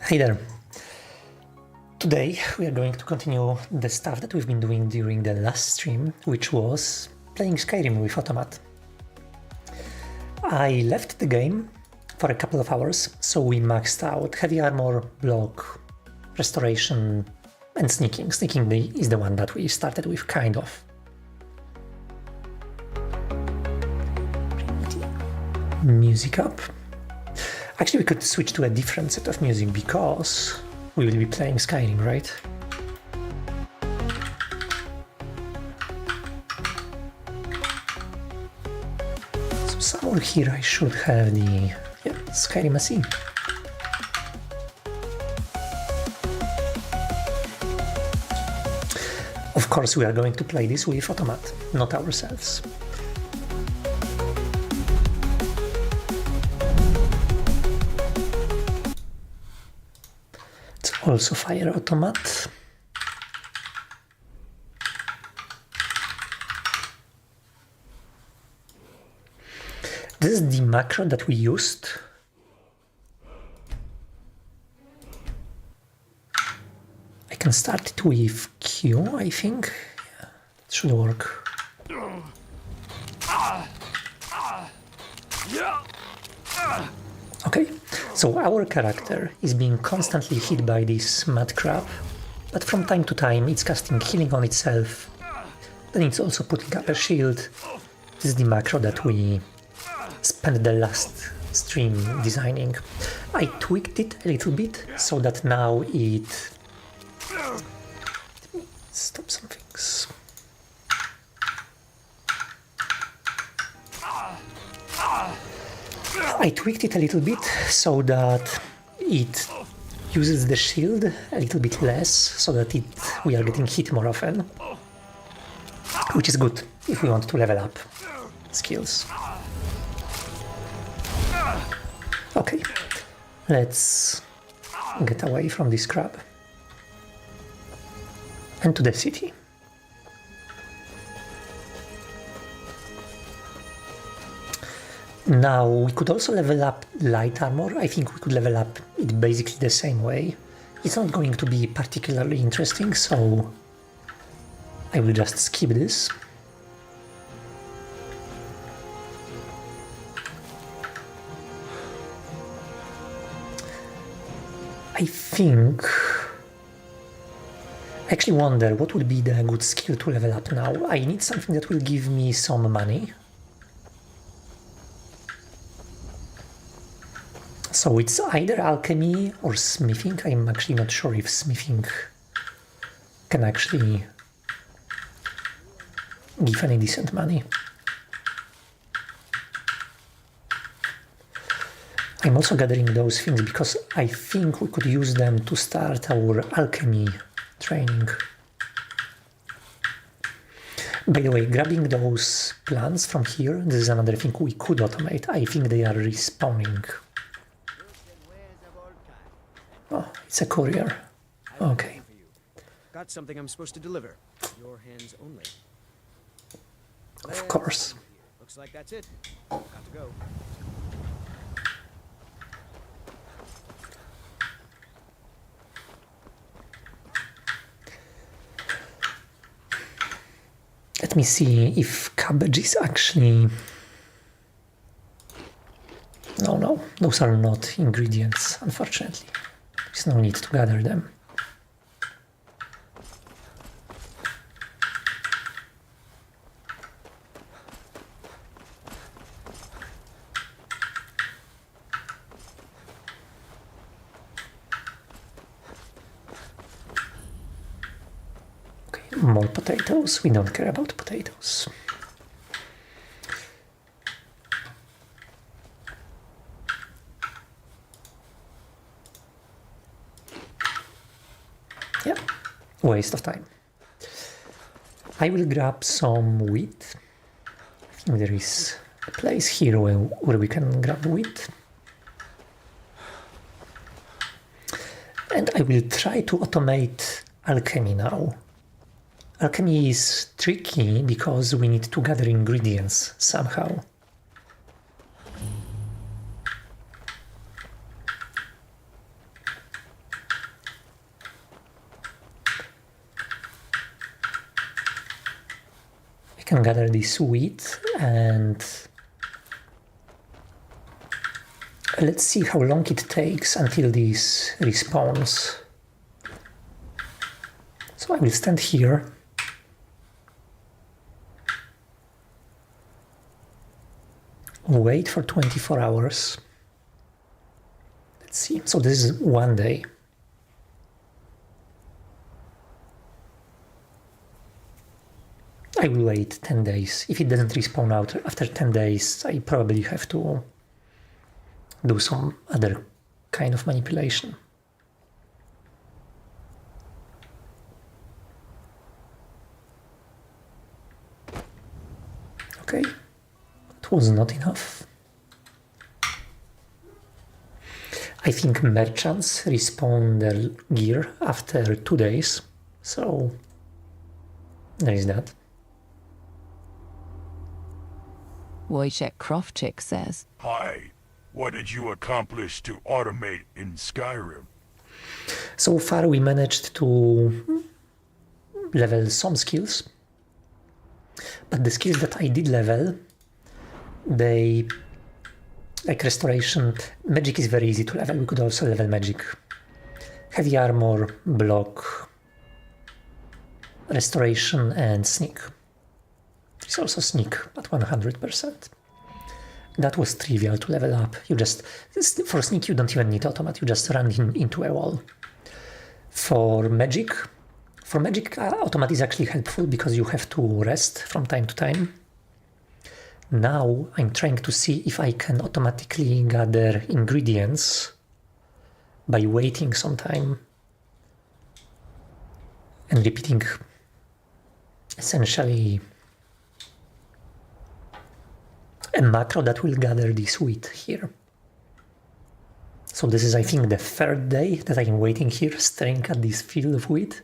Hey there! Today we are going to continue the stuff that we've been doing during the last stream, which was playing Skyrim with Automat. I left the game for a couple of hours, so we maxed out heavy armor, block, restoration and sneaking. Sneaking is the one that we started with, kind of. Music up. Actually, we could switch to a different set of music because we will be playing Skyrim, right? So somewhere here I should have the Skyrim SE. Of course, we are going to play this with Automat, not ourselves. Also fire Automat. This is the macro that we used. I can start it with Q, I think. Yeah, it should work. Okay, so our character is being constantly hit by this mad crab, but from time to time it's casting healing on itself, then it's also putting up a shield. This is the macro that we spent the last stream designing. I tweaked it a little bit so that now it... Let me stop some things. I tweaked it a little bit so that it uses the shield a little bit less, so that we are getting hit more often, which is good if we want to level up skills. Okay, let's get away from this crab and to the city. Now, we could also level up light armor. I think we could level up it basically the same way. It's not going to be particularly interesting, so I will just skip this. I actually wonder what would be the good skill to level up now. I need something that will give me some money. So it's either alchemy or smithing. I'm actually not sure if smithing can actually give any decent money. I'm also gathering those things because I think we could use them to start our alchemy training. By the way, grabbing those plants from here, this is another thing we could automate. I think they are respawning. Oh, it's a courier. Okay. Got something I'm supposed to deliver. Your hands only. Of course. Looks like that's it. Got to go. Let me see if cabbage is actually... No, those are not ingredients, unfortunately. There's no need to gather them. Okay, more potatoes. We don't care about potatoes. Yeah, waste of time. I will grab some wheat. I think there is a place here where we can grab wheat. And I will try to automate alchemy now. Alchemy is tricky because we need to gather ingredients somehow. can gather this wheat and let's see how long it takes until this respawns. So I will stand here. Wait for 24 hours. Let's see. So this is 1 day. I will wait 10 days. If it doesn't respawn out after 10 days, I probably have to do some other kind of manipulation. Okay, it was not enough. I think merchants respawn their gear after 2 days, so there is that. Wojciech Krofczyk says, Hi, what did you accomplish to automate in Skyrim? So far we managed to level some skills, but the skills that I did level, they, like restoration, magic is very easy to level. We could also level magic. Heavy armor, block, restoration and sneak. It's also sneak at 100%. That was trivial to level up. You just, for sneak you don't even need automat, you just run into a wall. For magic, automat is actually helpful because you have to rest from time to time. Now I'm trying to see if I can automatically gather ingredients by waiting some time and repeating essentially a macro that will gather this wheat here. So this is, I think, the 3rd day that I'm waiting here, staring at this field of wheat,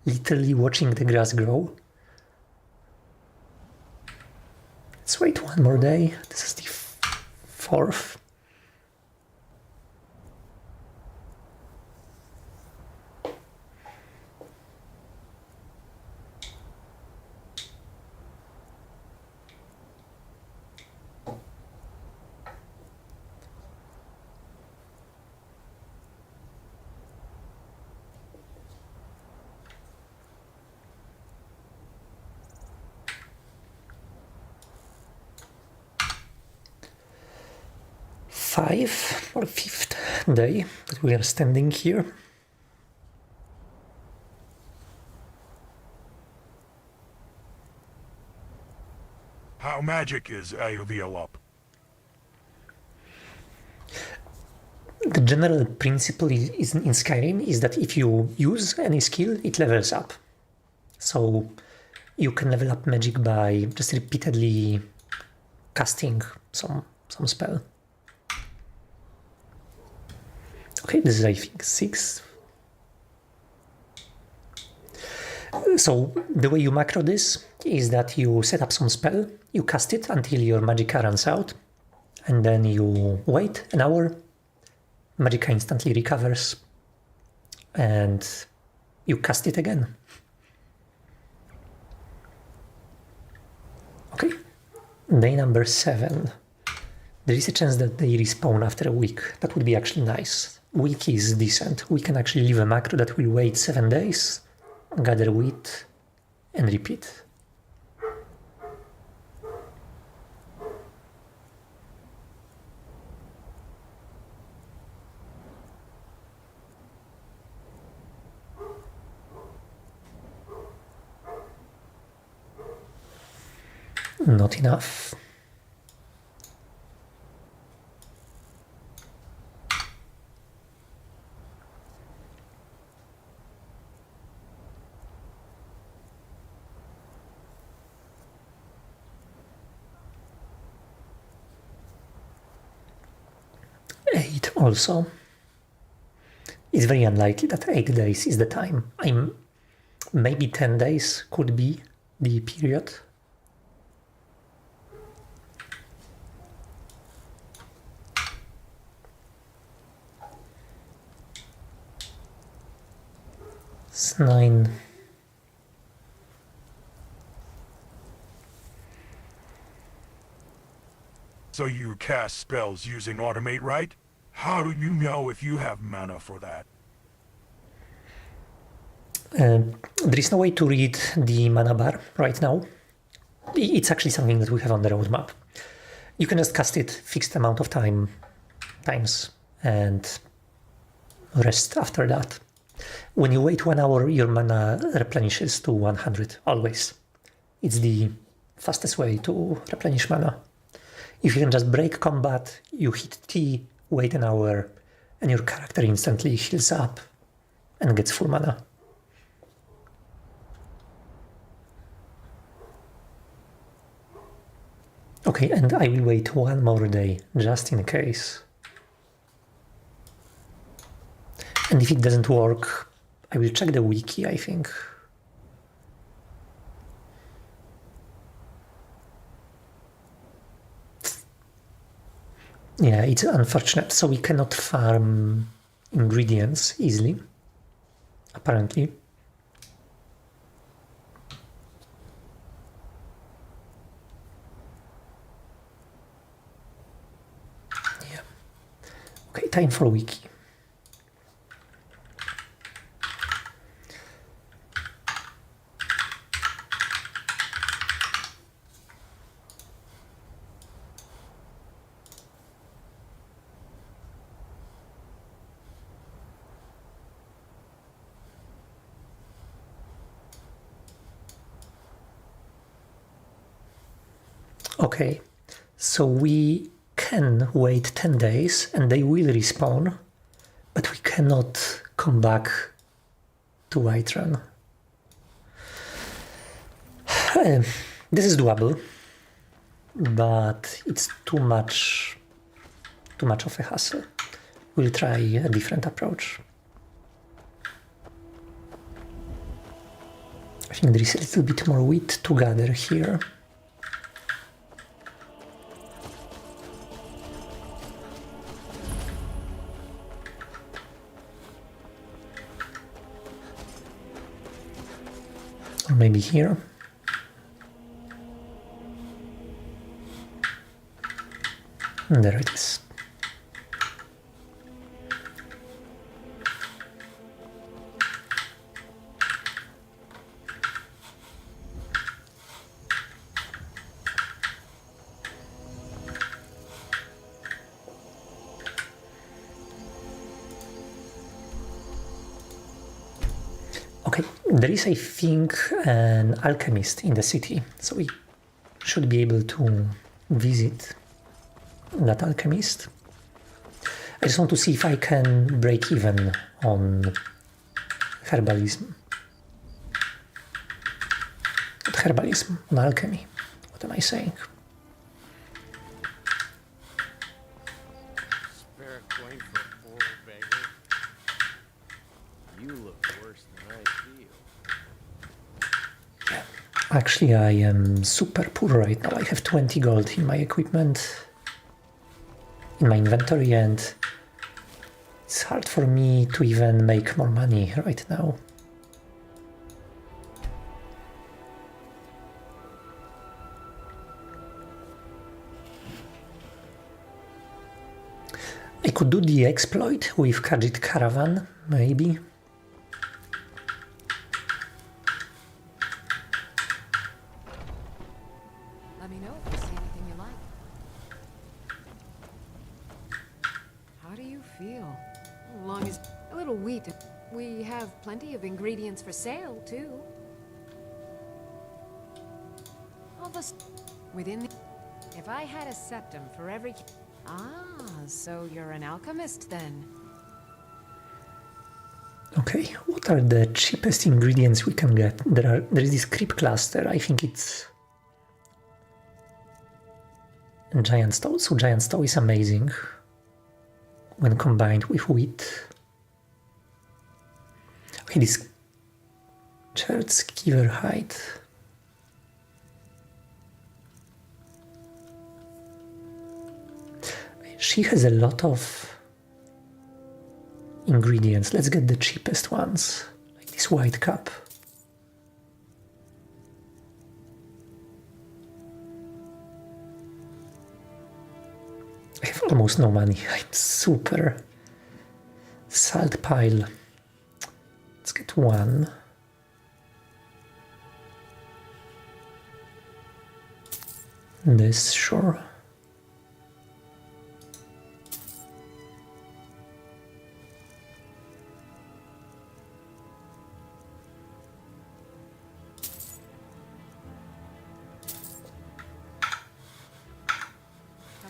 literally watching the grass grow. Let's wait 1 more day. This is the 4th. Or 5th day that we are standing here. How magic is AOVL up? The general principle is in Skyrim is that if you use any skill, it levels up. So you can level up magic by just repeatedly casting some spell. Okay, this is, I think, 6th. So the way you macro this is that you set up some spell, you cast it until your magicka runs out, and then you wait an hour, magicka instantly recovers, and you cast it again. Okay, day number 7. There is a chance that they respawn after a week. That would be actually nice. Week is decent. We can actually leave a macro that will wait 7 days, gather wheat, and repeat. Not enough. Also, it's very unlikely that 8 days is the time. Maybe 10 days could be the period. It's 9. So you cast spells using Automate, right? How do you know if you have mana for that? There is no way to read the mana bar right now. It's actually something that we have on the roadmap. You can just cast it fixed amount of times and rest after that. When you wait 1 hour, your mana replenishes to 100 always. It's the fastest way to replenish mana. If you can just break combat, you hit T, wait an hour, and your character instantly heals up and gets full mana. Okay, and I will wait 1 more day, just in case. And if it doesn't work, I will check the wiki, I think. Yeah, it's unfortunate, so we cannot farm ingredients easily, apparently. Yeah. Okay, time for wiki. Okay, so we can wait 10 days and they will respawn, but we cannot come back to Whiterun. This is doable, but it's too much of a hassle. We'll try a different approach. I think there is a little bit more wheat to gather here. Or maybe here. And there it is. Okay, there is, I think, an alchemist in the city, so we should be able to visit that alchemist. I just want to see if I can break even on herbalism. Not herbalism, on alchemy. What am I saying? Spare a coin for a poor old beggar. You look worse than I feel. Actually, I am super poor right now. I have 20 gold in my equipment, in my inventory, and it's hard for me to even make more money right now. I could do the exploit with Khajiit Caravan, maybe. Let me know if you see anything you like. How do you feel? Long as a little wheat. We have plenty of ingredients for sale, too. All this within the... If I had a septum for every... Ah, so you're an alchemist, then? Okay, what are the cheapest ingredients we can get? There is this creep cluster, I think it's... And giant stone, so giant stone is amazing when combined with wheat. Okay, this church skiver hide. She has a lot of ingredients. Let's get the cheapest ones, like this white cup. almost no money. I'm super. Salt pile. Let's get one. This, sure.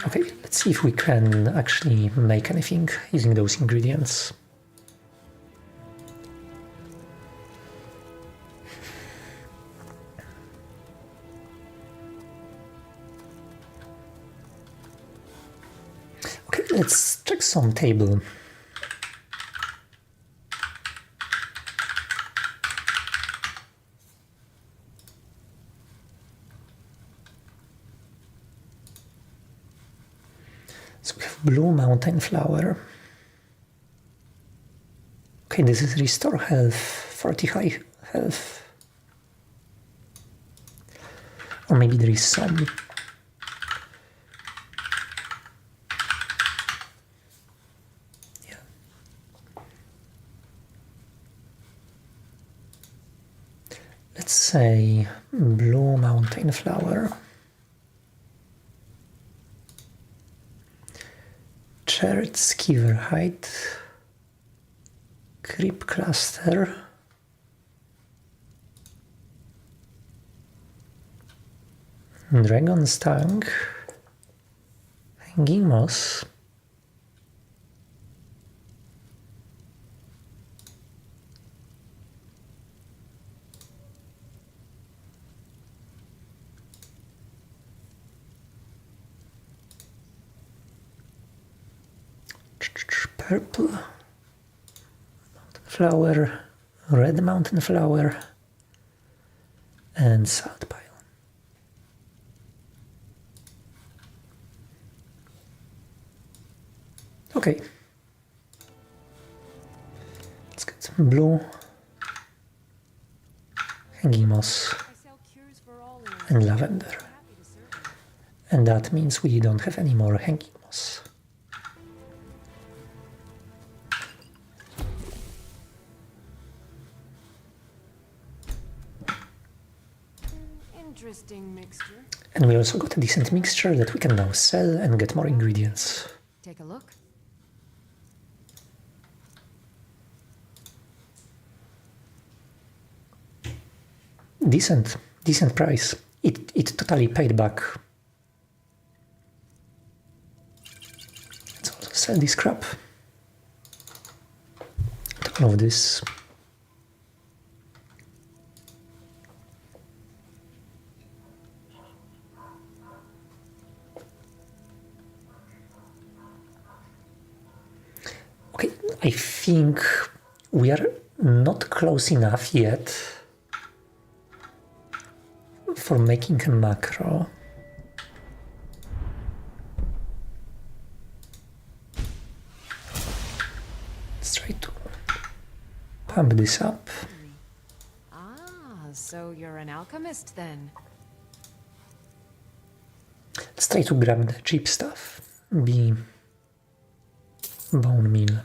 Okay, let's see if we can actually make anything using those ingredients. Okay, let's check some table. So we have blue mountain flower. Okay, this is restore health, 40 high health. Or maybe there is some. Yeah. Let's say blue mountain flower. Shared skiver height, creep cluster, dragon's tongue, hanging moss, purple mountain flower, red mountain flower, and salt pile. Okay, let's get some blue, hanging moss, and lavender. And that means we don't have any more hanging moss. Interesting mixture. And we also got a decent mixture that we can now sell and get more ingredients. Take a look. Decent price. It totally paid back. Let's also sell this crap. All of this. Okay, I think we are not close enough yet for making a macro. Let's try to pump this up. Ah, so you're an alchemist then. Let's try to grab the cheap stuff. Be bone meal.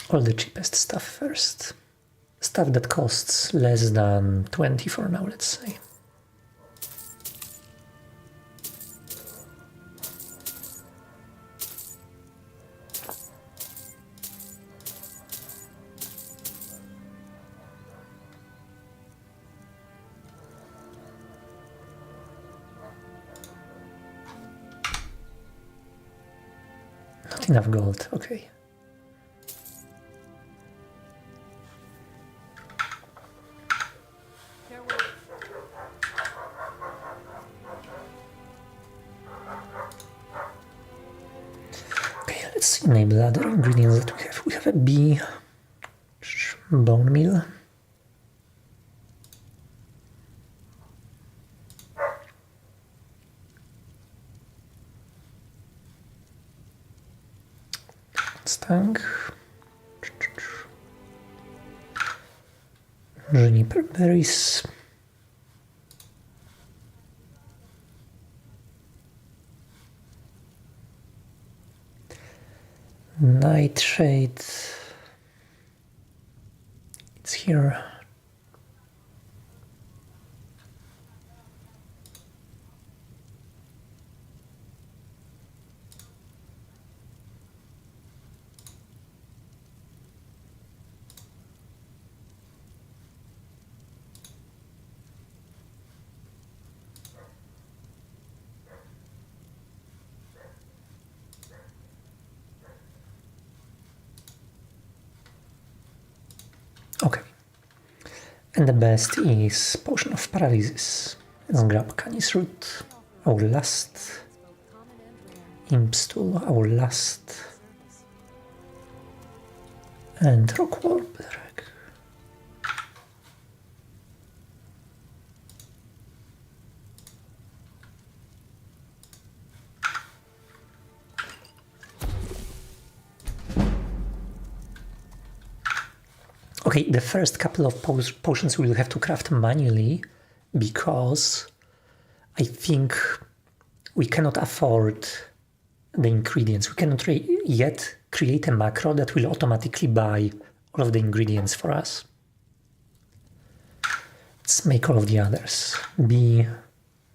All the cheapest stuff first. Stuff that costs less than 20 for now, let's say. Not enough gold, okay. Okay, let's enable other ingredients that we have. We have a bee, bone meal. Stang. Juniper berries. Nightshade. It's here. Okay. And the best is Potion of Paralysis. Let's grab Canis Root, our last. Imp's Tool, our last. And Rock Warbler. Okay, the first couple of potions we will have to craft manually because I think we cannot afford the ingredients. We cannot yet create a macro that will automatically buy all of the ingredients for us. Let's make all of the others. B.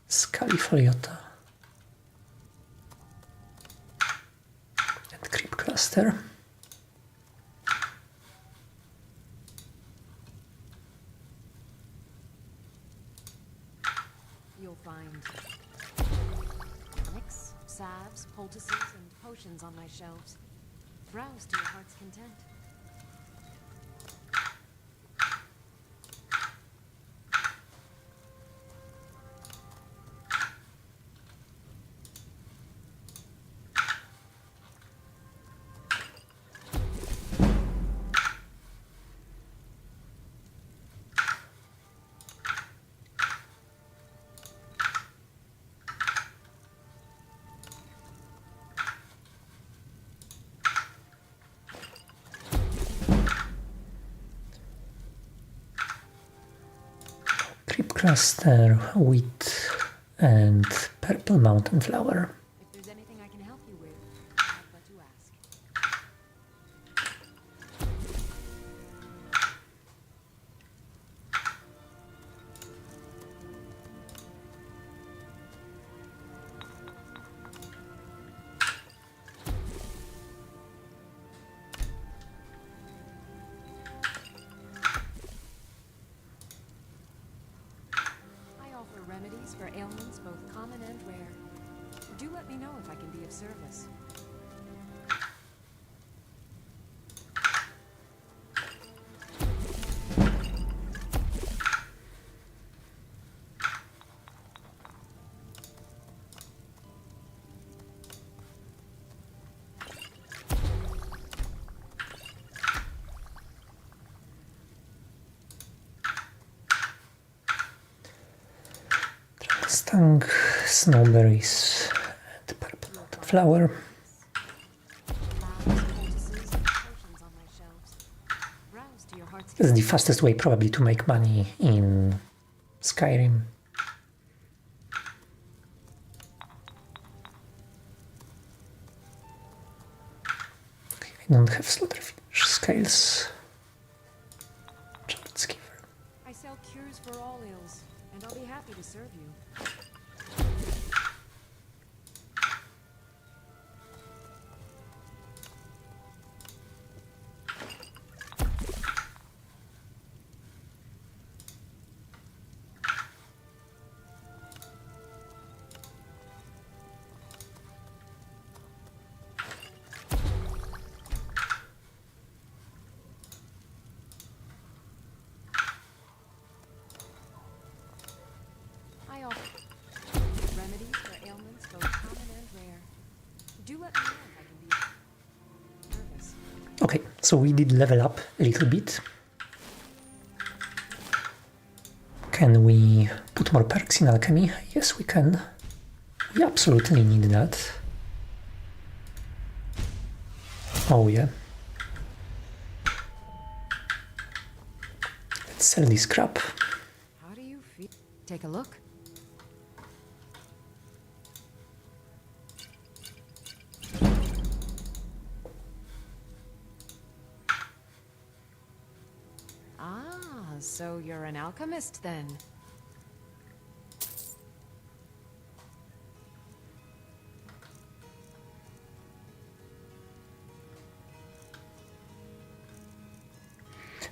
Scalifoliota. And Creep Cluster. You'll find tonics, salves, poultices, and potions on my shelves. Browse to your heart's content. Creep Cluster, Wheat, and Purple Mountain Flower. If there's anything I can help you with, I'd but to ask. I offer remedies for ailments both common and rare. Do let me know if I can be of service. Stang, Snowberries, and Purple Mountain Flower. Salves, poultices, and potions on my shelves. Browse to your heart's That's the fastest way probably to make money in Skyrim. I don't have Slaughterfish Scales. Charlotte Skiver. I sell cures for all ills, and I'll be happy to serve you. I offer remedies for ailments both common and rare. Do let me know if I can be of service. Okay, so we did level up a little bit. Can we put more perks in alchemy? Yes, we can. We absolutely need that. Oh yeah. Let's sell this crap. How do you feel? Take a look. Ah, so you're an alchemist then.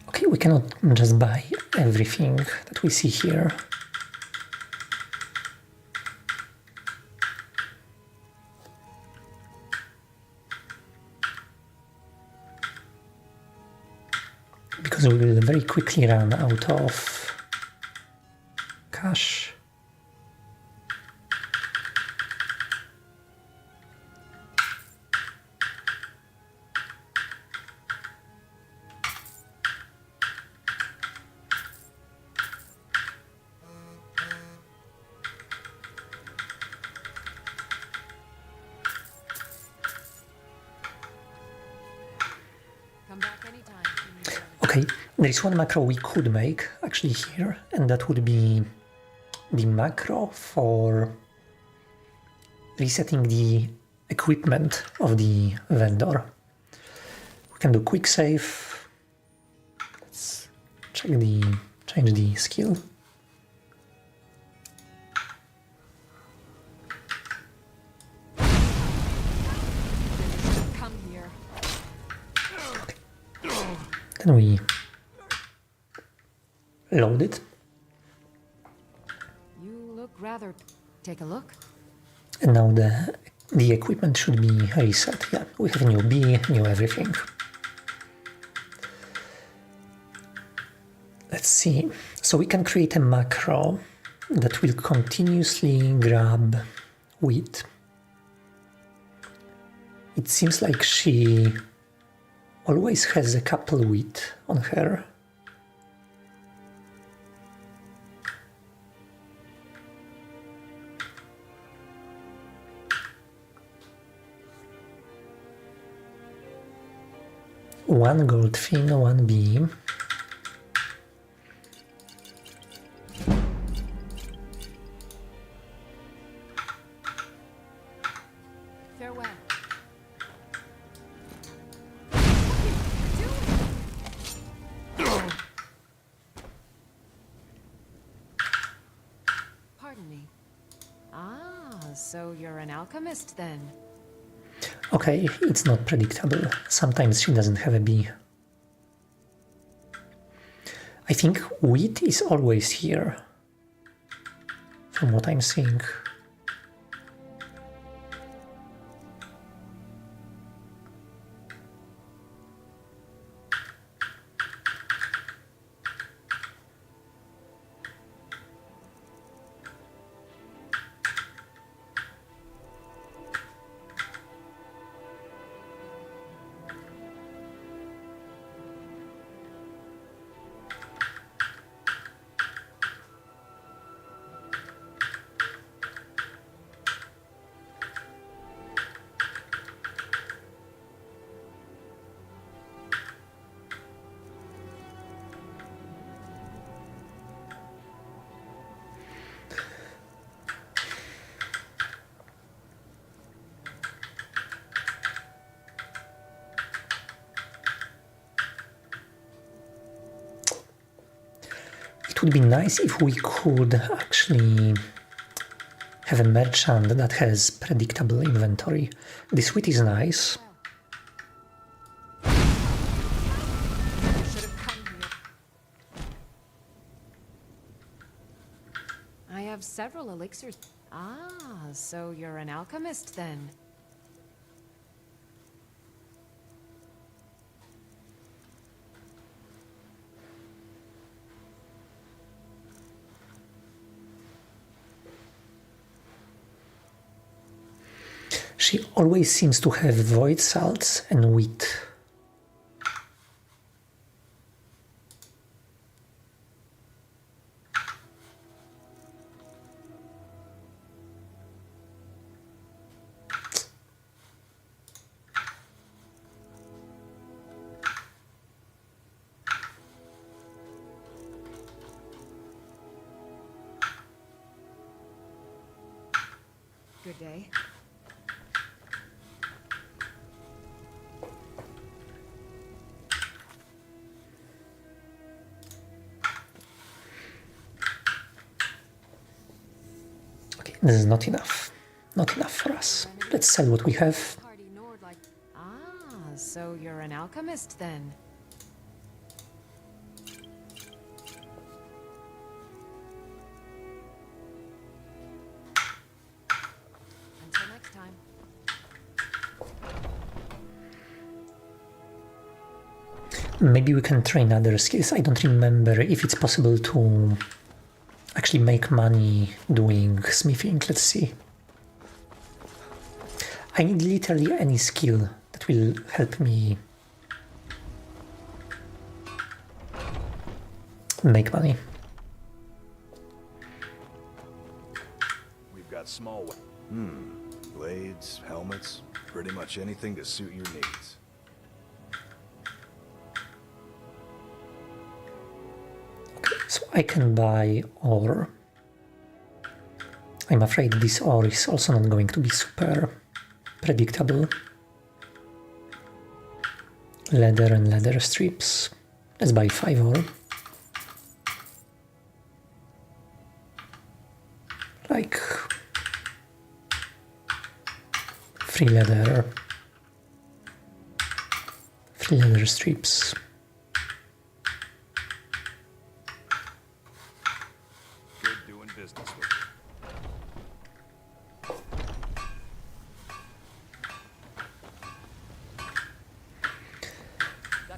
Okay, we cannot just buy everything that we see here. Because we will very quickly run out of cash. Come back anytime. if you need to. Okay, there is one macro we could make actually here, and that would be the macro for resetting the equipment of the vendor. We can do quick save. Let's change the skill. Come here. Then we load it, You look rather. Take a look. and now the equipment should be reset. Yeah, we have a new B, new everything. Let's see. So we can create a macro that will continuously grab wheat. It seems like she always has a couple wheat on her. One gold thing, one bee. Farewell. Pardon me. Ah, so you're an alchemist then. Okay, it's not predictable. Sometimes she doesn't have a bee. I think wheat is always here, from what I'm seeing. It would be nice if we could actually have a merchant that has predictable inventory. This wheat is nice. You should have come here. I have several elixirs. Ah, so you're an alchemist then. She always seems to have void salts and wheat. Good day. Okay, this is not enough. Not enough for us. Let's sell what we have. Party Nord like. Ah, so you're an alchemist then. Until next time. Maybe we can train other skills. I don't remember if it's possible to actually make money doing smithing. Let's see. I need literally any skill that will help me make money. We've got small blades, helmets, pretty much anything to suit your needs. Okay, so I can buy ore. I'm afraid this ore is also not going to be super predictable. Leather and leather strips. Let's buy 5 ore. Like 3 leather. 3 leather strips. Good doing business with you.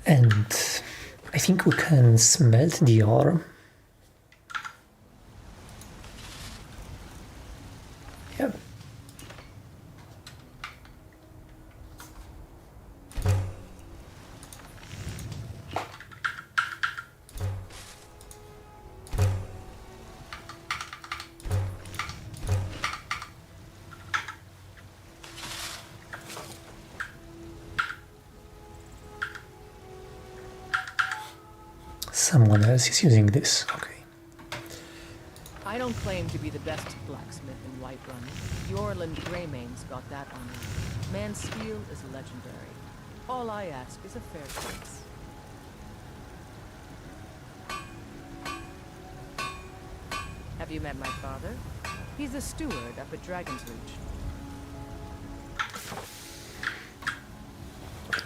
And I think we can smelt the ore. Yeah. Someone else is using this. Okay. I don't claim to be the best blacksmith in Whiterun. Yorland Greymane's got that on me. Man's steel is legendary. All I ask is a fair price. Have you met my father? He's the steward up at Dragon's Reach.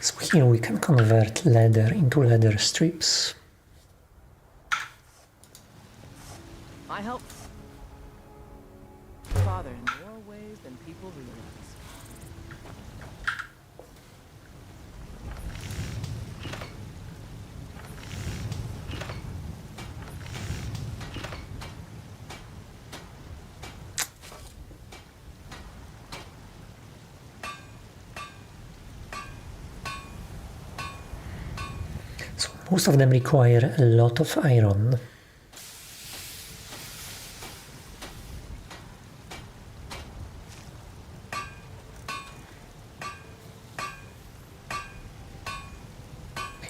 So here we can convert leather into leather strips. I help father in more ways than people realize. So most of them require a lot of iron.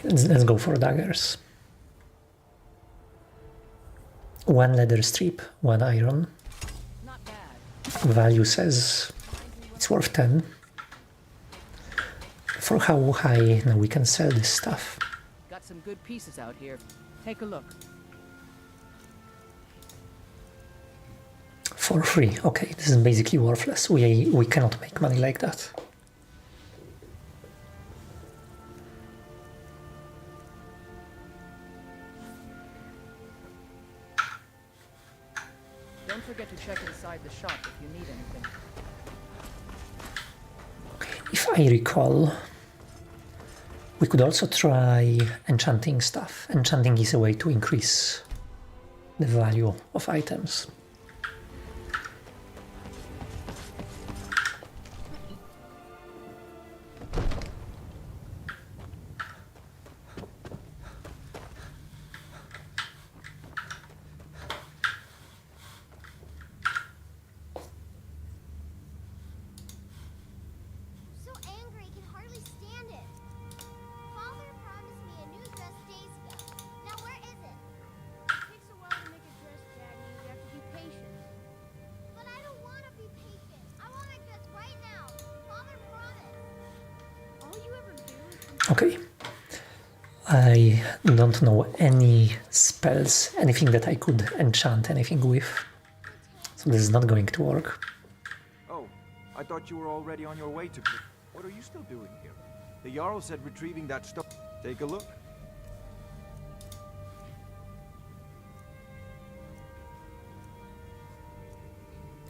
Let's go for daggers. 1 leather strip, 1 iron. Not bad. Value says it's worth 10. For how high now we can sell this stuff? Got some good pieces out here. Take a look. For free. Okay, this is basically worthless. We cannot make money like that. Don't forget to check inside the shop if you need anything. If I recall, we could also try enchanting stuff. Enchanting is a way to increase the value of items. So angry, I can hardly stand it. Father promised me a new dress days ago. Now where is it? It takes a while to make a dress, Daddy. You have to be patient. Okay. I don't know any spells, anything that I could enchant anything with. So this is not going to work. Oh, I thought you were already on your way to... What are you still doing here? The Jarl said retrieving that stuff. Take a look.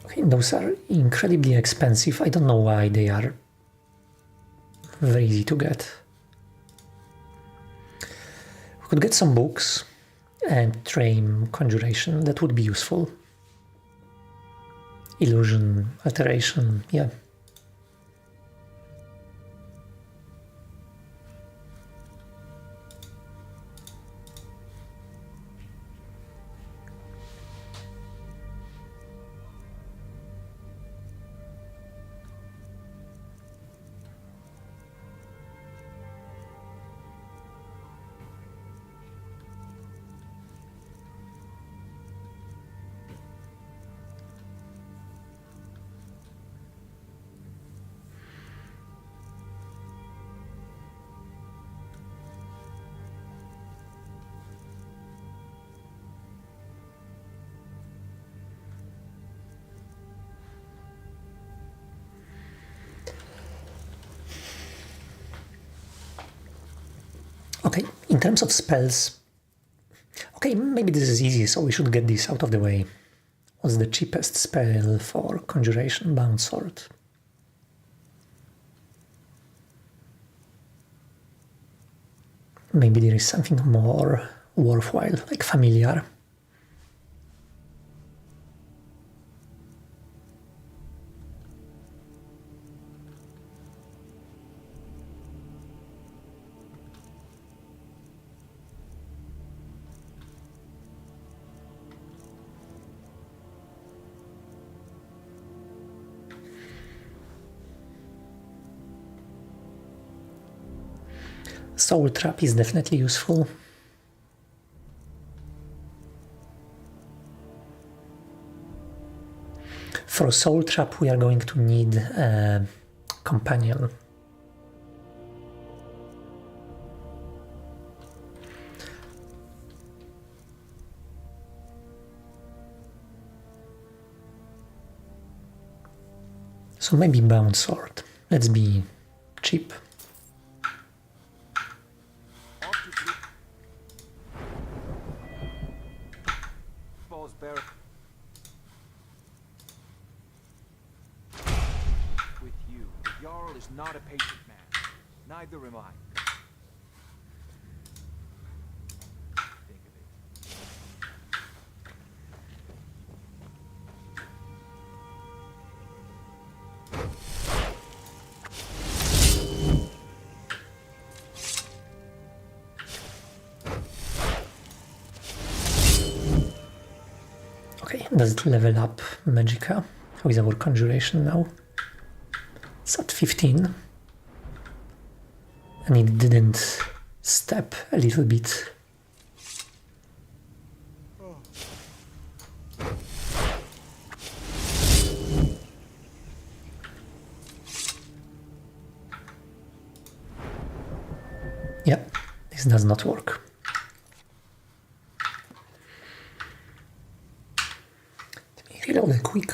Okay, those are incredibly expensive. I don't know why they are very easy to get. We could get some books and train conjuration. That would be useful. Illusion, alteration, yeah. Okay, in terms of spells, okay, maybe this is easy, so we should get this out of the way. What's the cheapest spell for conjuration? Bound sword. Maybe there is something more worthwhile, like familiar. Soul Trap is definitely useful. For a Soul Trap we are going to need a companion. So maybe Bound Sword. Let's be cheap. With you, the Jarl is not a patient man. Neither am I. Think of it. Okay, does it level up Magicka? How is our conjuration now? It's at 15. And it didn't step a little bit. Yeah, this does not work. Let me reload it quick.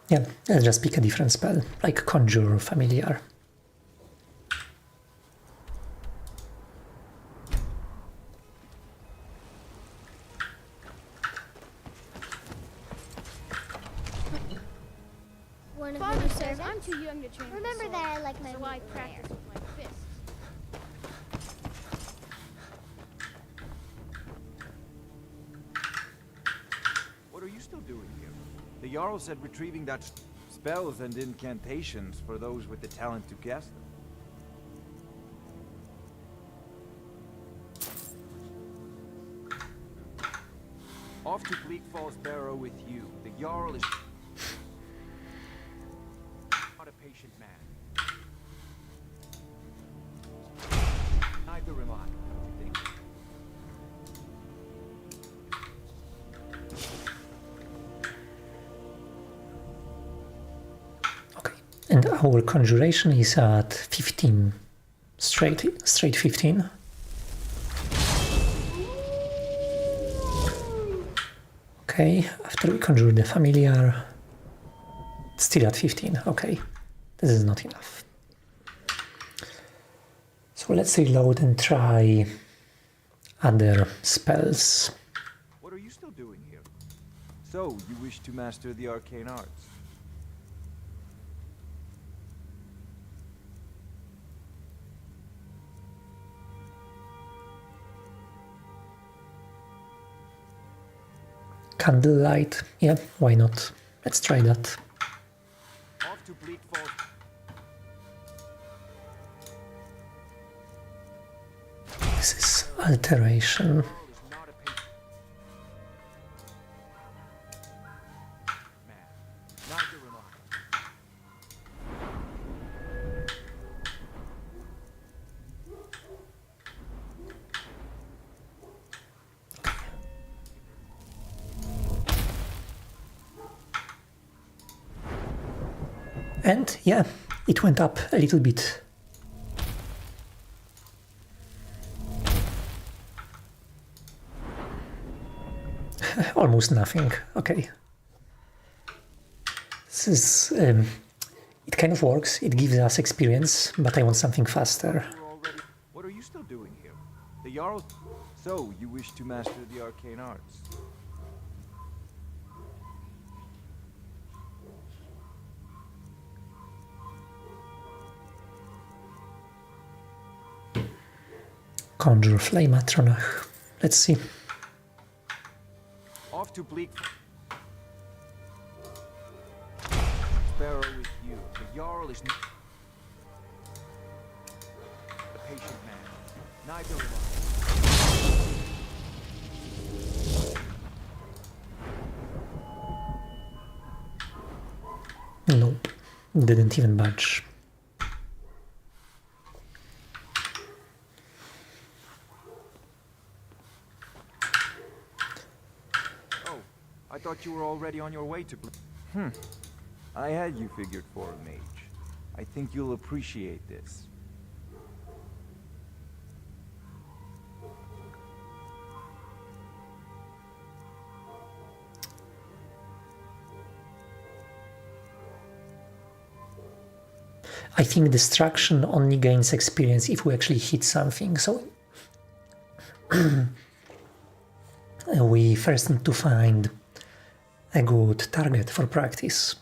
Yeah, let's just pick a different spell, like Conjure Familiar. One of Father the says servants. I'm too young to train. with Remember sword, that I like my so meat I rare. practice with my fists. What are you still doing here? The Jarl said retrieving that spells and incantations for those with the talent to cast them. Off to Bleak Falls Barrow with you. The Jarl is not a patient man. Neither am I. Think. And our conjuration is at 15. Straight 15. Okay, after we conjure the familiar, still at 15. Okay, this is not enough. So let's reload and try other spells. What are you still doing here? So, you wish to master the arcane arts? Candlelight, yeah, why not? Let's try that. Off to Bleak Falls. This is alteration. And yeah, it went up a little bit. Almost nothing. Okay. This is... it kind of works, it gives us experience, but I want something faster. What are you still doing here? The Jarl... So, you wish to master the arcane arts? Conjure Flame Atronach. Let's see. Off to Bleak... Sparrow with you. The Jarl is... A patient man. Neither am I. Nope. Didn't even budge. I thought you were already on your way to I had you figured for a mage. I think you'll appreciate this. I think destruction only gains experience if we actually hit something, so we first need to find a good target for practice.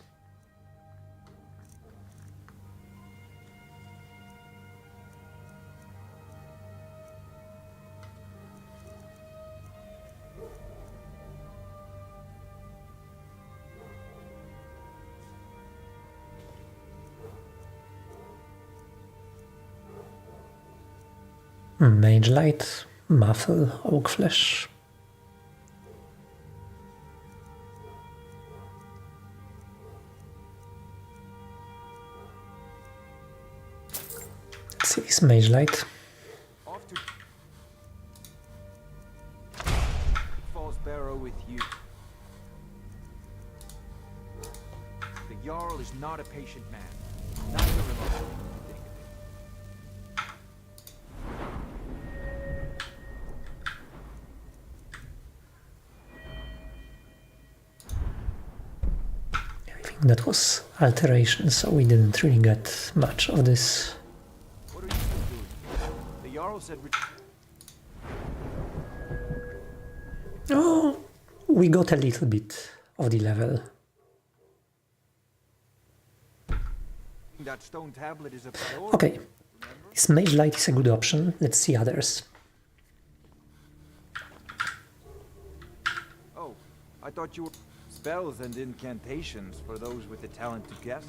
Mage Light, Muffle, Oak Flesh. Let's see this Mage Light. Off to Falls Barrow with you. The Jarl is not a patient man. Neither am I. That was alteration, so we didn't really get much of this. What are you still doing? The Jarl said Oh, we got a little bit of the level. that stone tablet is a priority. Okay, this Mage Light is a good option. Let's see others. Oh, I thought you were... Spells and incantations for those with the talent to guess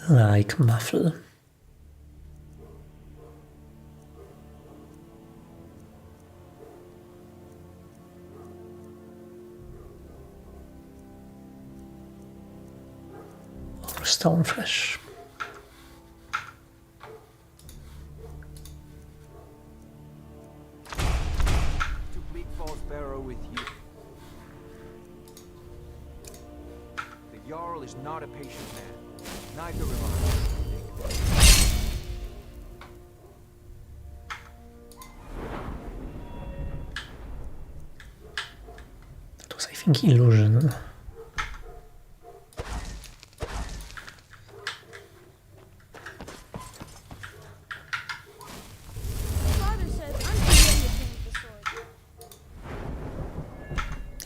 them. Like Muffle. Or Stoneflesh. With you. Jarl is not a patient man. Neither am I. That was, I think, illusion. Father says I'm too young to change the sword.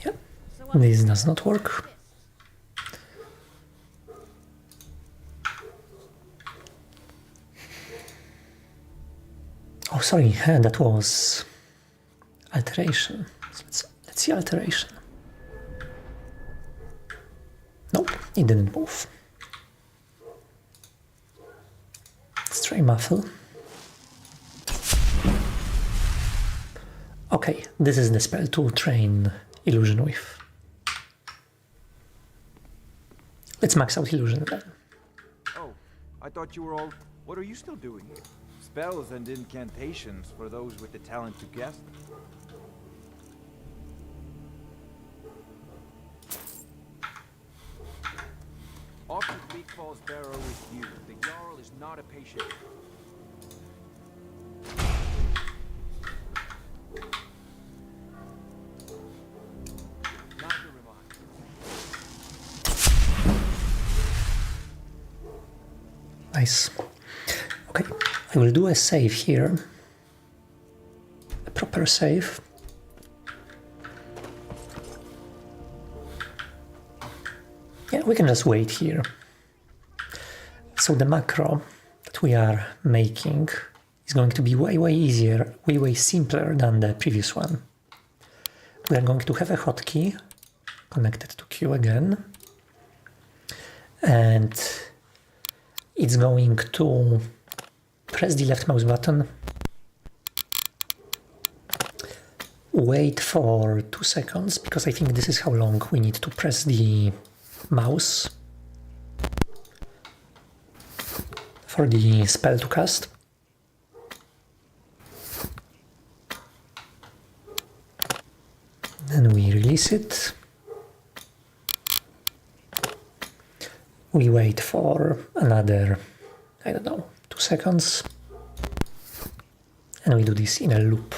Yep, So I'm this does not work. fists. Oh, sorry, that was alteration. So let's see alteration. Nope, it didn't move. Let's try muffle. Okay, this is the spell to train illusion with. Let's max out illusion then. Oh, I thought you were all... What are you still doing here? Spells and incantations for those with the talent to guess them. Off to Bleak Falls Barrow with you. The Jarl is not a patient. Neither am I. Nice. Okay, I will do a save here. A proper save. Yeah, we can just wait here. So the macro that we are making is going to be way easier, way simpler than the previous one. We are going to have a hotkey connected to Q again, and it's going to press the left mouse button, wait for 2 seconds, because I think this is how long we need to press the mouse for the spell to cast. Then we release it. We wait for another, I don't know, 2 seconds. And we do this in a loop.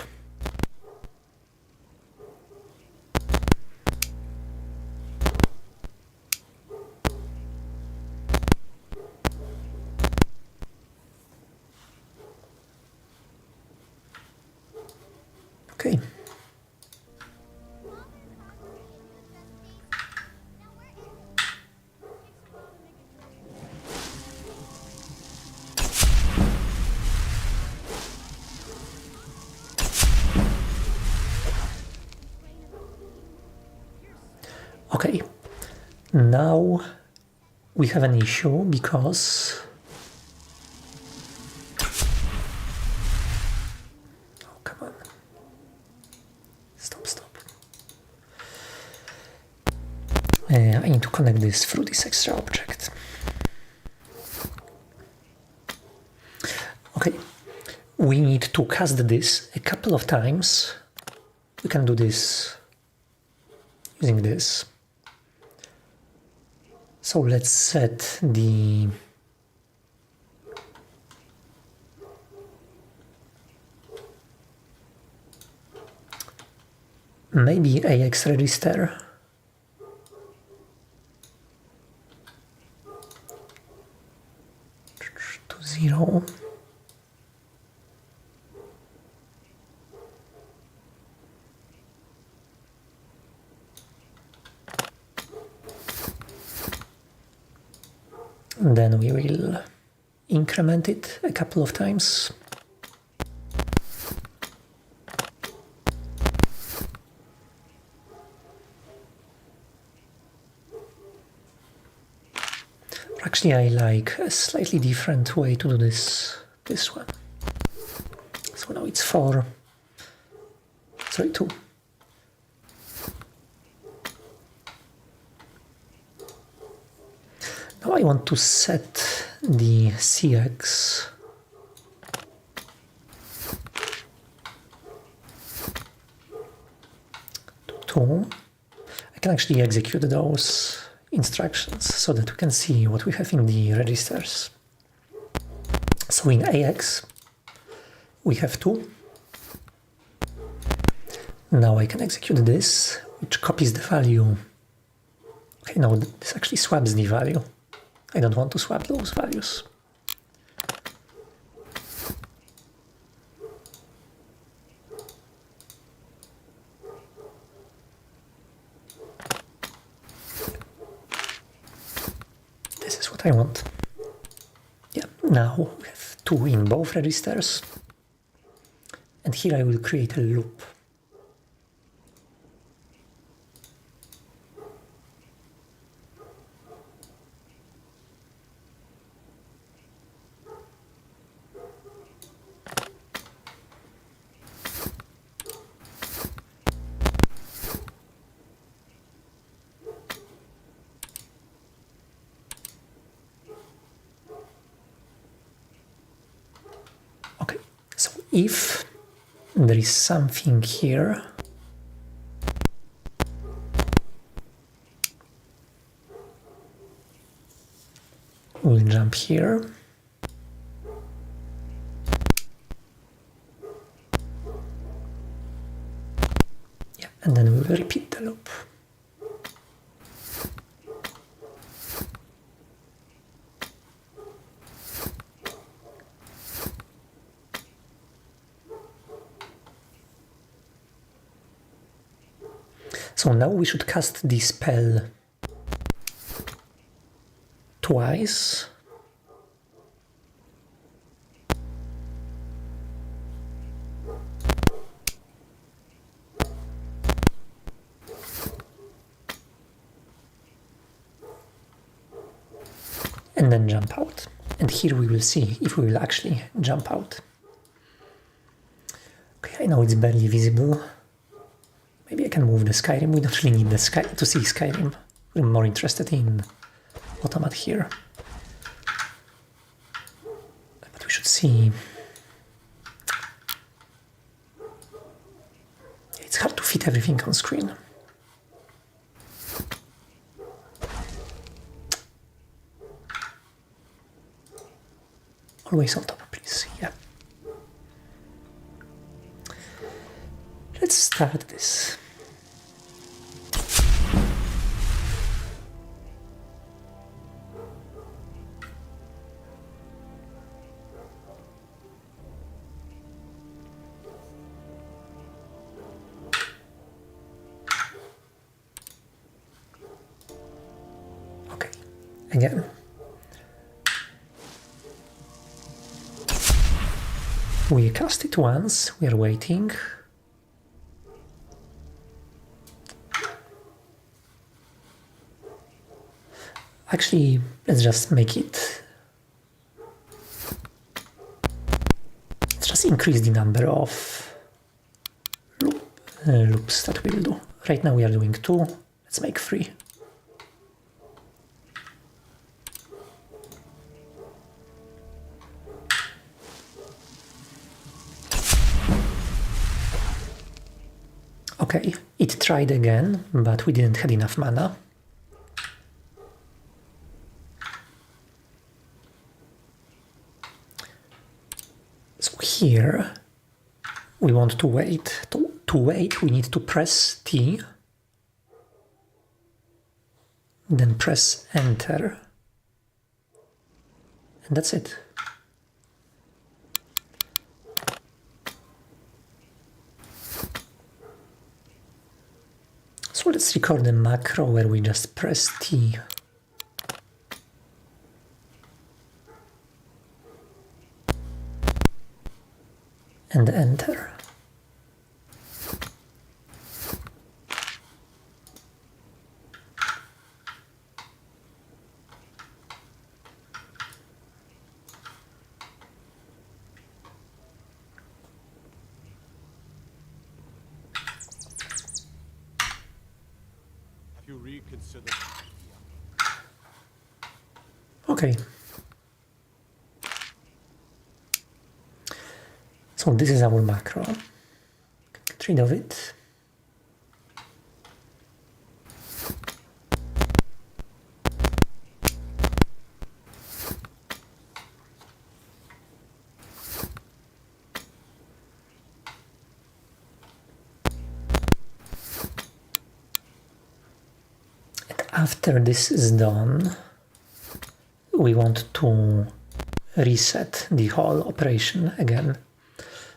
Okay. Okay, now we have an issue because oh, come on. Stop. I need to connect this through this extra object. Okay, we need to cast this a couple of times. We can do this using this. So let's set the maybe AX register to 0. Then we will increment it a couple of times. Actually, I like a slightly different way to do this one. So now it's 4, sorry, 2. Now I want to set the CX to 2. I can actually execute those instructions so that we can see what we have in the registers. So in AX we have 2. Now I can execute this, which copies the value. Okay, no, this actually swaps the value. I don't want to swap those values. This is what I want. Yeah, now we have 2 in both registers. And here I will create a loop. If there is something here, we'll jump here. Yeah, and then we will repeat the loop. So now we should cast the spell twice. And then jump out. And here we will see if we will actually jump out. Okay, I know it's barely visible. Maybe I can move the Skyrim. We don't really need the to see Skyrim. We're more interested in Automat here. But we should see. It's hard to fit everything on screen. Always on top, please. Yeah. Let's start this. Okay, again. We cast it once, we are waiting. Actually, let's just make it. Let's just increase the number of loops that we'll do. Right now we are doing 2, let's make 3. Okay, it tried again, but we didn't have enough mana. So here we want to wait. To wait, we need to press T, then press Enter, and that's it. So let's record a macro where we just press T. And enter. Have you reconsidered? Okay. So this is our macro. Get rid of it. After this is done, we want to reset the whole operation again.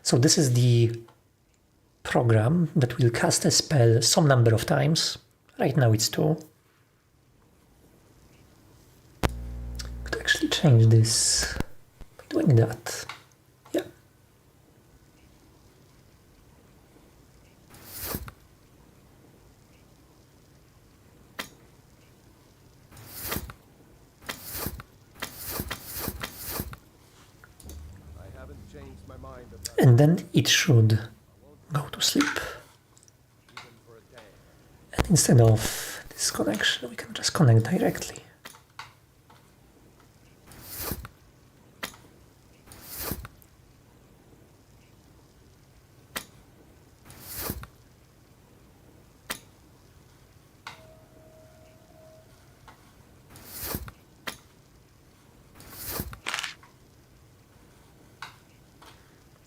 So this is the program that will cast a spell some number of times. Right now it's 2. Could actually change this by doing that. Yeah. And then it should go to sleep. And instead of this connection, we can just connect directly.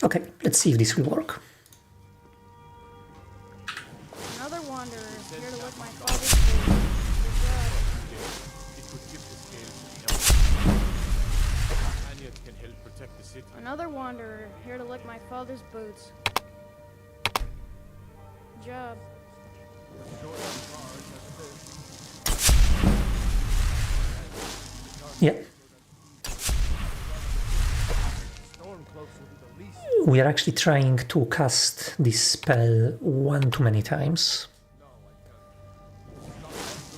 Okay, let's see if this will work. Another wanderer here to lick my father's food. It could tip the scales to the elves. Companions can help protect the city. Another wanderer here to lick my father's boots. Job. Yeah. We are actually trying to cast this spell one too many times.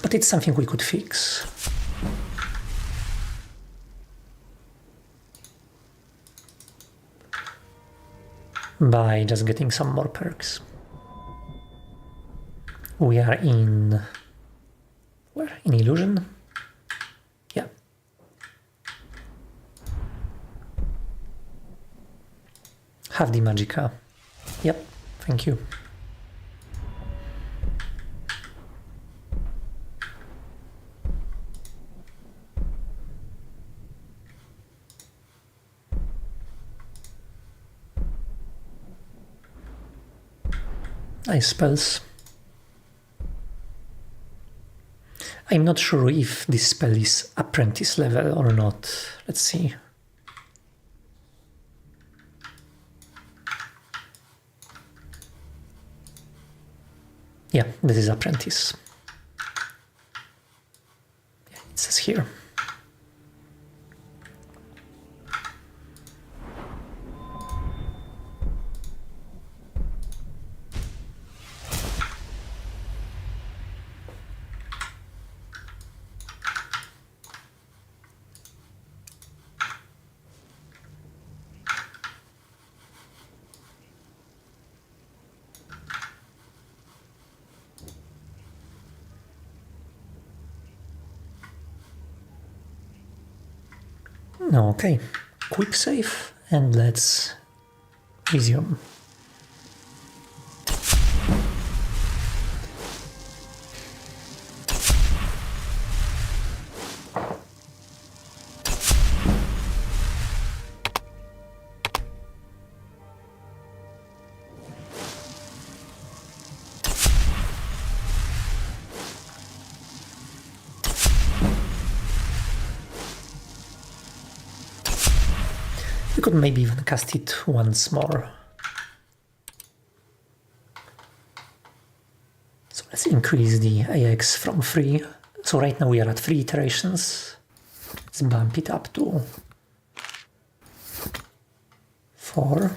But it's something we could fix. By just getting some more perks. We are in... where? In Illusion? Yeah. Have the Magicka. Yep, thank you. Nice spells. I'm not sure if this spell is apprentice level or not. Let's see. Yeah, this is apprentice. Yeah, it says here. Okay, quick save and let's resume. We could maybe even cast it once more. So let's increase the AX from 3. So right now we are at 3 iterations. Let's bump it up to 4.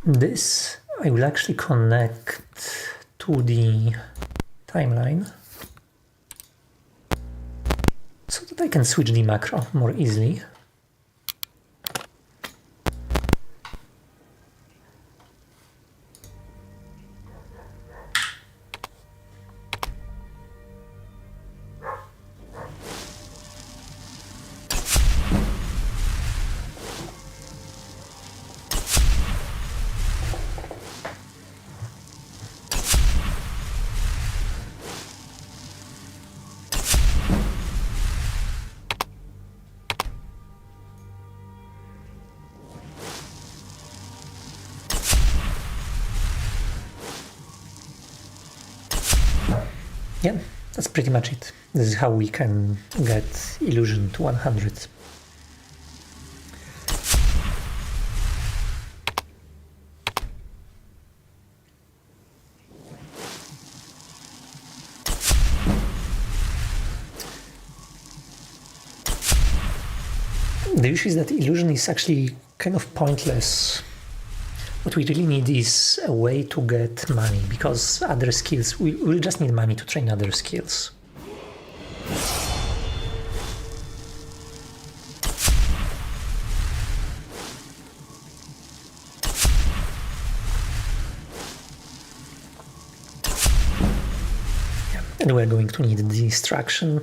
This I will actually connect to the timeline so that I can switch the macro more easily. Yeah, that's pretty much it. This is how we can get illusion to 100. The issue is that illusion is actually kind of pointless. What we really need is a way to get money, because other skills, we'll just need money to train other skills. Yeah. And we're going to need the distraction.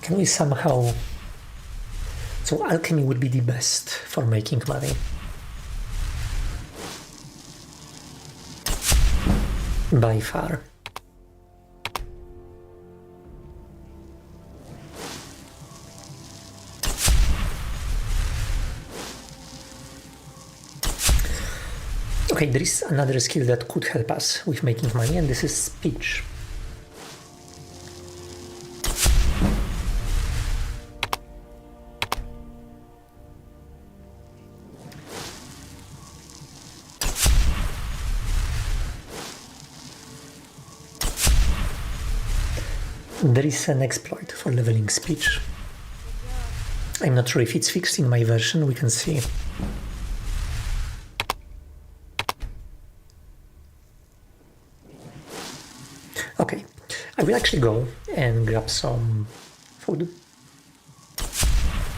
Can we somehow... So alchemy would be the best for making money. By far. Okay, there is another skill that could help us with making money, and this is speech. There is an exploit for leveling speech. I'm not sure if it's fixed in my version, we can see. Okay, I will actually go and grab some food.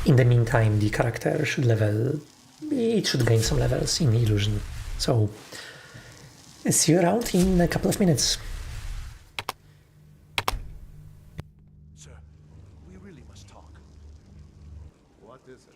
In the meantime, the character should level... It should gain some levels in illusion. So, see you around in a couple of minutes. Sir, we really must talk. What is it?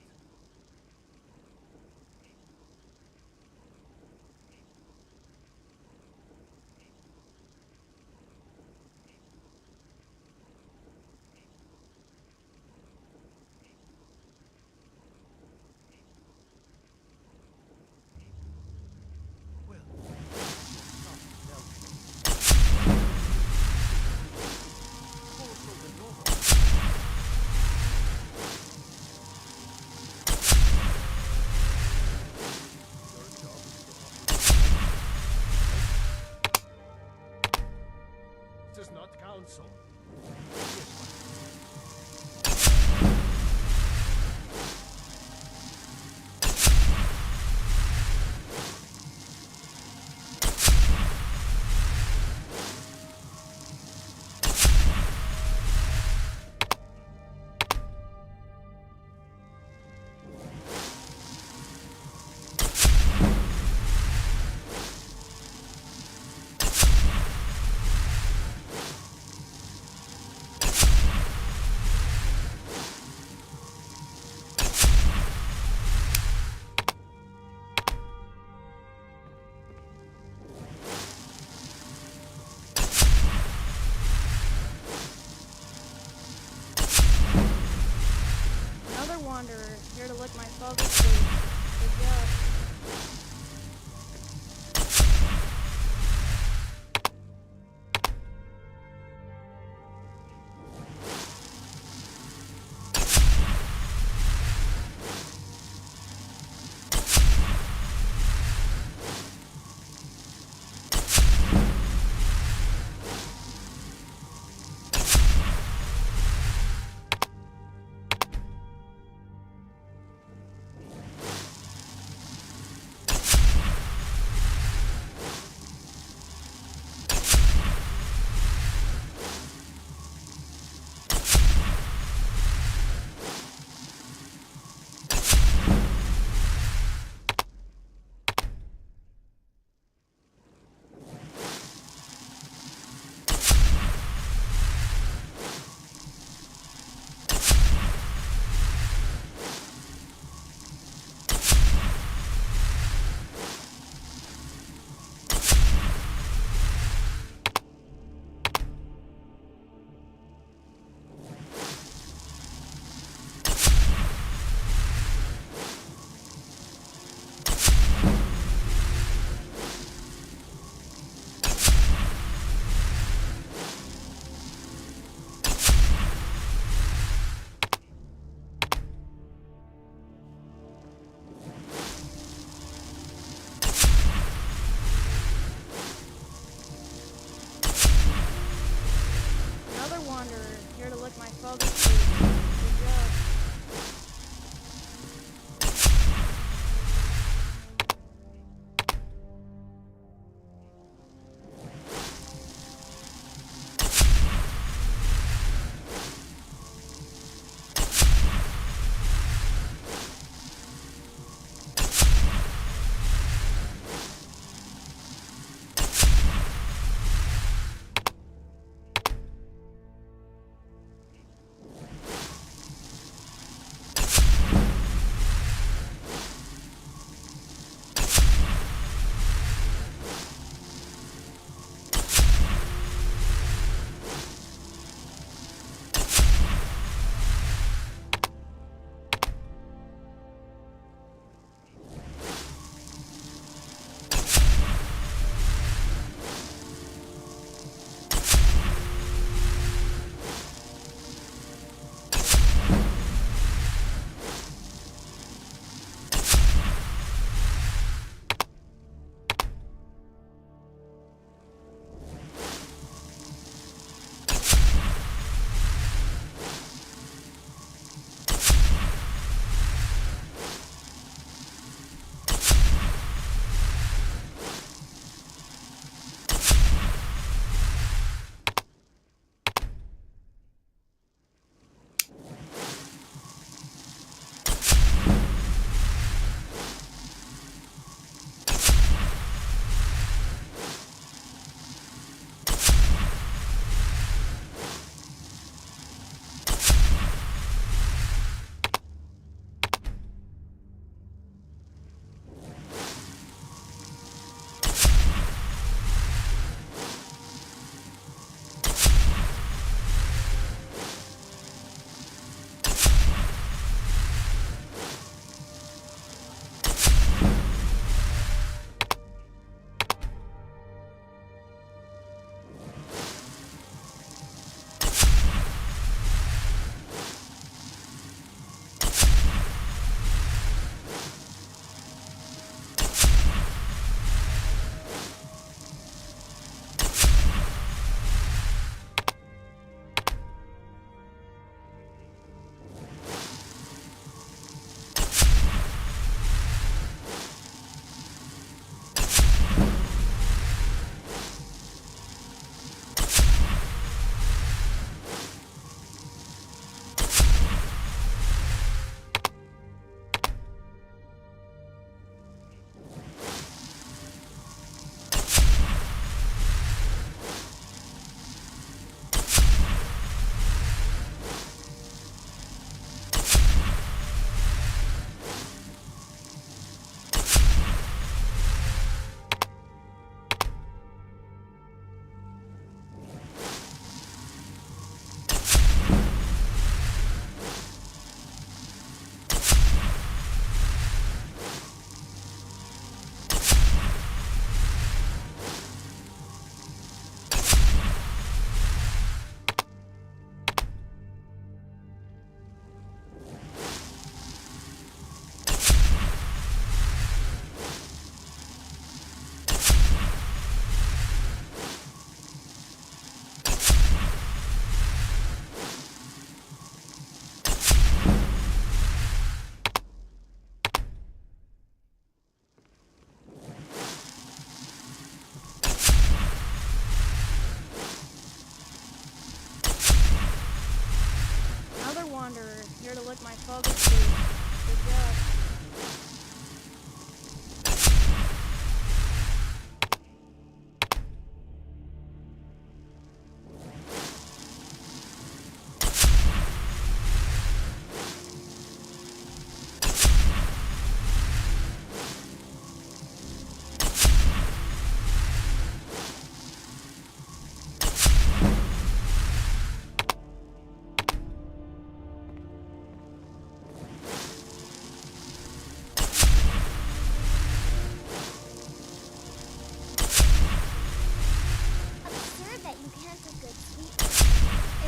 Does not counsel. father's food. Good job. Another wanderer here to lick my father's food. Good job.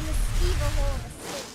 in the skeever hole of the city.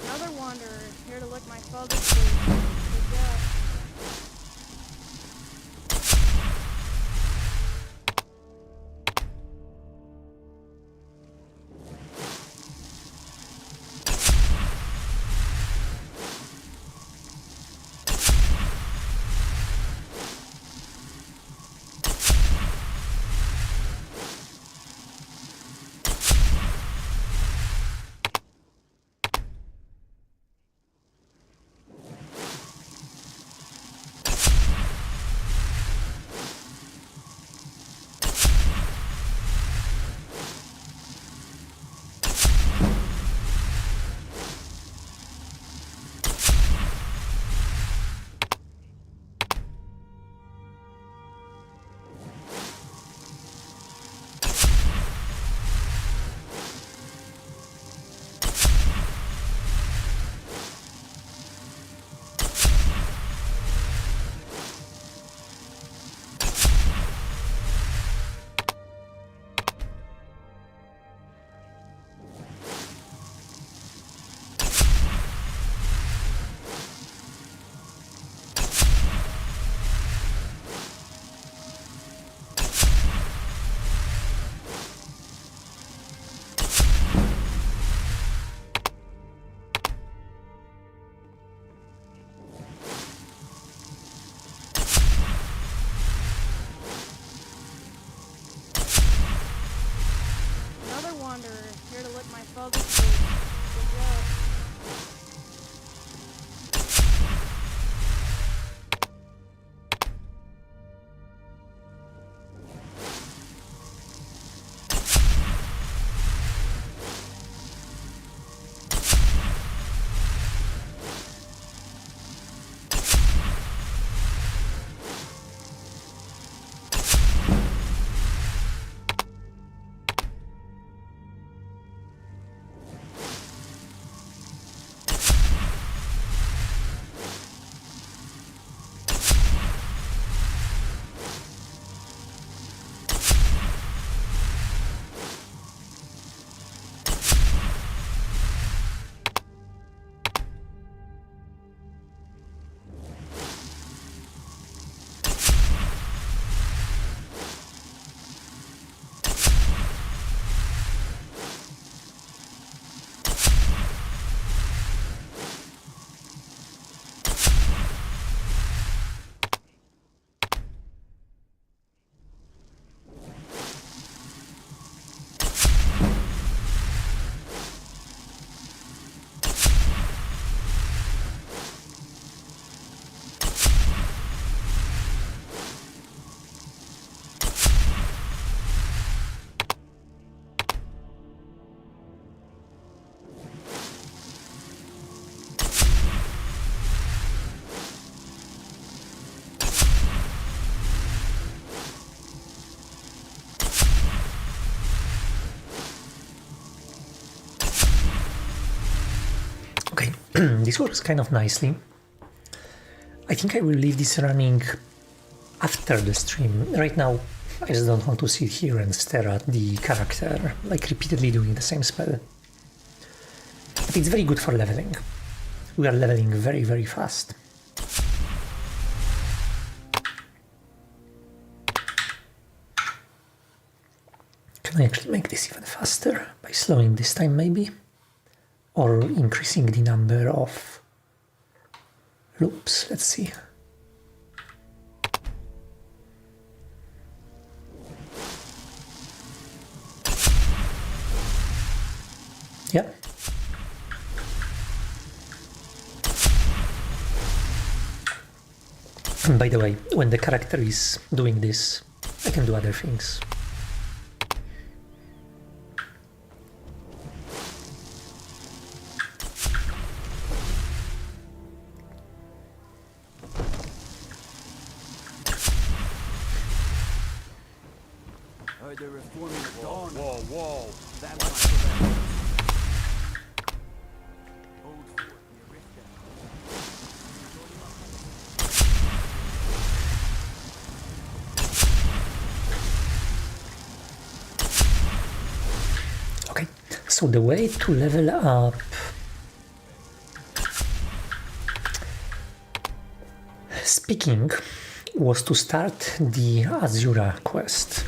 Another wanderer here to lick my father's boots. Good job. Another wanderer here to lick my father's boots. Good job. Okay, this works kind of nicely. I think I will leave this running after the stream. Right now, I just don't want to sit here and stare at the character, like repeatedly doing the same spell. But it's very good for leveling. We are leveling very, very fast. Can I actually make this even faster by slowing this time maybe? Or increasing the number of loops. Let's see. Yeah. And by the way, when the character is doing this, I can do other things. Whoa. Okay, so the way to level up speaking was to start the Azura quest.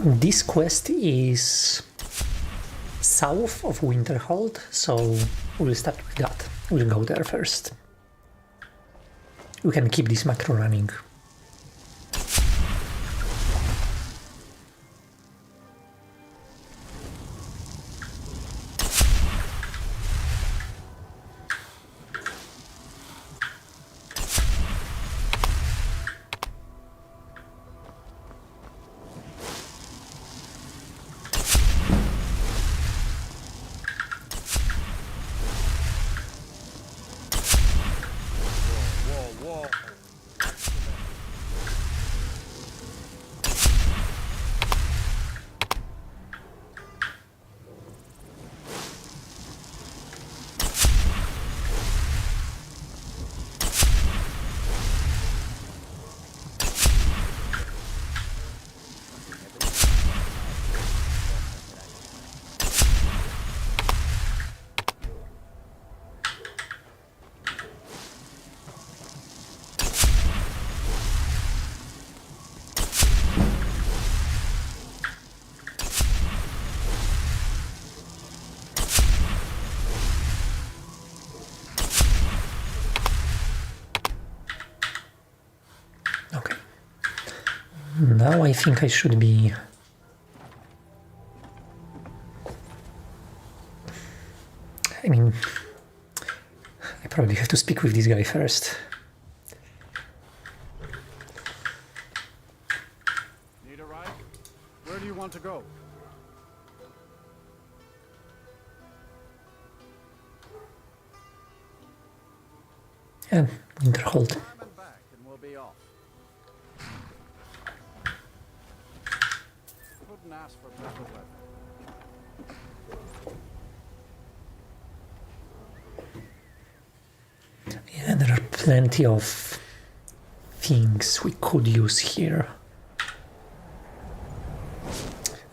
This quest is south of Winterhold, so we'll start with that. We'll go there first. We can keep this macro running. Okay. Now I think I should be... I mean, I probably have to speak with this guy first. Need a ride? Where do you want to go? Yeah, Winterhold. Time and back, and we'll be off. Couldn't ask for better weather. Yeah, there are plenty of things we could use here.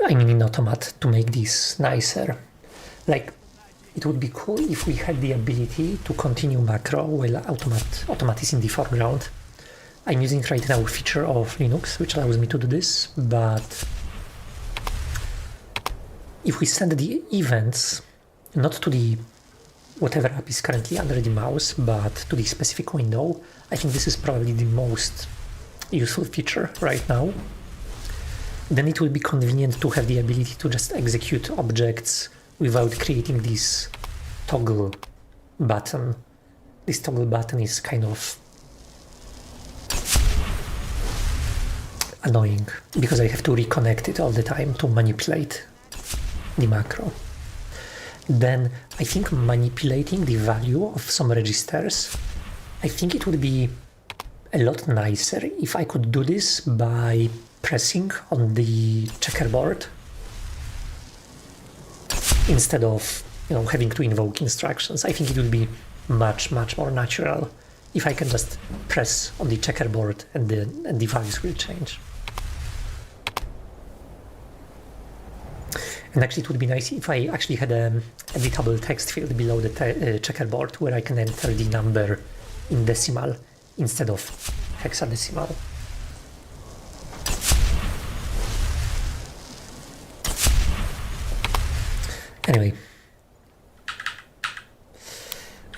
I mean in Automat to make this nicer. Like, it would be cool if we had the ability to continue macro while Automat is in the foreground. I'm using right now a feature of Linux which allows me to do this, but if we send the events not to the whatever app is currently under the mouse, but to the specific window, I think this is probably the most useful feature right now. Then it will be convenient to have the ability to just execute objects without creating this toggle button. This toggle button is kind of annoying because I have to reconnect it all the time to manipulate the macro. Then I think manipulating the value of some registers, I think it would be a lot nicer if I could do this by pressing on the checkerboard instead of, you know, having to invoke instructions. I think it would be much more natural if I can just press on the checkerboard and the values will change. And actually it would be nice if I actually had a editable text field below the checkerboard where I can enter the number in decimal instead of hexadecimal. Anyway,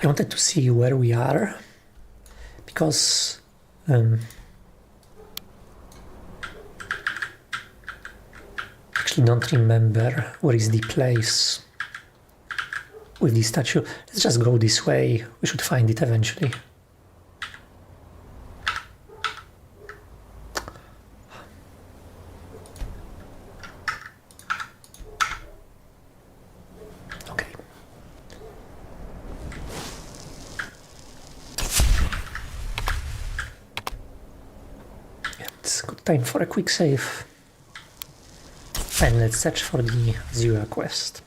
I wanted to see where we are because actually don't remember where is the place with the statue. Let's just go this way. We should find it eventually. Okay. Yeah, it's a good time for a quick save. And let's search for the Zura quest.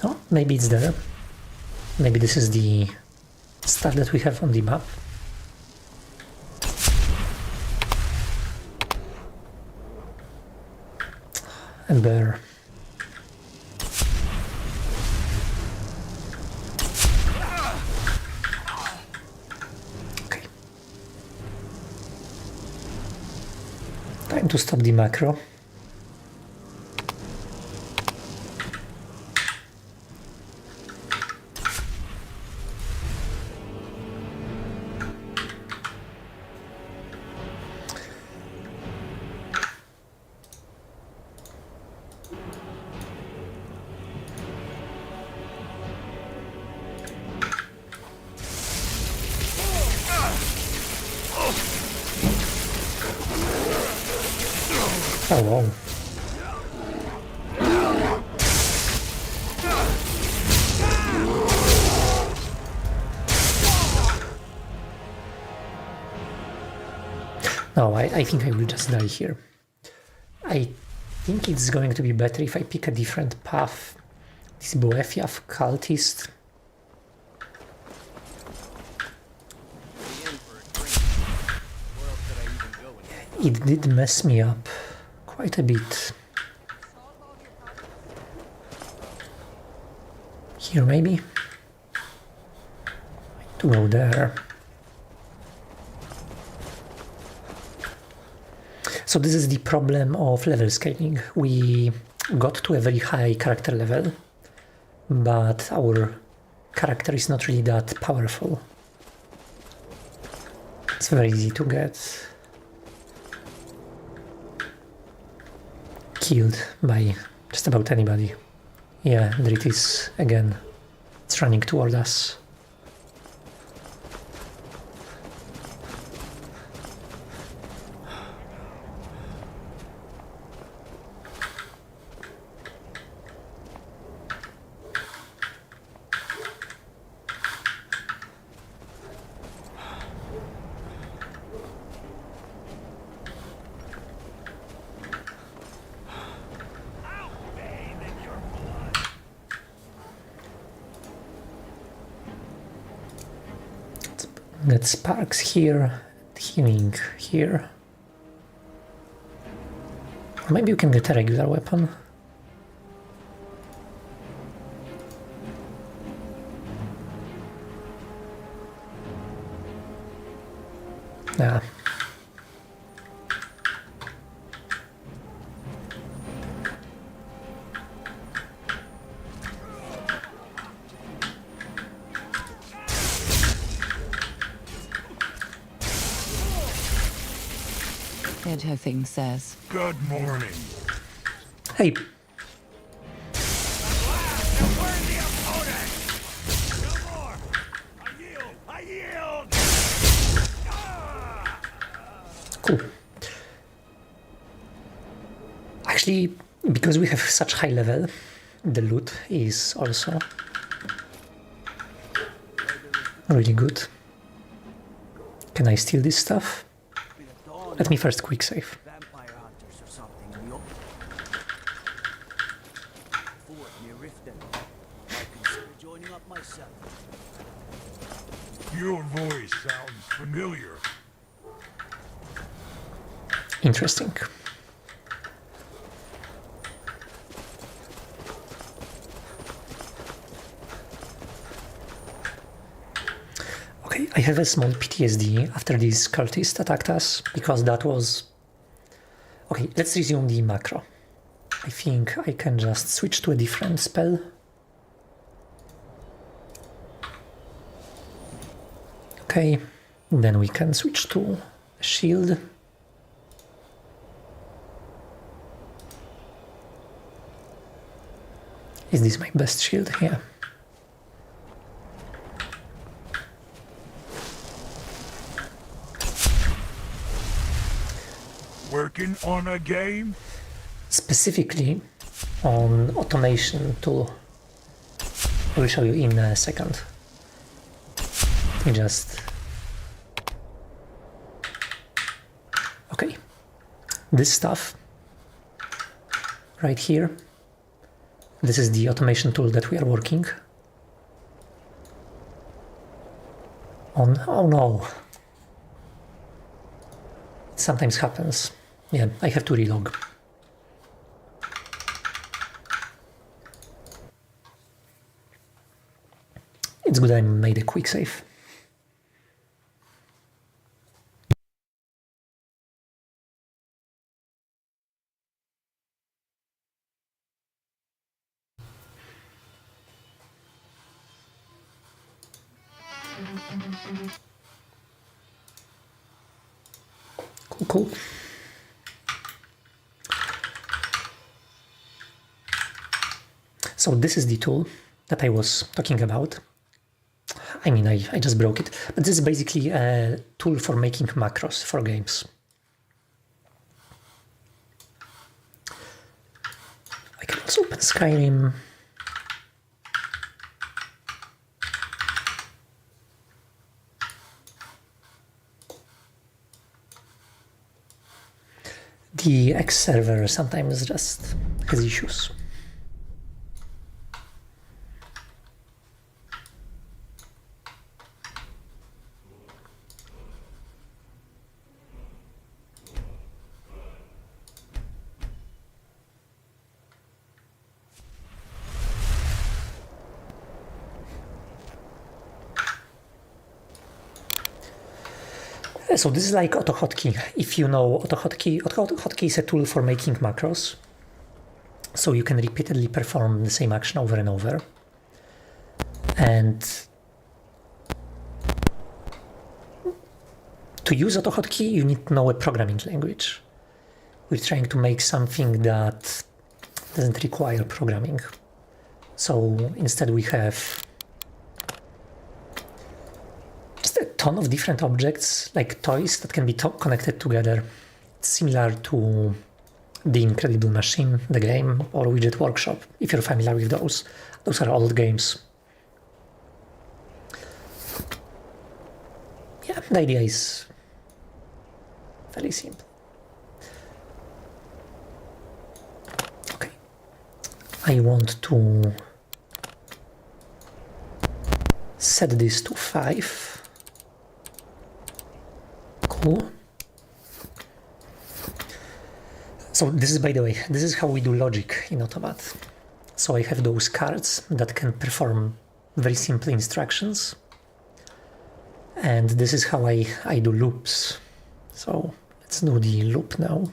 Oh, maybe it's there. Maybe this is the stuff that we have on the map. And bear. Okay. Time to stop the macro. Oh wow. No, I think I will just die here. I think it's going to be better if I pick a different path. This Boefiaf cultist. It did mess me up quite a bit. Here maybe? To go there. So this is the problem of level scaling. We got to a very high character level, but our character is not really that powerful. It's very easy to get killed by just about anybody. Yeah, there it is again. It's running toward us. Get sparks here, healing here. Or maybe you can get a regular weapon. Yeah. Her thing says. Good morning. Hey. Cool. Actually, because we have such high level, the loot is also really good. Can I steal this stuff? Let me first quick save. Vampire hunters or something in the open. Fort near Riften. Might consider joining up myself. Your voice sounds familiar. Interesting. Okay, I have a small PTSD after these cultists attacked us, because that was... Okay, let's resume the macro. I think I can just switch to a different spell. Okay, then we can switch to a shield. Is this my best shield? Yeah. Working on a game? Specifically on automation tool. I will show you in a second. Let me just... Okay. This stuff right here. This is the automation tool that we are working on. Oh no. It sometimes happens. Yeah, I have to relog. It's good I made a quick save. Cool. So this is the tool that I was talking about. I mean, I just broke it, but this is basically a tool for making macros for games. I can also open Skyrim. The X server sometimes just has issues. So this is like AutoHotkey. If you know AutoHotkey, AutoHotkey is a tool for making macros. So you can repeatedly perform the same action over and over. And to use AutoHotkey, you need to know a programming language. We're trying to make something that doesn't require programming. So instead we have a ton of different objects, like toys that can be connected together. It's similar to The Incredible Machine, the game, or Widget Workshop, if you're familiar with those. Those are old games. Yeah, the idea is very simple. Okay, I want to set this to 5. Cool. So this is, by the way, this is how we do logic in Automat. So I have those cards that can perform very simple instructions. And this is how I do loops. So let's do the loop now.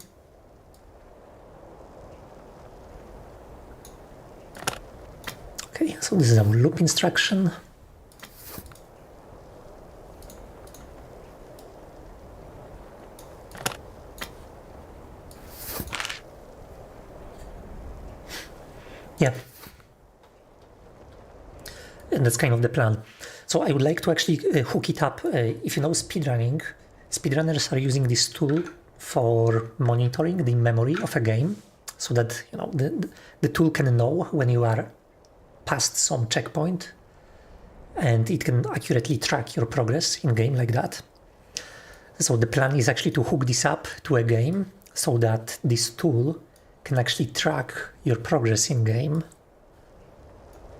Okay, so this is our loop instruction. Yeah, and that's kind of the plan. So I would like to actually hook it up. If you know speedrunning, speedrunners are using this tool for monitoring the memory of a game, so that the tool can know when you are past some checkpoint, and it can accurately track your progress in game like that. So the plan is actually to hook this up to a game so that this tool can actually track your progress in game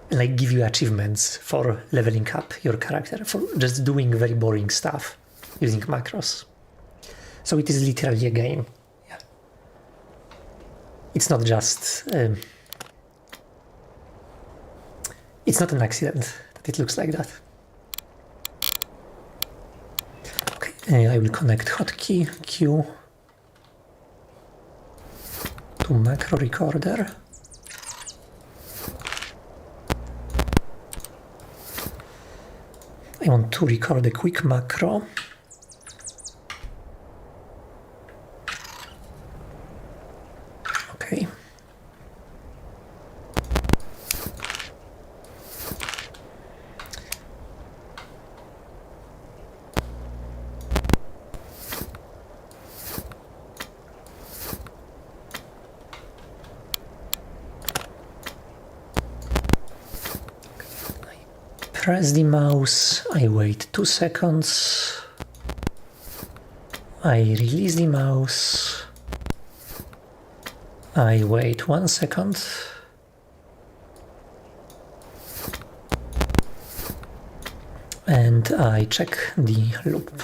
and like give you achievements for leveling up your character, for just doing very boring stuff using macros. So it is literally a game. Yeah. It's not just it's not an accident that it looks like that. Okay, I will connect hotkey Q to macro recorder. I want to record a quick macro. Okay. Press the mouse, I wait 2 seconds, I release the mouse, I wait 1 second, and I check the loop.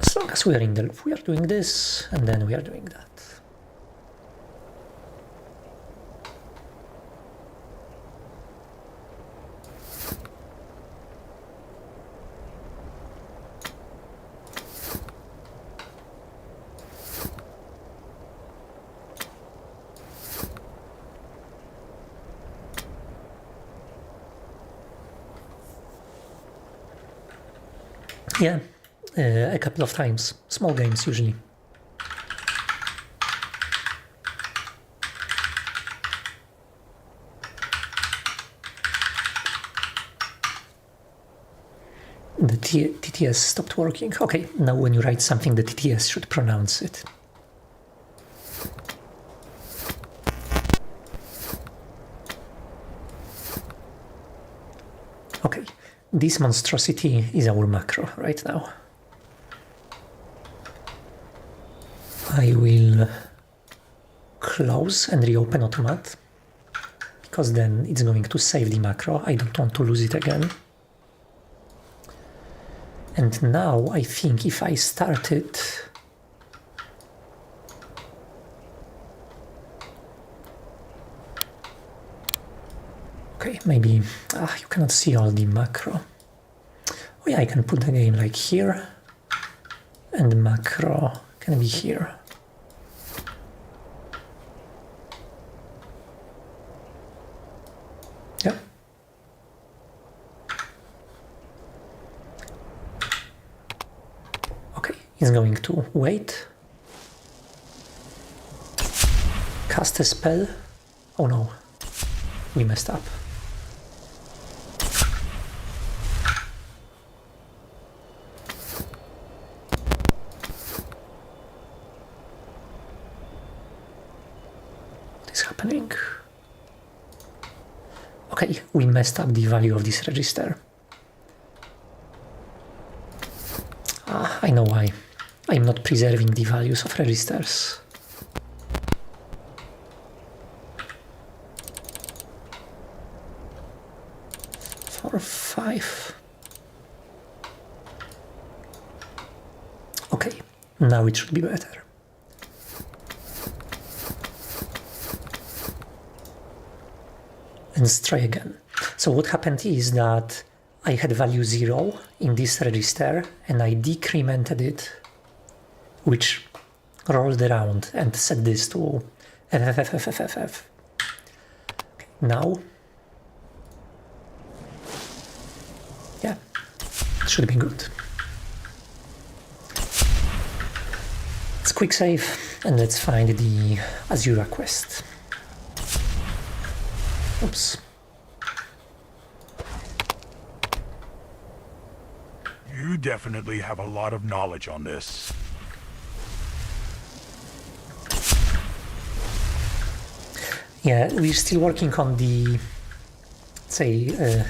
As long as we are in the loop, we are doing this, and then we are doing that. Yeah, a couple of times. Small games usually. The TTS stopped working. Okay, now when you write something, the TTS should pronounce it. Okay, this monstrosity is our macro right now. I will close and reopen Automat, because then it's going to save the macro. I don't want to lose it again. And now I think if I start it, okay, maybe you cannot see all the macro. Oh yeah, I can put the game like here, and the macro can be here. Yeah. Okay, it's going to wait. Cast a spell. Oh no, we messed up. Happening. Okay, we messed up the value of this register. I know why. I'm not preserving the values of registers. Four, 5. Okay, now it should be better. Let's try again. So what happened is that I had value 0 in this register and I decremented it, which rolled around and set this to FFFFFF. Okay, now, yeah, it should be good. Let's quick save and let's find the Azura quest. Oops. You definitely have a lot of knowledge on this. Yeah, we're still working on the, say,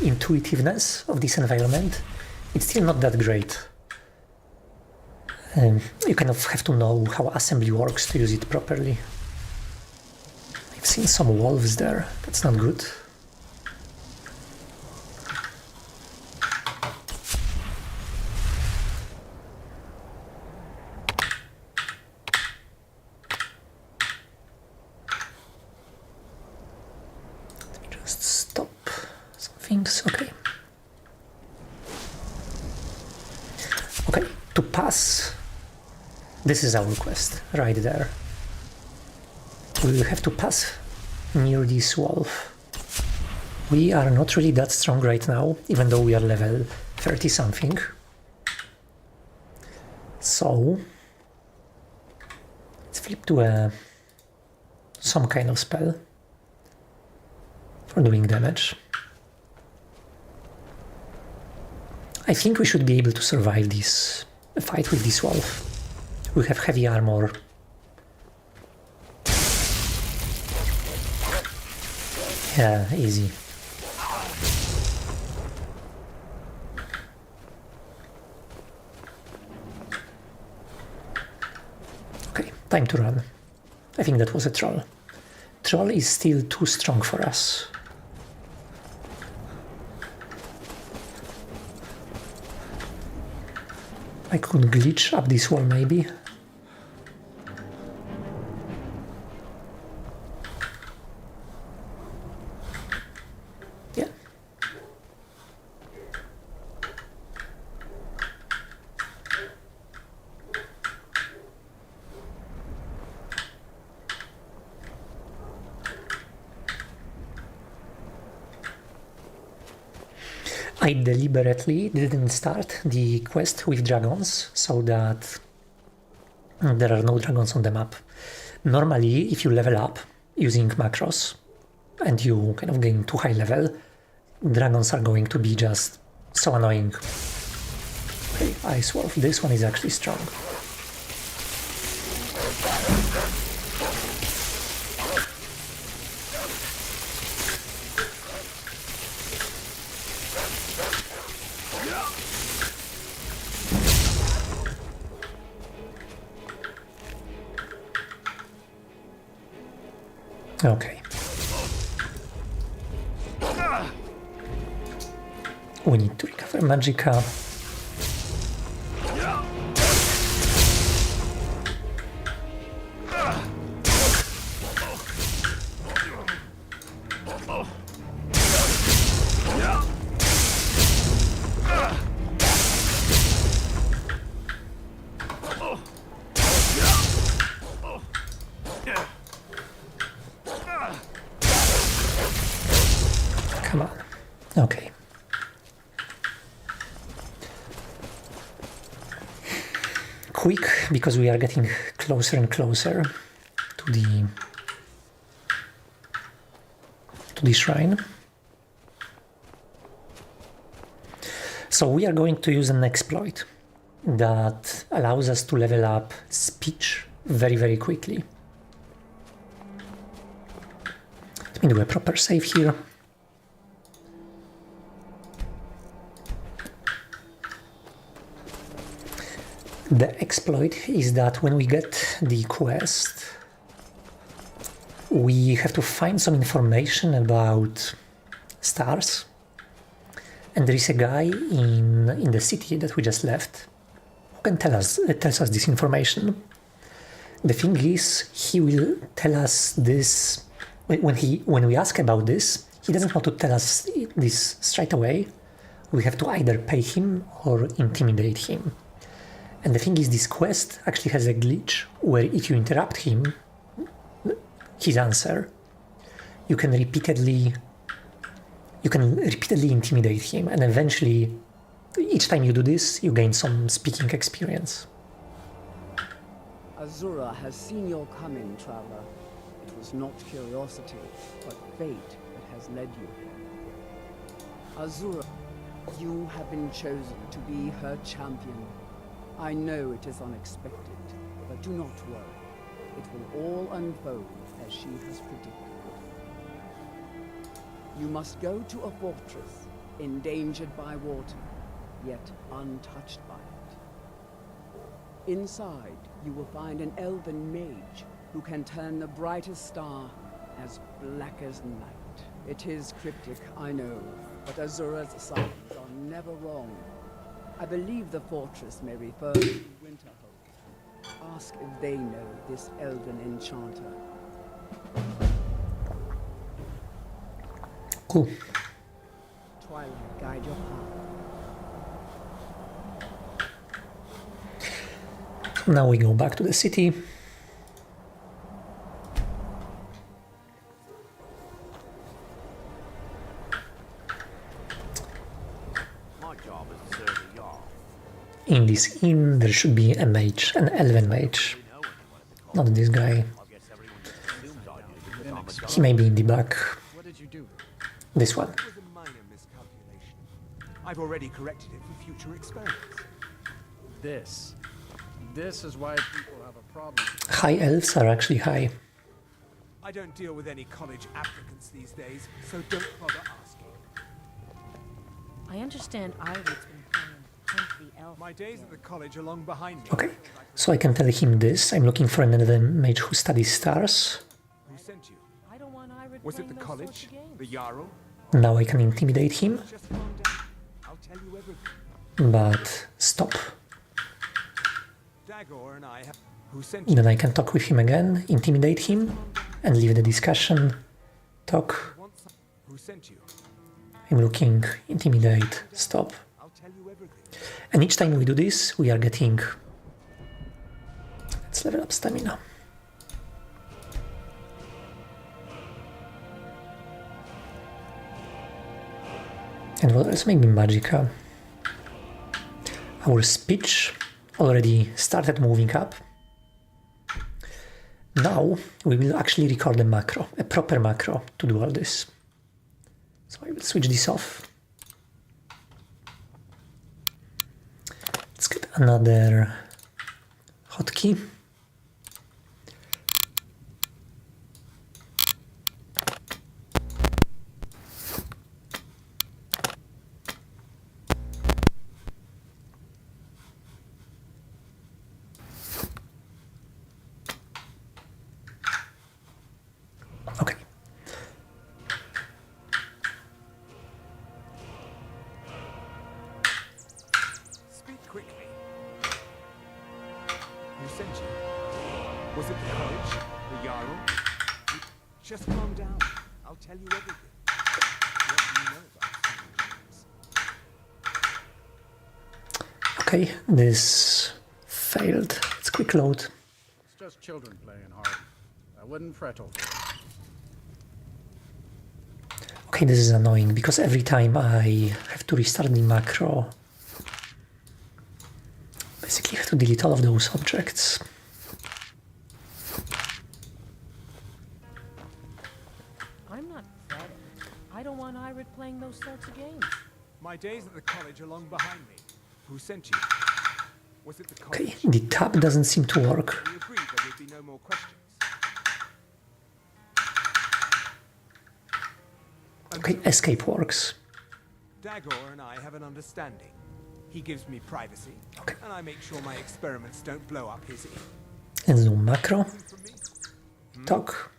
intuitiveness of this environment, it's still not that great. You kind of have to know how assembly works to use it properly. I've seen some wolves there, that's not good. Just stop some things, okay. Okay, to pass, this is our quest, right there. We will have to pass near this wolf. We are not really that strong right now, even though we are level 30 something. So, let's flip to some kind of spell for doing damage. I think we should be able to survive this fight with this wolf. We have heavy armor. Yeah, easy. Okay, time to run. I think that was a troll. Troll is still too strong for us. I could glitch up this wall maybe. Yeah. I deliberately didn't start the quest with dragons so that there are no dragons on the map. Normally, if you level up using macros and you kind of gain too high level, dragons are going to be just so annoying. Okay, Ice Wolf, this one is actually strong. Okay. We need to recover Magicka. Come on. Okay. Quick, because we are getting closer and closer to the shrine. So we are going to use an exploit that allows us to level up speech very, very quickly. Let me do a proper save here. The exploit is that when we get the quest, we have to find some information about stars, and there is a guy in the city that we just left who can tells us this information. The thing is, he will tell us this when we ask about this. He doesn't want to tell us this straight away. We have to either pay him or intimidate him. And the thing is, this quest actually has a glitch where if you interrupt him, his answer, you can repeatedly intimidate him, and eventually, each time you do this, you gain some speaking experience. Azura has seen your coming, traveler. It was not curiosity, but fate that has led you here. Azura, you have been chosen to be her champion. I know it is unexpected, but do not worry. It will all unfold as she has predicted. You must go to a fortress endangered by water, yet untouched by it. Inside, you will find an elven mage who can turn the brightest star as black as night. It is cryptic, I know, but Azura's signs are never wrong. I believe the fortress may refer to Winterhold. Ask if they know this elven enchanter. Cool. Twilight, guide your path. Now we go back to the city. My job is to serve the Jarl. In this inn, there should be a mage, an elven mage. Not this guy. I guess everyone just assumes I do because I'm a Jarl. He may be in the back. What did you do? This one. It was a minor miscalculation. I've already corrected it for future experiments. This is why people have a problem. High elves are actually high. I don't deal with any college applicants these days, so don't bother asking. I understand Irid's been playing Hunt the Elf. My days at the college are long behind me. Okay, so I can tell him this. I'm looking for an elven mage who studies stars. Who sent you? I don't want Irid Was it playing the those sorts college? of games. The Jarl? Now I can intimidate him, Just calm down. I'll tell you everything. but stop. Dagor and I have... Who sent you? Then I can talk with him again, intimidate him, and leave the discussion. Talk. Want some... Who sent you? I'm looking, intimidate, stop. I'll tell you everything. And each time we do this, we are getting... Let's level up stamina. And what else? Maybe Magicka. Our speech already started moving up. Now we will actually record a macro, a proper macro to do all this. So I will switch this off. Let's get another hotkey. Okay. Speak quickly. Who sent you? Was it the college? The Jarl? Just calm down. I'll tell you everything. What do you know about exclamations? Okay, this failed. Let's quick load. It's just children playing hard. I wouldn't fret over it. Okay, this is annoying because every time I have to restart the macro, basically I have to delete all of those objects. I'm not fretting. I don't want Irid playing those sorts of games. My days at the college are long behind me. Who sent you? Was it the Okay, college? the tab doesn't seem to work. We agreed there would be no more questions. Okay, escape works. Dagor and I have an understanding. He gives me privacy, Okay. and I make sure my experiments don't blow up his ear. Let's do macro. From me? Talk.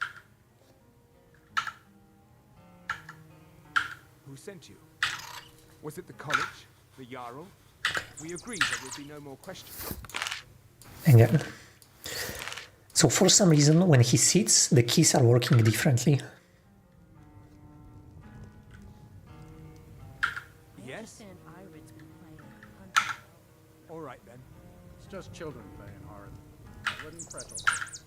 Who sent you? Was it the college? The Jarl? We agreed there would be no more questions. Again. So for some reason, when he sits, the keys are working differently. I Yes? understand Irid's been playing Hunt the Elf. All right then. It's just children playing hard. I wouldn't fret over it.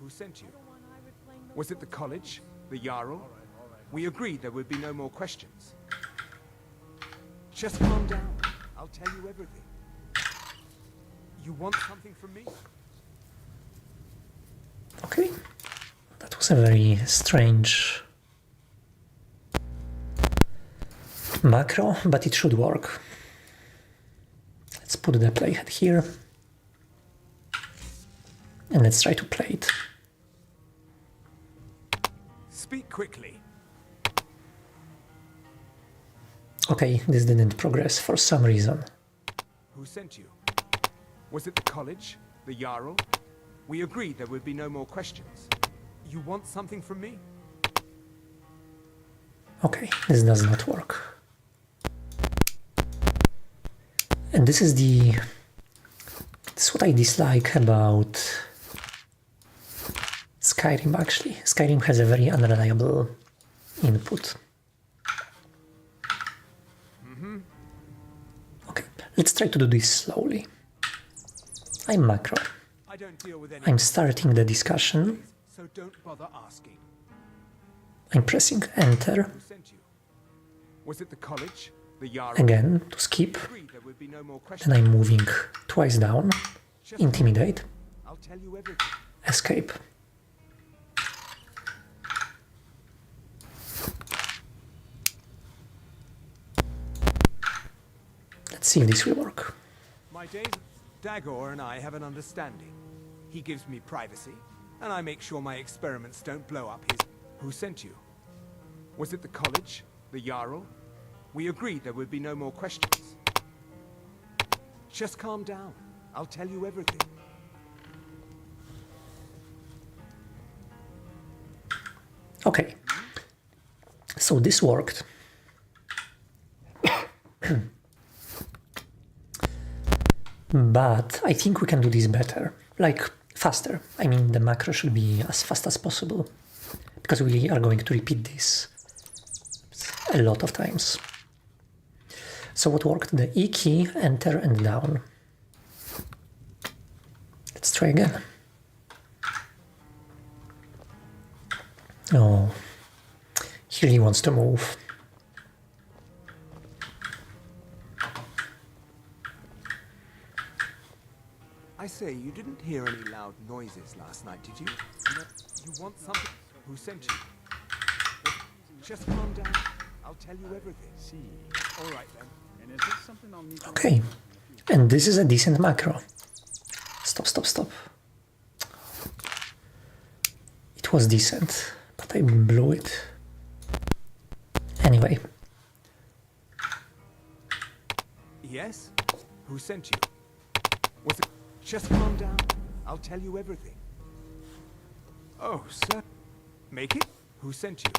Who sent you? I don't want Irid playing those Was it the sorts of college? The Jarl? We agreed there would be no more questions. Just calm down. I'll tell you everything. You want something from me? Okay. That was a very strange macro, but it should work. Let's put the playhead here. And let's try to play it. Speak quickly. Okay, this didn't progress for some reason. Who sent you? Was it the college? The Jarl? We agreed there would be no more questions. You want something from me? Okay, this does not work. And this is what I dislike about Skyrim, actually. Skyrim has a very unreliable input. Okay, let's try to do this slowly. I'm macro. I don't deal with any I'm starting the discussion. so don't bother asking. I'm pressing enter Who sent you? Was it the college? The Jarl? again to skip. Agreed there would be no more And questions. I'm moving twice down. Intimidate. I'll tell you everything. Escape. Let's see if this will work. My days, Dagor and I have an understanding. He gives me privacy, and I make sure my experiments don't blow up his... Who sent you? Was it the college? The Jarl? We agreed there would be no more questions. Just calm down. I'll tell you everything. Okay. So this worked. But I think we can do this better. Like, faster. I mean, the macro should be as fast as possible. Because we are going to repeat this a lot of times. So what worked? The E key, enter and down. Let's try again. Oh, he really wants to move. I say, you didn't hear any loud noises last night, did you? No. You want something? Who sent you? Just calm down. I'll tell you everything. See. All right then. And is this something I'll need to... Okay, and this is a decent macro. Stop, stop, stop. It was decent, but I blew it. Anyway. Yes? Who sent you? Was it... Just calm down. I'll tell you everything. Oh, sir. Make it? Who sent you?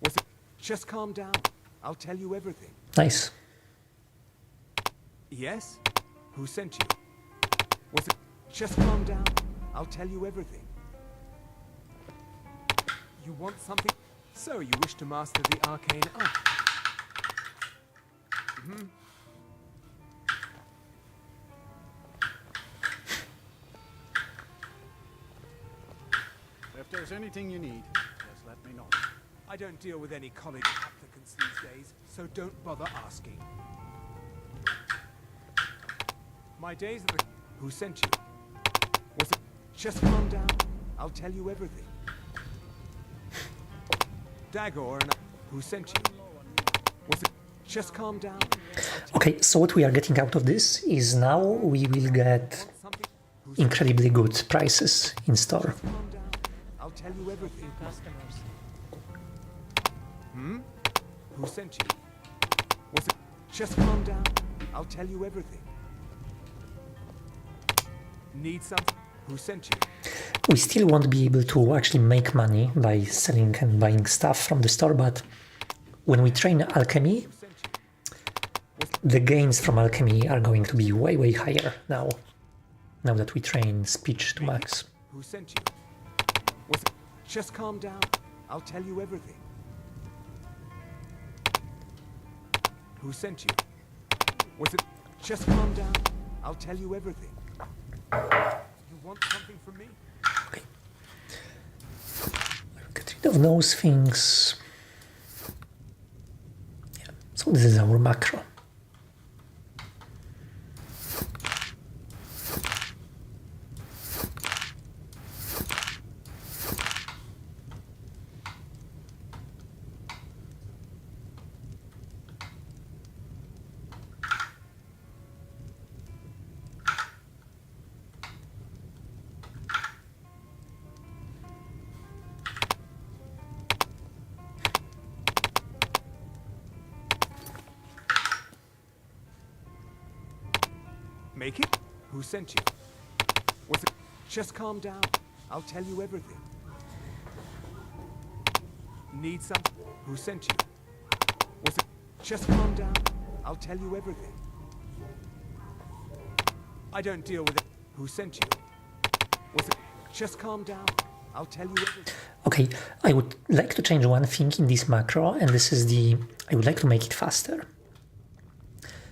Was it... Just calm down. I'll tell you everything. Nice. Yes? Who sent you? Was it... Just calm down. I'll tell you everything. You want something? So you wish to master the arcane art? Mm-hmm. If there's anything you need, just let me know. I don't deal with any college applicants these days, so don't bother asking. My days are the... Who sent you? Was it... Just calm down. I'll tell you everything. Dagor and I... Who sent you? Was it... Just calm down. Okay, so what we are getting out of this is now we will get incredibly good prices in store. Calm down. I'll tell you everything. Customers. Hmm? Who sent you? Was it... Just calm down. I'll tell you everything. Need something? Who sent you? We still won't be able to actually make money by selling and buying stuff from the store, but when we train alchemy, Who sent you? the gains from alchemy are going to be way, way higher now that we train speech to max. Who sent you? Was it... Just calm down. I'll tell you everything. Who sent you? Was it... Just calm down. I'll tell you everything. You want something from me? Okay. I'll get rid of those things. Yeah. So this is our macro. Who sent you? Was it? Just calm down. I'll tell you everything. Need some? Who sent you? Was it? Just calm down. I'll tell you everything. I don't deal with it. Who sent you? Was it? Just calm down. I'll tell you everything. Okay, I would like to change one thing in this macro, and this is I would like to make it faster.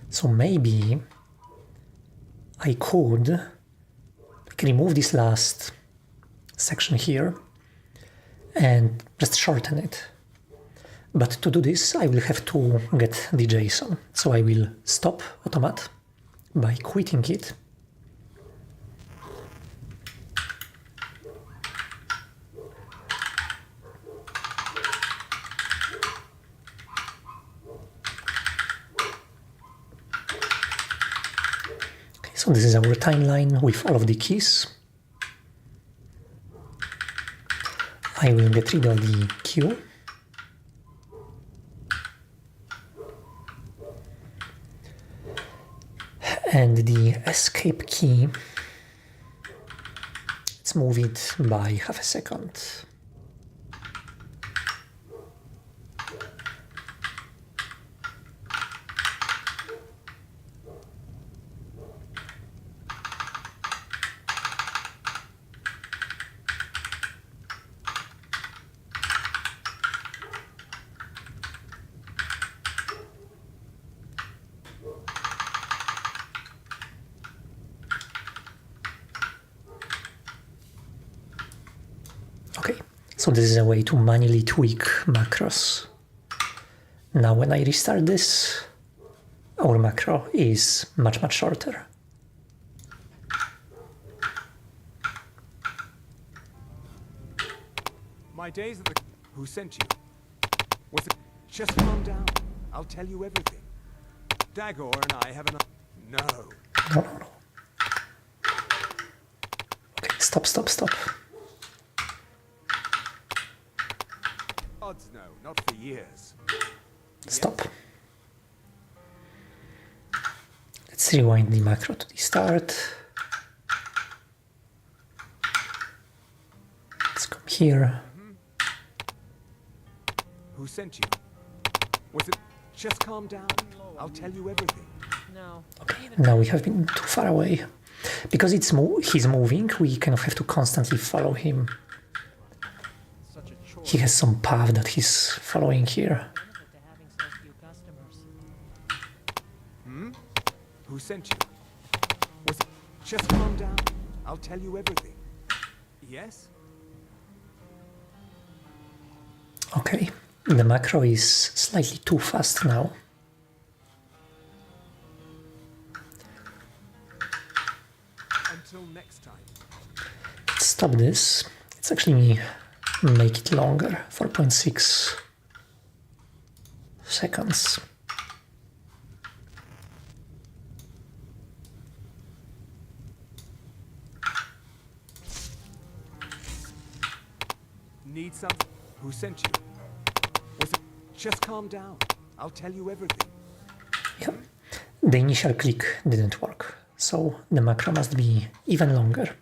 So maybe I could remove this last section here and just shorten it. But to do this, I will have to get the JSON. So I will stop Automat by quitting it. So this is our timeline with all of the keys. I will get rid of the Q. And the escape key, let's move it by half a second. So this is a way to manually tweak macros. Now when I restart this, our macro is much shorter. My days at the... Who sent you? Was it... Just calm down. I'll tell you everything. Dagor and I have an... No. No. Okay, stop. Odds no, not for years. Stop. Let's rewind the macro to the start. Let's come here. Who sent you? Was it... Just calm down. I'll tell you everything. No. Okay, now we have been too far away. Because he's moving, we kind of have to constantly follow him. He has some path that he's following here. Who sent you? Was it... Just calm down. I'll tell you everything. Yes? Okay, the macro is slightly too fast now. Until next time. Let's stop this. Let's actually make it longer, 4.6 seconds. Need something? Who sent you? Was it... Just calm down. I'll tell you everything. Yeah, the initial click didn't work, so the macro must be even longer.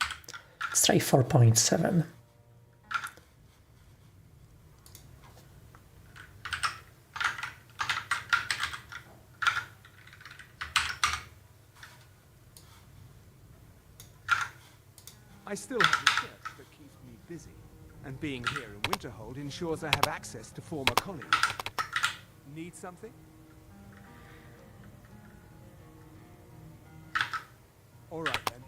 Let's try 4.7. I still have research that keeps me busy. And being here in Winterhold ensures I have access to former colleagues. Need something? All right then.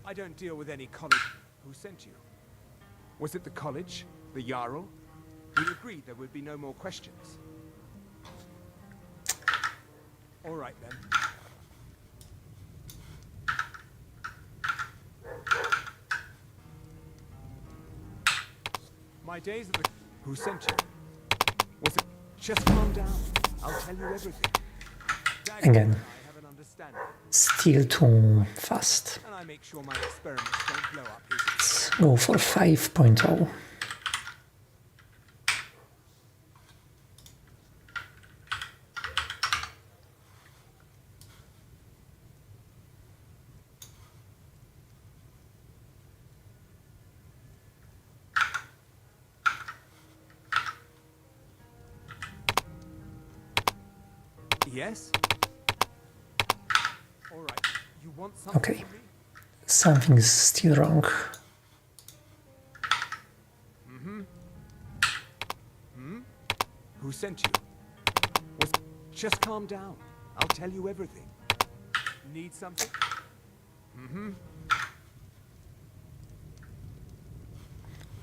I don't deal with any college. Who sent you? Was it the college? The Jarl? We agreed there would be no more questions. All right then. My days at the... Who sent you? Was it... Just calm down. I'll tell you everything. Again, I have an understanding. still too fast. And I make sure my experiments don't blow up his... Let's go for 5.0. Yes? Alright. You want something Okay. from me? Something is still wrong. Who sent you? Was just calm down. I'll tell you everything. Need something?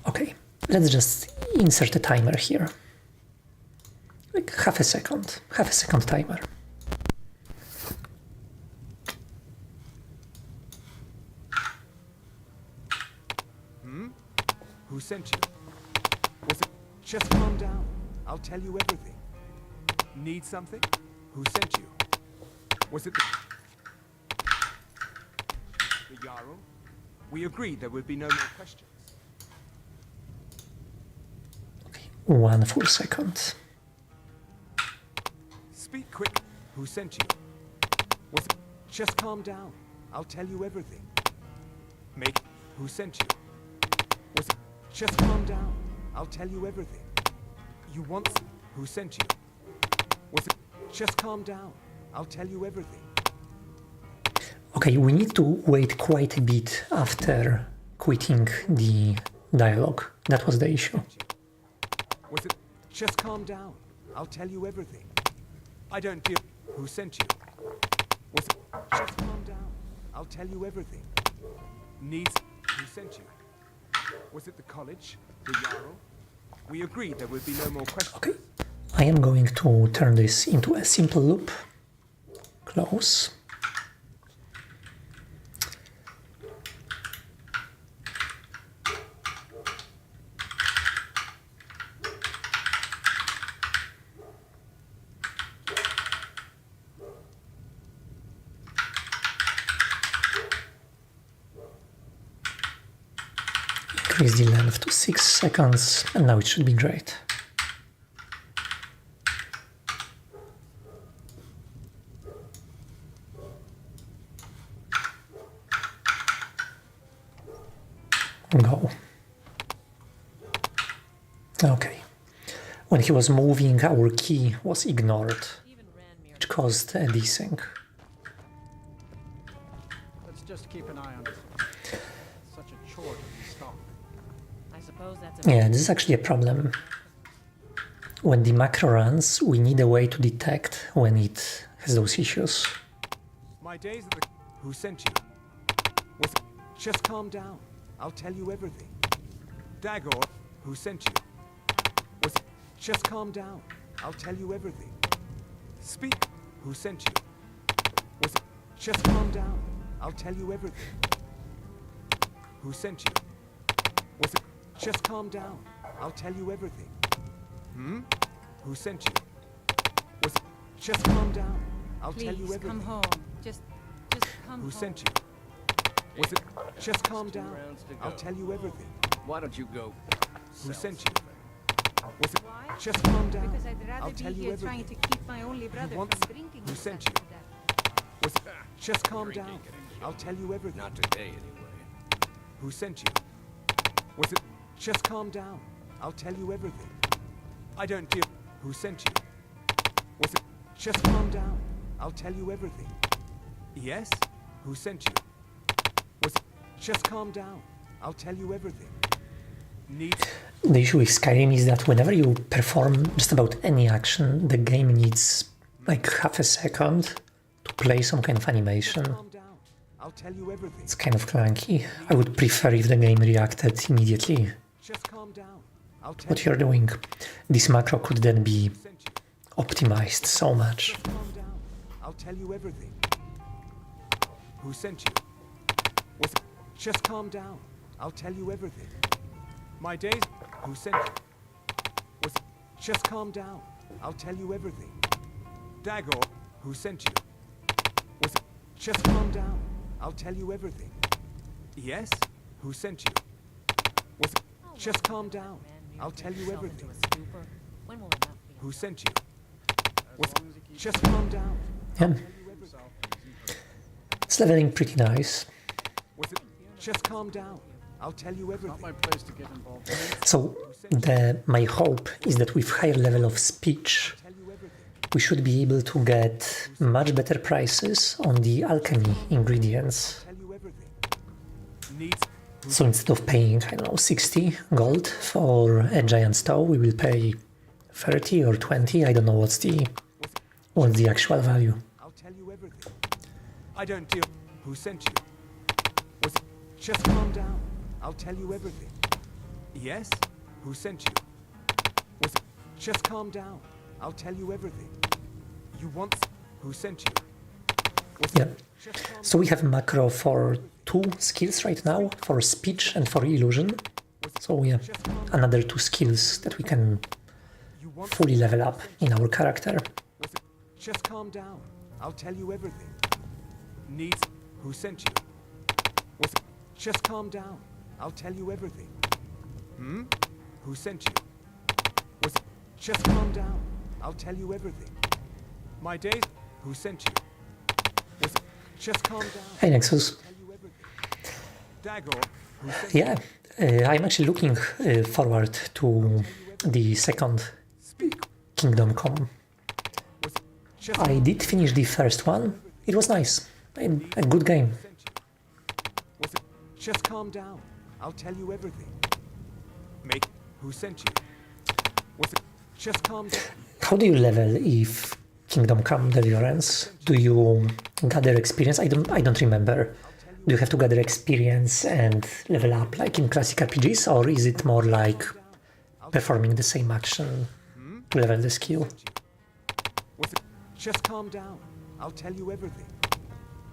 Okay, let's just insert a timer here. Like half a second timer. Who sent you? Was it just calm down? I'll tell you everything. Need something? Who sent you? Was it the Jarl? We agreed there would be no more questions. Okay, 1 full second. Speak quick. Who sent you? Was it just calm down? I'll tell you everything. Make who sent you? Was it just calm down? I'll tell you everything. You want who sent you? Was it just calm down? I'll tell you everything. Okay, we need to wait quite a bit after quitting the dialogue. That was the issue. Was it just calm down? I'll tell you everything. I don't deal who sent you? Was it just calm down? I'll tell you everything. Needs who sent you? Was it the college? The Jarl? We agreed there would be no more questions. Okay, I am going to turn this into a simple loop. Close. Increase the length to 6 seconds, and now it should be great. Go. Okay. When he was moving, our key was ignored, which caused a desync. Let's just keep an eye on it. Such a chore to install. I suppose that's a Yeah, this is actually a problem. When the macro runs, we need a way to detect when it has those issues. My days at the who sent you? Was it just calm down? I'll tell you everything. Dagor, who sent you? Was it just calm down? I'll tell you everything. Speak, who sent you? Was it just calm down? I'll tell you everything. Who sent you? Was it just calm down? I'll tell you everything. Who sent you? Was it just calm down? I'll tell you everything. Come home. Just come Who home. sent you? Was it just calm down? I'll tell you everything. Why don't you go? Who sent you? Was it Why? just calm down? Because I'd rather I'll tell be you here everything. trying to keep my only brother want- from drinking. Who and sent stuff you? like that. Was it just calm down? I'll tell you everything. Not today, anyway. Who sent you? Was it just calm down? I'll tell you everything. I don't deal. Who sent you? Was it just calm down? I'll tell you everything. Yes? Who sent you? Was it just calm down? I'll tell you everything. Need The issue with Skyrim is that whenever you perform just about any action, the game needs like half a second to play some kind of animation. calm down. I'll tell you everything. It's kind of clunky. I would prefer if the game reacted immediately Just calm down. I'll tell what you're doing. This macro could then be you sent you. optimized so much. Just calm down. I'll tell you everything. Who sent you? Was it just calm down? I'll tell you everything. My days. Who sent you? Was it just calm down? I'll tell you everything. Dagor. Who sent you? Was it just calm down? I'll tell you everything. Yes? Who sent you? Was it just calm down? I'll tell you everything. When will enough be? Who sent you? Was it just calm down? Yeah, it's leveling pretty nice. Was it just calm down? I'll tell you Not everything. my place to get involved. So my hope is that with higher level of speech, Tell you everything. we should be able to get much better prices on the alchemy ingredients. Tell you everything. Needs. So instead of paying, I don't know, 60 gold for a giant stove, we will pay 30 or 20. I don't know what's the actual value. I'll tell you everything. I don't deal. Who sent you? Was it? Just calm down. I'll tell you everything. Yes? Who sent you? Was it? Just calm down. I'll tell you everything. You want? Who sent you? Was Yeah. it? Just calm So we have macro for 2 skills right now, for speech and for illusion. So we have another 2 skills that we can fully level up in our character. Was it? Just calm down. I'll tell you everything. Needs. Who sent you? Was it? Just calm down. I'll tell you everything. Hmm? Who sent you? Was it? Just calm down. I'll tell you everything. My days. Who sent you? Was it? Just calm down. Hey Nexus. Tell you everything. Dagor. Who sent Yeah, I'm actually looking forward to the second Speak. Kingdom Come. Was it? Just I did finish the first one. It was nice. A good game. sent you. Was it? Just calm down. I'll tell you everything. Make. Who sent you? Was it? Just calm down. How do you level if Kingdom Come Deliverance? Do you gather experience? I don't remember. Do you have to gather experience and level up like in classic RPGs, or is it more like performing the same action to level the skill? Was it? Just calm down. I'll tell you everything.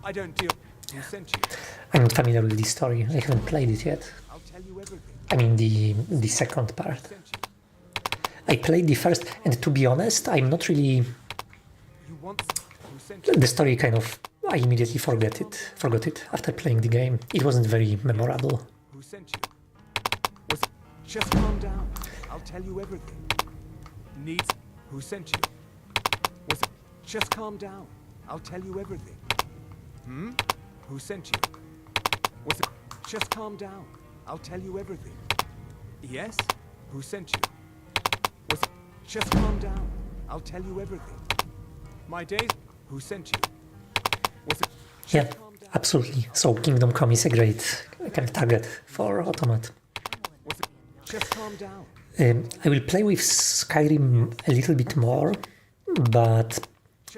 I don't deal. Who sent you? I'm not familiar with this story. I haven't played it yet. I'll tell you everything. I mean the second part. Sent you. I played the first, and to be honest, I'm not really. You want? Who sent you? The story kind of. I immediately forgot it after playing the game. It wasn't very memorable. Who sent you? Was it? Just calm down. I'll tell you everything. Needs. Who sent you? Was it? Just calm down. I'll tell you everything. Hmm? Who sent you? Was it? Just calm down. I'll tell you everything. Yes? Who sent you? Was it? Just calm down. I'll tell you everything. My days. Who sent you? Was it? Yeah, absolutely. So Kingdom Come is a great kind of target for Automat. Was it? Just calm down. I will play with Skyrim a little bit more, but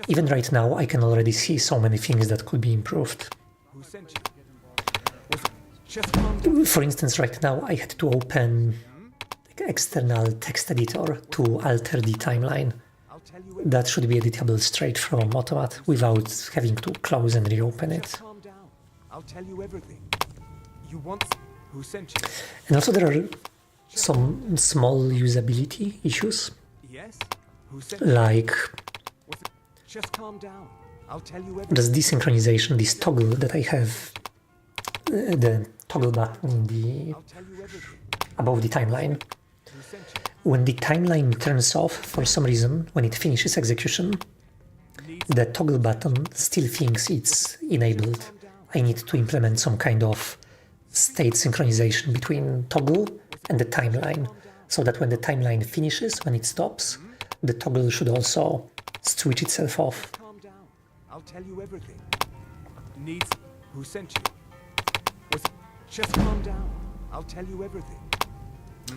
even right now I can already see so many things that could be improved. Who sent you? Was it? Just calm down. For instance, right now I had to open the external text editor to alter the timeline. I'll tell you everything. That should be editable straight from Automat without having to close and reopen it. Just calm down. I'll tell you everything. You want? Who sent you? And also there are some small usability issues, Yes? Who sent you? like Was it? Just calm down. I'll tell you everything. just desynchronization, this toggle that I have, the toggle button in the I'll tell you everything. above the timeline. Who sent you? When the timeline turns off for some reason, when it finishes execution, Needs. the toggle button still thinks it's enabled. I need to implement some kind of state synchronization between toggle and the timeline, so that when the timeline finishes, when it stops, the toggle should also switch itself off. Calm down. I'll tell you everything. Needs. Who sent you? Was it? Just calm down. I'll tell you everything.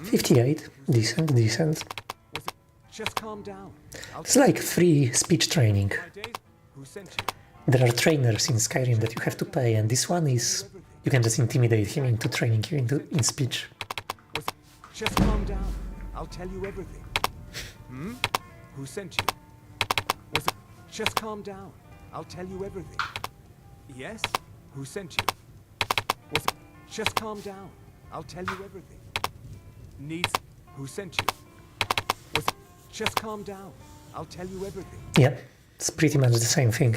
58, decent. Was it? Just calm down. I'll It's like free speech training. my days. Who sent you? There are trainers in Skyrim that you have to pay, and this one is you can just intimidate him into training you in speech. Was it? Just calm down. I'll tell you everything. Hmm? Who sent you? Was it? Just calm down. I'll tell you everything. Yes? Who sent you? Was it? Just calm down. I'll tell you everything. Needs. Who sent you? Was it? Just calm down. I'll tell you everything. Yeah, it's pretty much the same thing.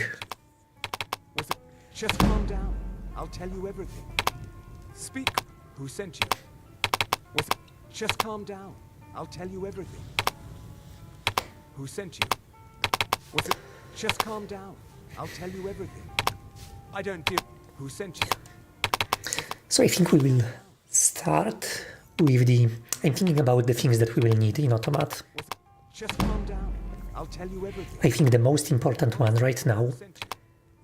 Was it? Just calm down. I'll tell you everything. Speak. Who sent you? Was it? Just calm down. I'll tell you everything. Who sent you? Was it? Just calm down. I'll tell you everything. I don't give. Who sent you? So I think we will start with the... I'm thinking about the things that we will need in Automat. Was it? Just calm down. I'll tell you everything. I think the most important one right now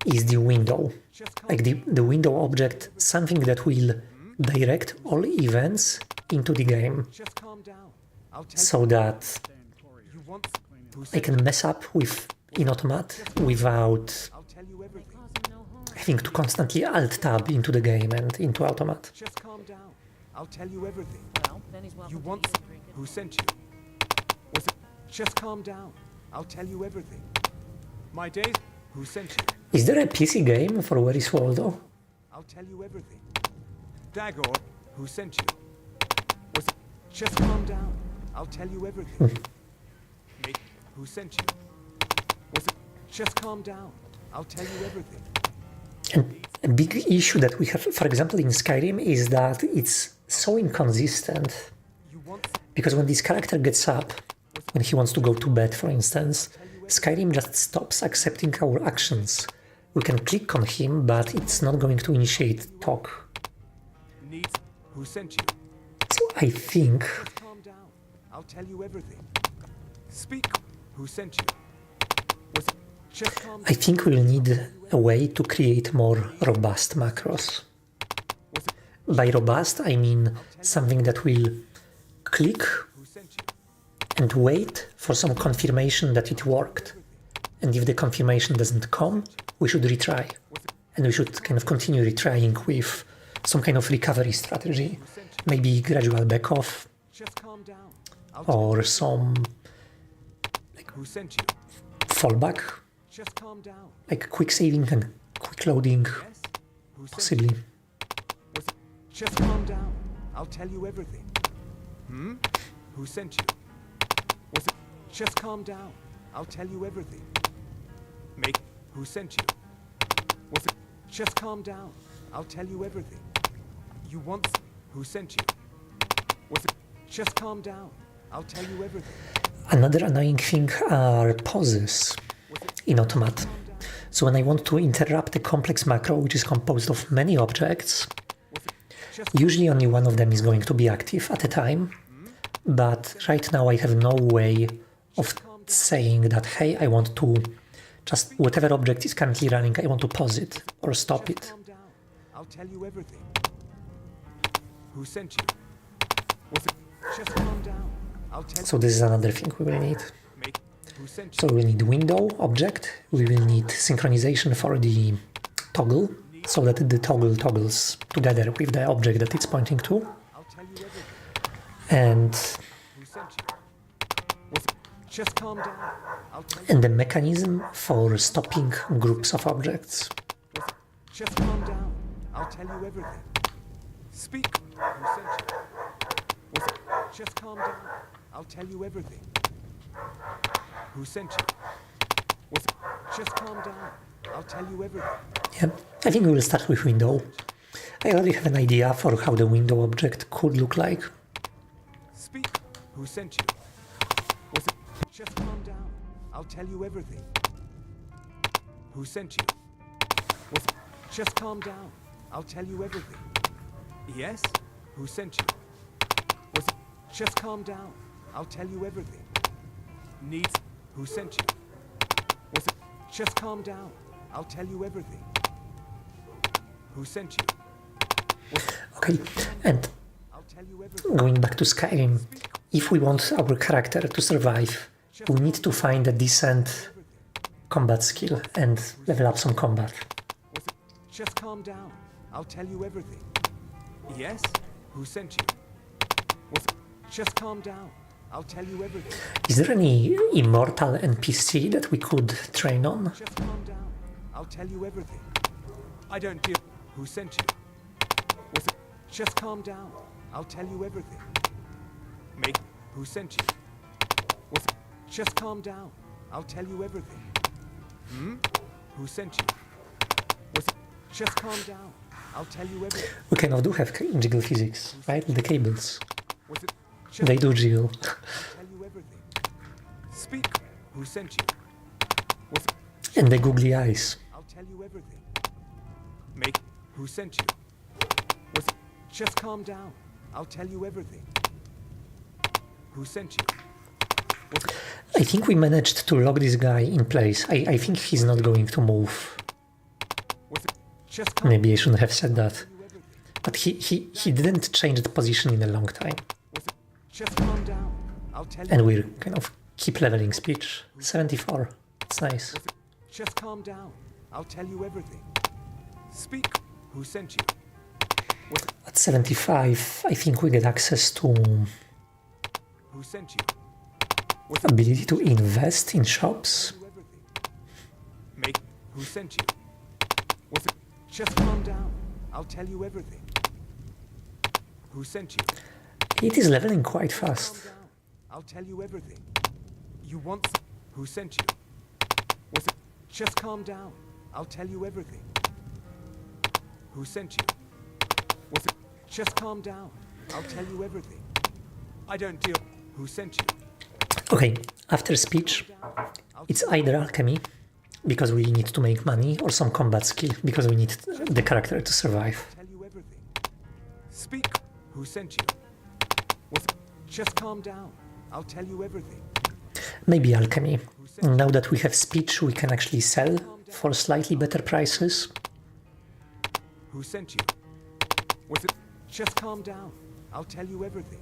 is the window. Like the window object, something that will direct all events into the game. Just calm down. I'll tell So that you want who I sent can mess up with in Automat without I'll tell you everything. having to constantly alt-tab into the game and into Automat. Just calm down. I'll tell you everything. Well, then he's welcome You to want eat and drink it. who sent you? Was it just calm down? I'll tell you everything. My days who sent you? Is there a PC game for Where is Waldo? I'll tell you everything. Dagor, who sent you? Was it just calm down? I'll tell you everything. Mate, who sent you? Was it just calm down? I'll tell you everything. And a big issue that we have, for example, in Skyrim is that it's so inconsistent. You want Because when this character gets up, when he wants to go to bed, for instance, Skyrim just stops accepting our actions. We can click on him, but it's not going to initiate talk. needs who sent you? So I think Just calm down. I'll tell you everything. Speak. Who sent you? Was it just calm down? I think we'll need a way to create more robust macros. Was it By robust, I mean something that will click who sent you? and wait for some confirmation that it worked. And if the confirmation doesn't come, we should retry. And we should kind of continue retrying with some kind of recovery strategy. Maybe gradual back off Just calm down. or some Who sent you? fallback, Just calm down. like quick saving and quick loading, Yes? Who sent possibly. you? Was it just calm down? I'll tell you everything. Who sent you? Was it just calm down? I'll tell you everything. Make who sent you? Was it just calm down? I'll tell you everything. You want who sent you? Was it just calm down? I'll tell you everything. Another annoying thing are pauses in Automat. So when I want to interrupt a complex macro which is composed of many objects, usually only one of them is going to be active at a time. But right now I have no way of saying that, hey, I want to just whatever object is currently running, I want to pause it or stop it. Calm down. I'll tell you everything. Who sent you? Was it just calm down? I'll tell So this is another thing we will need. Make who sent So you? we will need window object, we will need synchronization for the toggle, so that the toggle toggles together with the object that it's pointing to. I'll tell you everything. And, Who sent you? Was it just calm down? I'll tell you. and the mechanism for stopping groups of objects. Was it just calm down? I'll tell you everything. Speak. Who sent you? Was it just calm down? I'll tell you everything. Who sent you? Was it just calm down? I'll tell you everything. Yeah, I think we will start with window. I already have an idea for how the window object could look like. Speak. Who sent you? Was it just calm down? I'll tell you everything. Who sent you? Was it just calm down? I'll tell you everything. Yes? Who sent you? Was it just calm down? I'll tell you everything. Needs. Who sent you? Was it just calm down? I'll tell you everything. Who sent you? Was it Okay, and I'll tell you everything. going back to Skyrim, if we want our character to survive, we need to find a decent combat skill and level up some combat. Was it just calm down? I'll tell you everything. Yes? Who sent you? Was it just calm down? I'll tell you everything. Is there any immortal NPC that we could train on? Just calm down. I'll tell you everything. I don't give who sent you. Was it just calm down? I'll tell you everything. Make who sent you. Was it just calm down? I'll tell you everything. Who sent you? Was it just calm down? I'll tell you everything. We kind of do have jiggle physics, right? The cables. Was it just They do jiggle. I'll tell you everything. Speak. Who sent you? Was it And the googly eyes. I'll tell you everything. Make who sent you? Was it just calm down? I'll tell you everything. Who sent you? Was it I I think we managed to lock this guy in place. I think he's not going to move. Maybe I shouldn't have said that. But he didn't change the position in a long time. Just calm down. I'll tell you. And we're kind of keep leveling speech. 74. It's nice. Just calm down. I'll tell you everything. Speak. Who sent you? At 75, I think we get access to Who sent you? ability to invest in shops. Make. Who sent you? Was it? Just calm down. I'll tell you everything. Who sent you? It is leveling quite fast. Calm down. I'll tell you everything. You want? Who sent you? Was it? Just calm down. I'll tell you everything. Who sent you? Was it? Just calm down. I'll tell you everything. I don't deal. Who sent you? Okay, after speech, it's either alchemy, because we need to make money, or some combat skill, because we need the character to survive. Tell you everything. Speak. Who sent you? Was it? Just calm down. I'll tell you everything. Maybe alchemy. Now that we have speech, we can actually sell for slightly better prices. Who sent you? Was it? Just calm down. I'll tell you everything.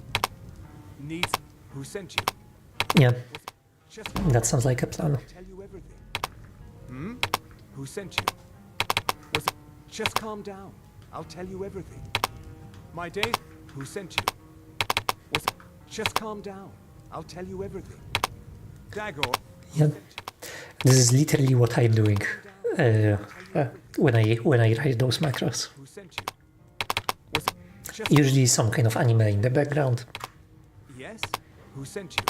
Needs. Who sent you? Yeah, Just that sounds like a plan. I'll tell you everything. Hmm? Who sent you? Was it? Just calm down. I'll tell you everything. My day. Who sent you? Was it? Just calm down. I'll tell you everything. Dagor. Yeah, this is literally what I'm doing when I write those macros. Who sent you? Was it? Just Usually some kind of anime in the background, yes. Who sent you?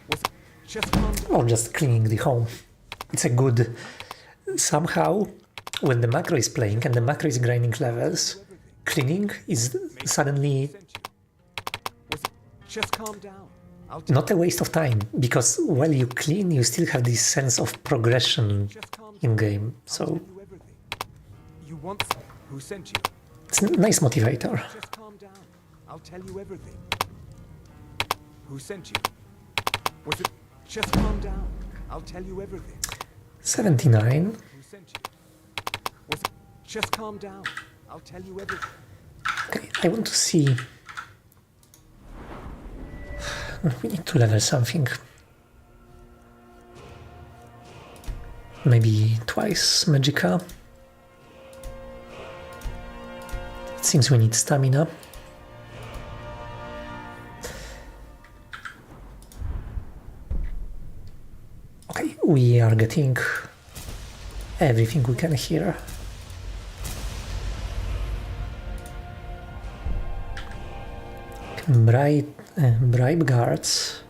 Was it? Just calm down. or just cleaning the home. It's a good... Somehow, when the macro is playing and the macro is grinding levels, cleaning is suddenly Sent you. Was it? Just calm down. I'll not a waste of time, because while you clean, you still have this sense of progression just calm down. in-game, so Tell you everything. You want? Who sent you? it's a nice motivator. Just calm down. I'll tell you everything. Who sent you? Was it? Just calm down. I'll tell you everything. 79. Who sent you? Was it? Just calm down. I'll tell you everything. Okay, I want to see... We need to level something. Maybe twice Magica. It seems we need stamina. Okay, we are getting everything we can here. Bribe guards.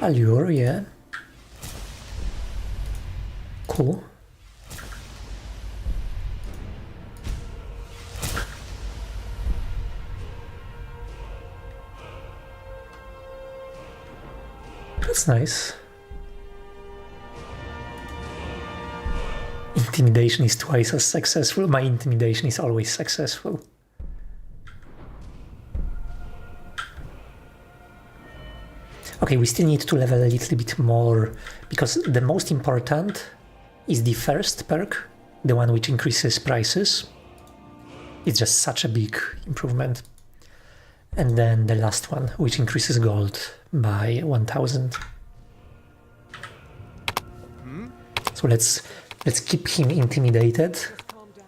Allure, yeah. Cool. That's nice. Intimidation is twice as successful. My intimidation is always successful. Okay, we still need to level a little bit more, because the most important is the first perk, the one which increases prices. It's just such a big improvement. And then the last one, which increases gold by 1000. So let's keep him intimidated Just calm down.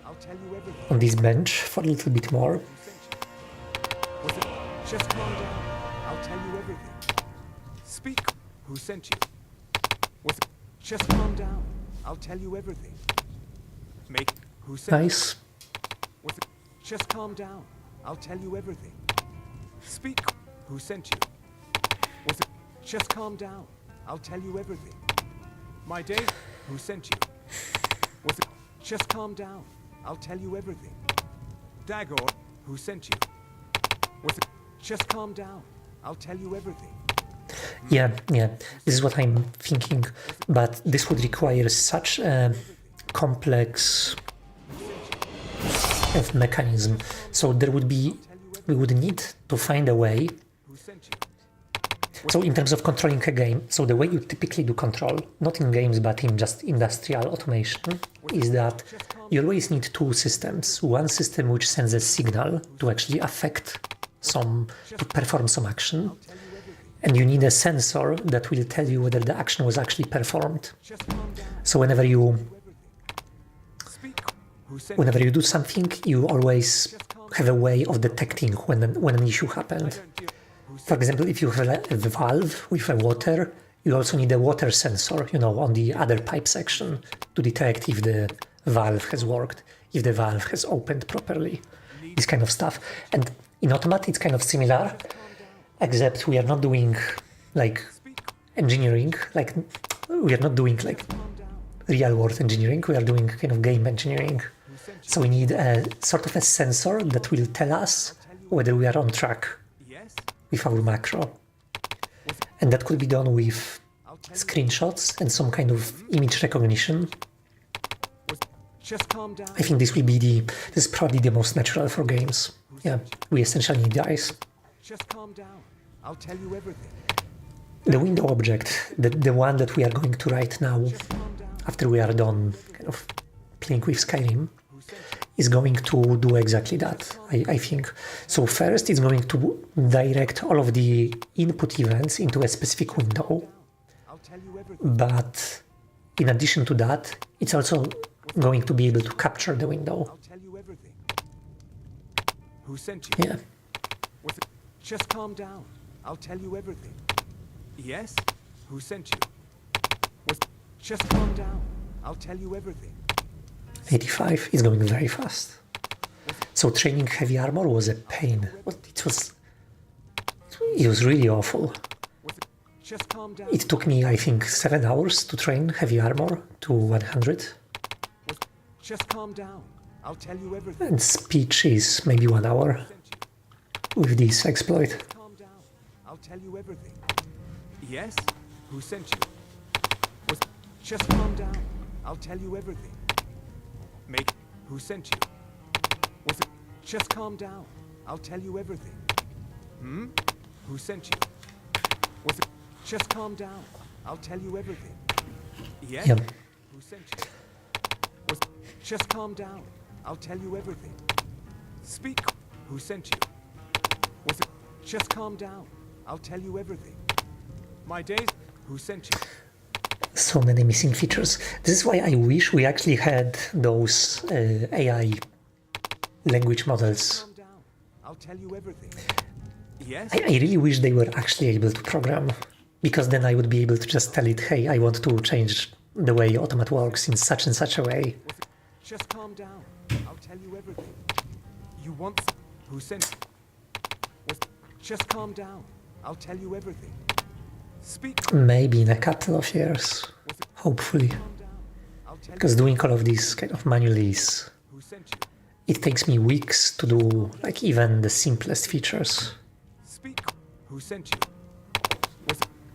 I'll tell you everything. on this bench for a little bit more. Who sent you? Was it? Just calm down. I'll tell you everything. Speak. Who sent you? Was it? Just calm down. I'll tell you everything. Make. Who sent you? Nice. Was it? Just calm down. I'll tell you everything. Speak. Who sent you? Was it? Just calm down. I'll tell you everything. My day. Who sent you? Was it? Just calm down. I'll tell you everything. Dagor. Who sent you? Was it? Just calm down. I'll tell you everything. Yeah, this is what I'm thinking, but this would require such a complex of mechanism, so we would need to find a way Who sent you? So in terms of controlling a game, so the way you typically do control, not in games but in just industrial automation, is that you always need two systems. One system which sends a signal to actually to perform some action, and you need a sensor that will tell you whether the action was actually performed. So whenever you do something, you always have a way of detecting when an issue happened. For example, if you have a valve with a water, you also need a water sensor, on the other pipe section to detect if the valve has worked, if the valve has opened properly, this kind of stuff. And in Automat, it's kind of similar, except we are not doing like engineering, like we are not doing like real world engineering, we are doing kind of game engineering. So we need a sort of a sensor that will tell us whether we are on track with our macro. And that could be done with screenshots and some kind of image recognition. I think this is probably the most natural for games. Yeah, we essentially need eyes. Just calm down. I'll tell you everything. The window object, the one that we are going to write now, after we are done kind of playing with Skyrim, is going to do exactly that, I think. So first it's going to direct all of the input events into a specific window, but in addition to that, it's also going to be able to capture the window. I'll tell you everything. Who sent you? Yeah. Just calm down. I'll tell you everything. Yes? Who sent you? Just calm down. I'll tell you everything. 85 is going very fast. So training heavy armor was a pain. It was really awful. Just calm down. It took me, I think, 7 hours to train heavy armor to 100. Just calm down. I'll tell you everything. And speech is maybe 1 hour with this exploit. Calm down. I'll tell you everything. Yes? Who sent you? Just calm down. I'll tell you everything. Who sent you? Just calm down. I'll tell you everything. Who sent you? Just calm down. I'll tell you everything. Yes? Yep. Who sent you? Just calm down. I'll tell you everything. Speak. Who sent you? Just calm down. I'll tell you everything. My days. Who sent you? So many missing features. This is why I wish we actually had those AI language models. Calm down. I'll tell you everything. Yes? I really wish they were actually able to program, because then I would be able to just tell it, hey, I want to change the way Automat works in such and such a way. Just calm down. I'll tell you everything. You want... Who sent you? Just calm down. I'll tell you everything. Speak. Maybe in a couple of years, hopefully. Because doing all of this kind of manually is... It takes me weeks to do like even the simplest features. Speak. Who sent you?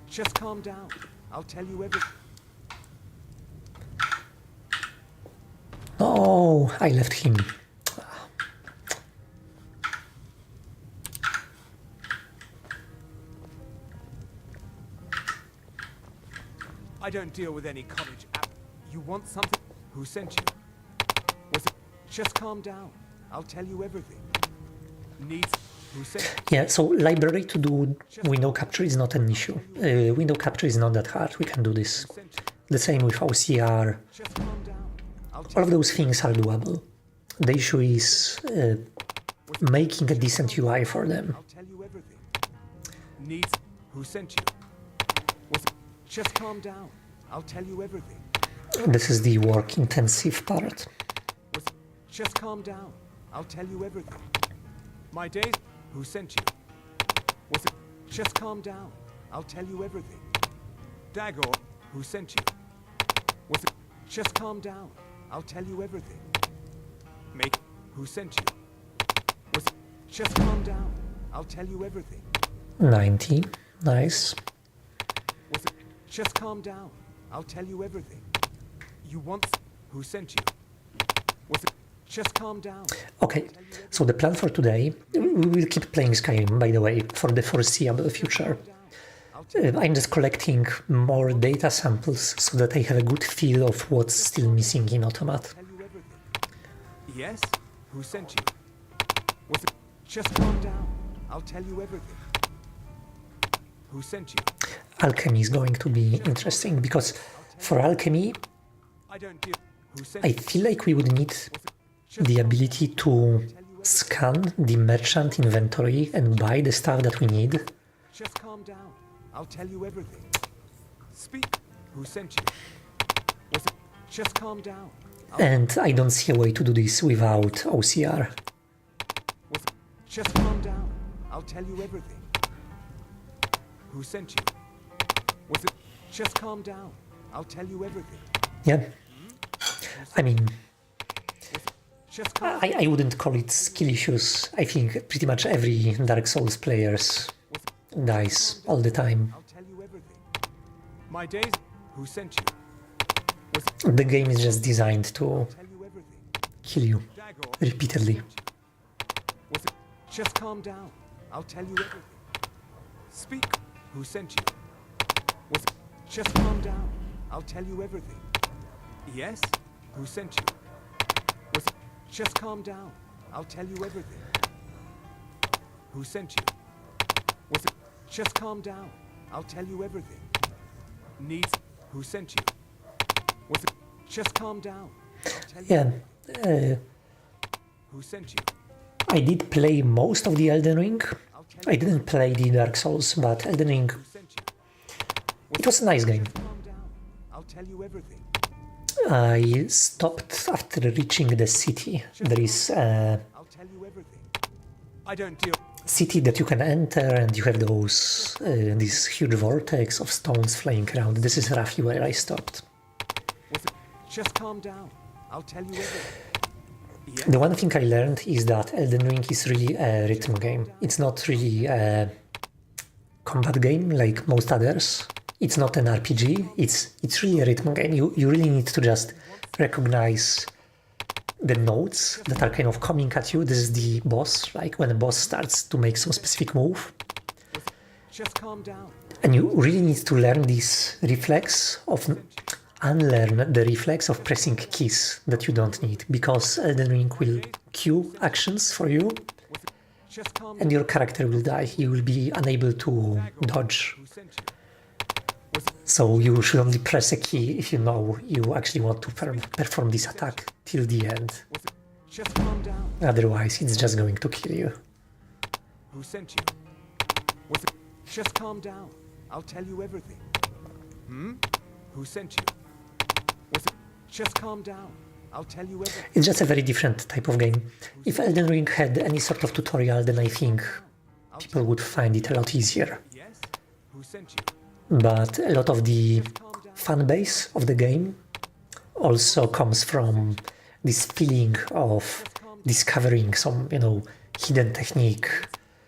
Just calm down. I'll tell you everything. Oh, I left him. I don't deal with any college app. You want something? Who sent you? Just calm down. I'll tell you everything. Needs... Who sent you? Yeah, so library to do window capture is not an issue. Window capture is not that hard, we can do this. The same with OCR. Just calm down. All of those things are doable. The issue is making a decent UI for them. I'll tell you everything. Needs... Who sent you? Just calm down. I'll tell you everything. This is the work-intensive part. Just calm down. I'll tell you everything. My days... Who sent you? Just calm down. I'll tell you everything. Dagor... Who sent you? Just calm down. I'll tell you everything. Who sent you? Just calm down. I'll tell you everything. 90. Nice. Just calm down. I'll tell you everything. You want... Who sent you? Just calm down. Okay, so the plan for today, we will keep playing Skyrim, by the way, for the foreseeable future. I'm just collecting more data samples so that I have a good feel of what's still missing in Automat. Tell you everything. Yes? Who sent you? Was it... Just calm down. I'll tell you everything. Who sent you? Alchemy is going to be interesting because for alchemy, I don't deal... Who sent I you? feel like we would need the ability to scan the merchant inventory and buy the stuff that we need. Just calm down. I'll tell you everything. Speak. Who sent you? Was it... Just calm down. And I don't see a way to do this without OCR. Was it... Just calm down. I'll tell you everything. Who sent you? Was it... Just calm down. I'll tell you everything. Yeah. I mean, Just calm I wouldn't call it skill issues. I think pretty much every Dark Souls players dies all the time. I'll tell you everything. My days... Who sent you? Was it... The game is just designed to Tell you everything. kill you Dagor. repeatedly. Was it... Just calm down. I'll tell you everything. Speak. Who sent you? Was it... Just calm down. I'll tell you everything. Yes? Who sent you? Was it... Just calm down. I'll tell you everything. Who sent you? Was it... Just calm down. I'll tell you everything. Needs... Who sent you? Was it... Just calm down. I'll tell you Yeah, everything. Who sent you? I did play most of the Elden Ring. I didn't play the Dark Souls, but Elden Ring, Who sent you? it was a nice game. Calm down. I'll tell you everything. I stopped after reaching the city. There is a I'll tell you everything. I don't deal... city that you can enter and you have those this huge vortex of stones flying around. This is roughly where I stopped. Was it... Just calm down. I'll tell you everything. Yes? The one thing I learned is that Elden Ring is really a rhythm game. It's not really a combat game like most others. It's not an RPG. It's really a rhythm game. You really need to just recognize the notes that are kind of coming at you. This is the boss, like when a boss starts to make some specific move. Just calm down. And you really need to learn this reflex of unlearn the reflex of pressing keys that you don't need, because Elden Ring will queue actions for you Just calm and your character will die. You will be unable to dodge. Who sent you? So you should only press a key if you know you actually want to perform this attack till the end. Was it... Just calm down. Otherwise it's just going to kill you. Who sent you? Was it... Just calm down. I'll tell you everything. Who sent you? Was it... Just calm down. I'll tell you everything. It's just a very different type of game. If Elden Ring had any sort of tutorial, then I think people would find it a lot easier. Yes? Who sent you? But a lot of the fan base of the game also comes from this feeling of discovering some, hidden technique.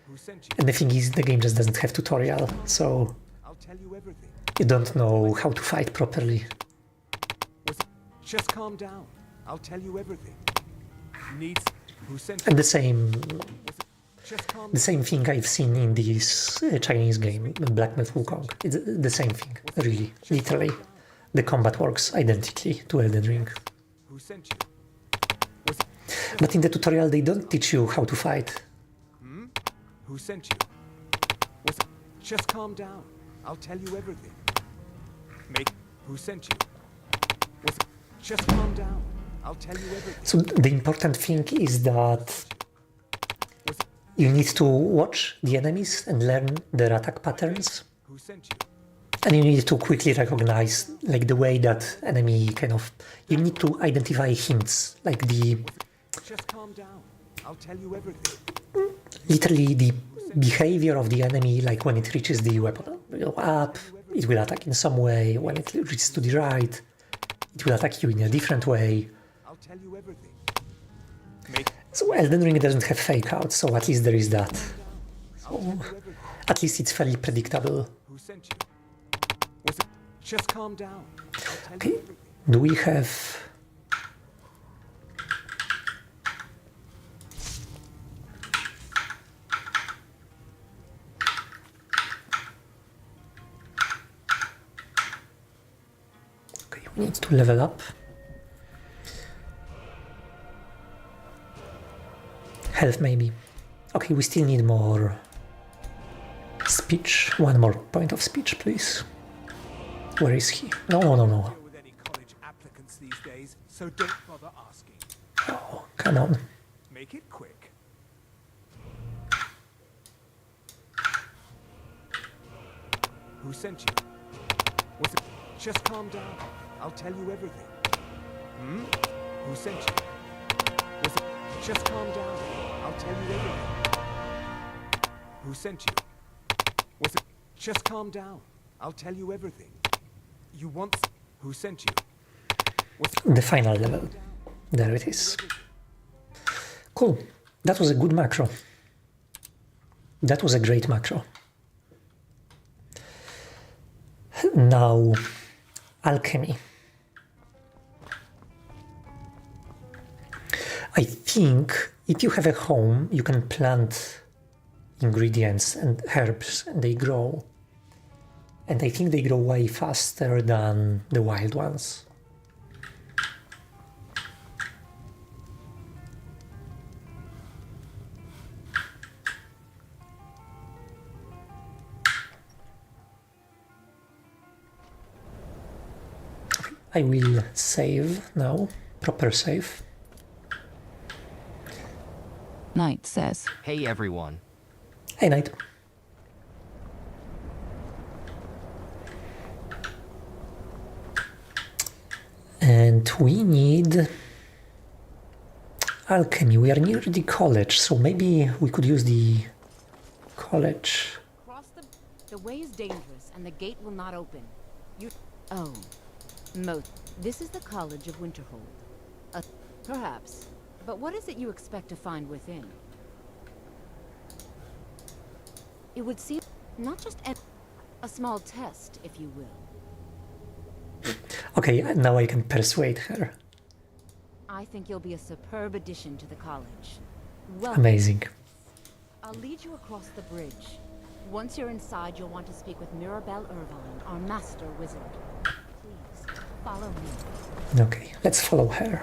Who sent you? And the thing is, the game just doesn't have tutorial, so I'll tell you everything. you don't know how to fight properly. Was it... Just calm down. I'll tell you everything. Needs... Who sent you? And the same Just calm The same thing I've seen in this Chinese game, Black Myth Wukong. It's the same thing, really, literally. The combat works identically to Elden Ring. Who sent you? Was it... But in the tutorial they don't teach you how to fight. Who sent you? Was it... Just calm down. I'll tell you everything. Who sent you? Was it... Just calm down. I'll tell you everything. So the important thing is that Was it... you need to watch the enemies and learn their attack patterns. Who sent you? And you need to quickly recognize, like, the way that enemy kind of... You need to identify hints, like Just calm down. I'll tell you everything. literally the behavior of the enemy, like when it reaches the weapon up, it will attack in some way. When it reaches to the right, it will attack you in a different way. I'll tell you everything. So Elden Ring doesn't have fake outs, so at least there is that. So at least it's fairly predictable. Who sent you? Was it... Just calm down. I'll tell Okay, you everything. do we have... needs to level up. Health maybe. Okay, we still need more speech. One more point of speech, please. Where is he? No. With any college applicants these days, so don't bother asking. Oh, come on. Make it quick. Who sent you? Was it? Just calm down. I'll tell you everything. Hmm? Who sent you? Was it? Just calm down. I'll tell you everything. Who sent you? Was it? Just calm down. I'll tell you everything. You want? Who sent you? Was it? The final level. There it is. Cool. That was a good macro. That was a great macro. Now, alchemy. I think if you have a home, you can plant ingredients and herbs and they grow. And I think they grow way faster than the wild ones. I will save now, proper save. Knight says, Hey everyone. Hey, Knight. And we need alchemy. We are near the college, so maybe we could use the college. Cross the way is dangerous, and the gate will not open. Oh. This is the College of Winterhold. Perhaps. But what is it you expect to find within? It would seem not just a small test, if you will. Okay, now I can persuade her. I think you'll be a superb addition to the college. Welcome. Amazing. I'll lead you across the bridge. Once you're inside, you'll want to speak with Mirabelle Irvine, our master wizard. Please, follow me. Okay, let's follow her.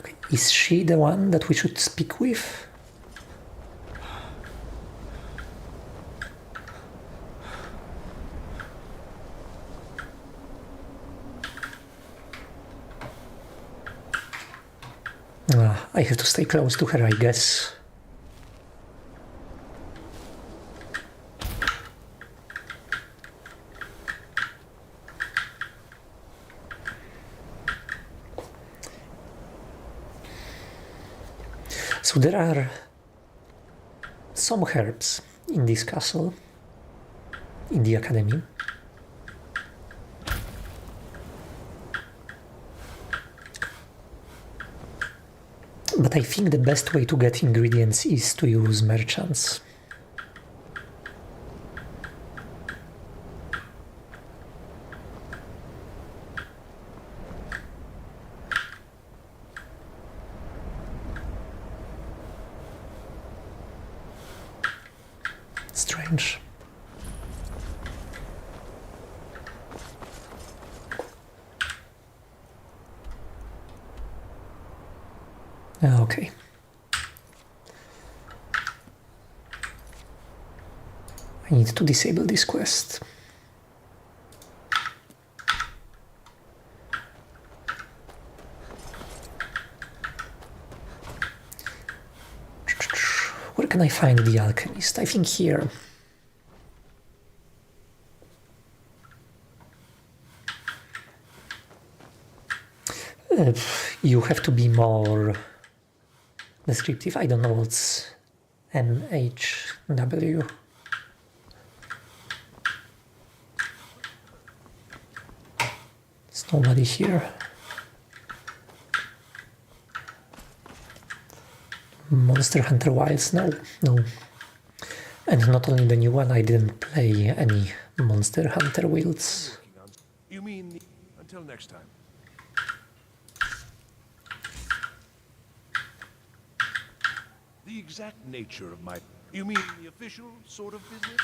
Okay, is she the one that we should speak with? I have to stay close to her, I guess. So there are some herbs in this castle, in the academy. But I think the best way to get ingredients is to use merchants. Strange. Okay. I need to disable this quest. Where can I find the alchemist? I think here. You have to be more descriptive. I don't know what's MHW. There's nobody here. Monster Hunter Wilds, no. And not only the new one, I didn't play any Monster Hunter Wilds. You mean until next time? The exact nature of my... You mean the official sort of business?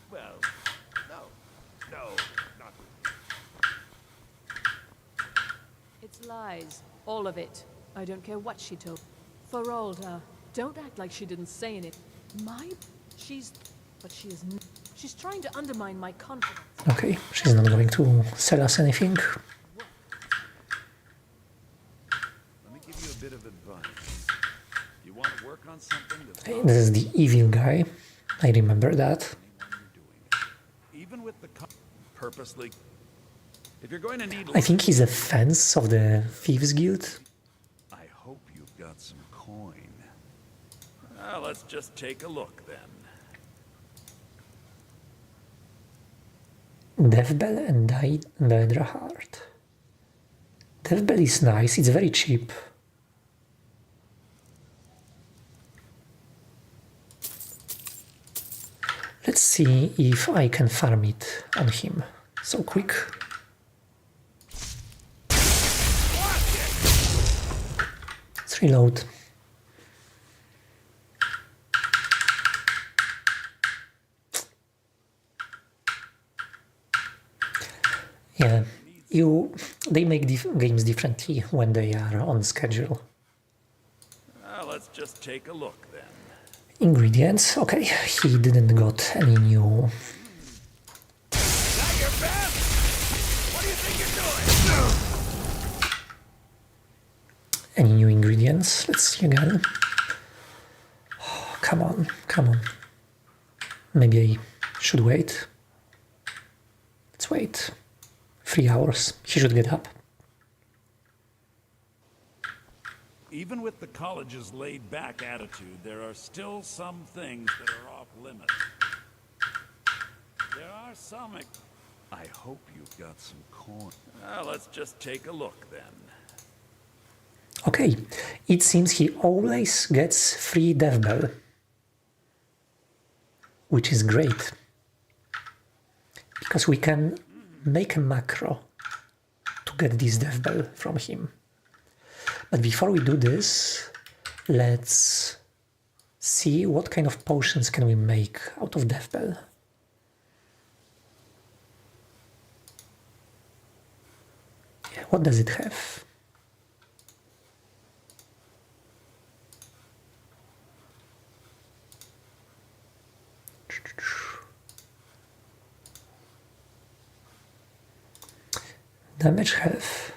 Well, no, not really. It's lies. All of it. I don't care what she told. Ferolda, don't act like she didn't say anything. But she is... She's trying to undermine my confidence. Okay, she's not going to sell us anything. Let me give you a bit of advice. You want to work on something that's... Hey, this is the evil guy. I remember that. Even with the... Purposely... If you're going to need... I think he's a fence of the Thieves Guild. I hope you've got some coin. Well, let's just take a look then. Deathbell and Daedra Heart. Deathbell is nice, it's very cheap. Let's see if I can farm it on him. So quick. Let's reload. Yeah, they make games differently when they are on schedule. Well, let's just take a look then. Ingredients, okay, he didn't got any new. Is that your best? What do you think you're doing? Any new ingredients? Let's see again. Oh, come on, come on. Maybe I should wait. Let's wait. 3 hours. He should get up. Even with the college's laid-back attitude, there are still some things that are off limits. There are some... I hope you've got some coin. Well, let's just take a look then. Okay, it seems he always gets free Deathbell. Which is great. Because we can make a macro to get this Deathbell from him. But before we do this, let's see what kind of potions can we make out of Deathbell. Yeah, what does it have? Damage health.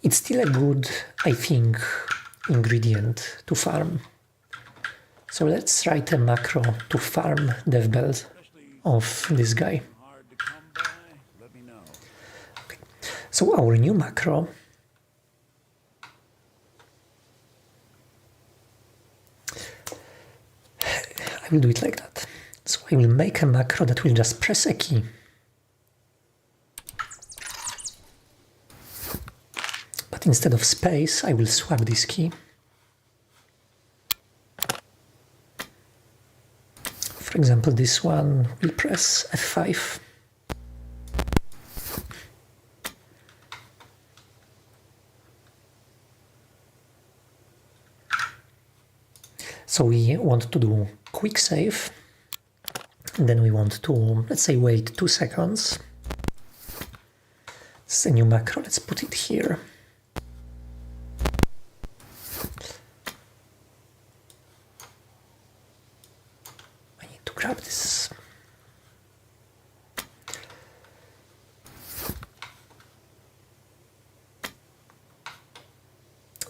It's still a good, I think, ingredient to farm. So let's write a macro to farm Deathbell of this guy. Okay. So our new macro I will do it like that. So I will make a macro that will just press a key. But instead of space, I will swap this key. For example, this one will press F5. So we want to do quick save, and then we want to, let's say, wait 2 seconds. It's a new macro, let's put it here. I need to grab this.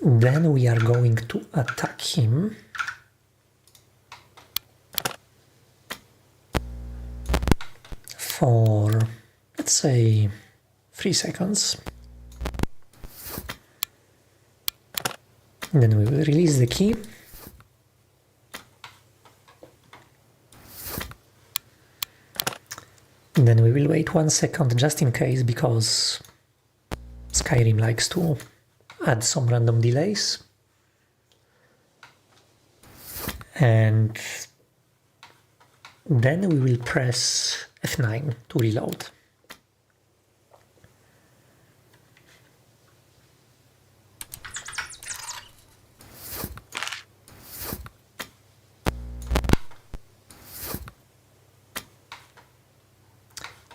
Then we are going to attack him. For, let's say, 3 seconds. And then we will release the key. And then we will wait 1 second just in case, because Skyrim likes to add some random delays. And then we will press F9 to reload.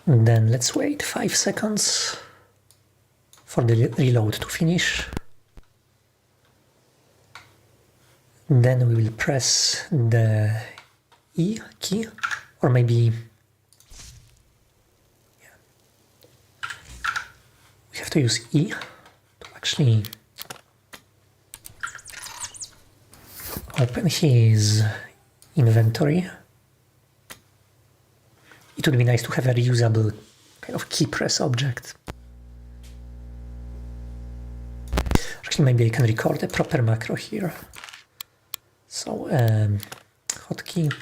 And then let's wait 5 seconds for the reload to finish. Then we will press the E key, or maybe we have to use E to actually open his inventory. It would be nice to have a reusable kind of key press object. Actually, maybe I can record a proper macro here. So, hotkey,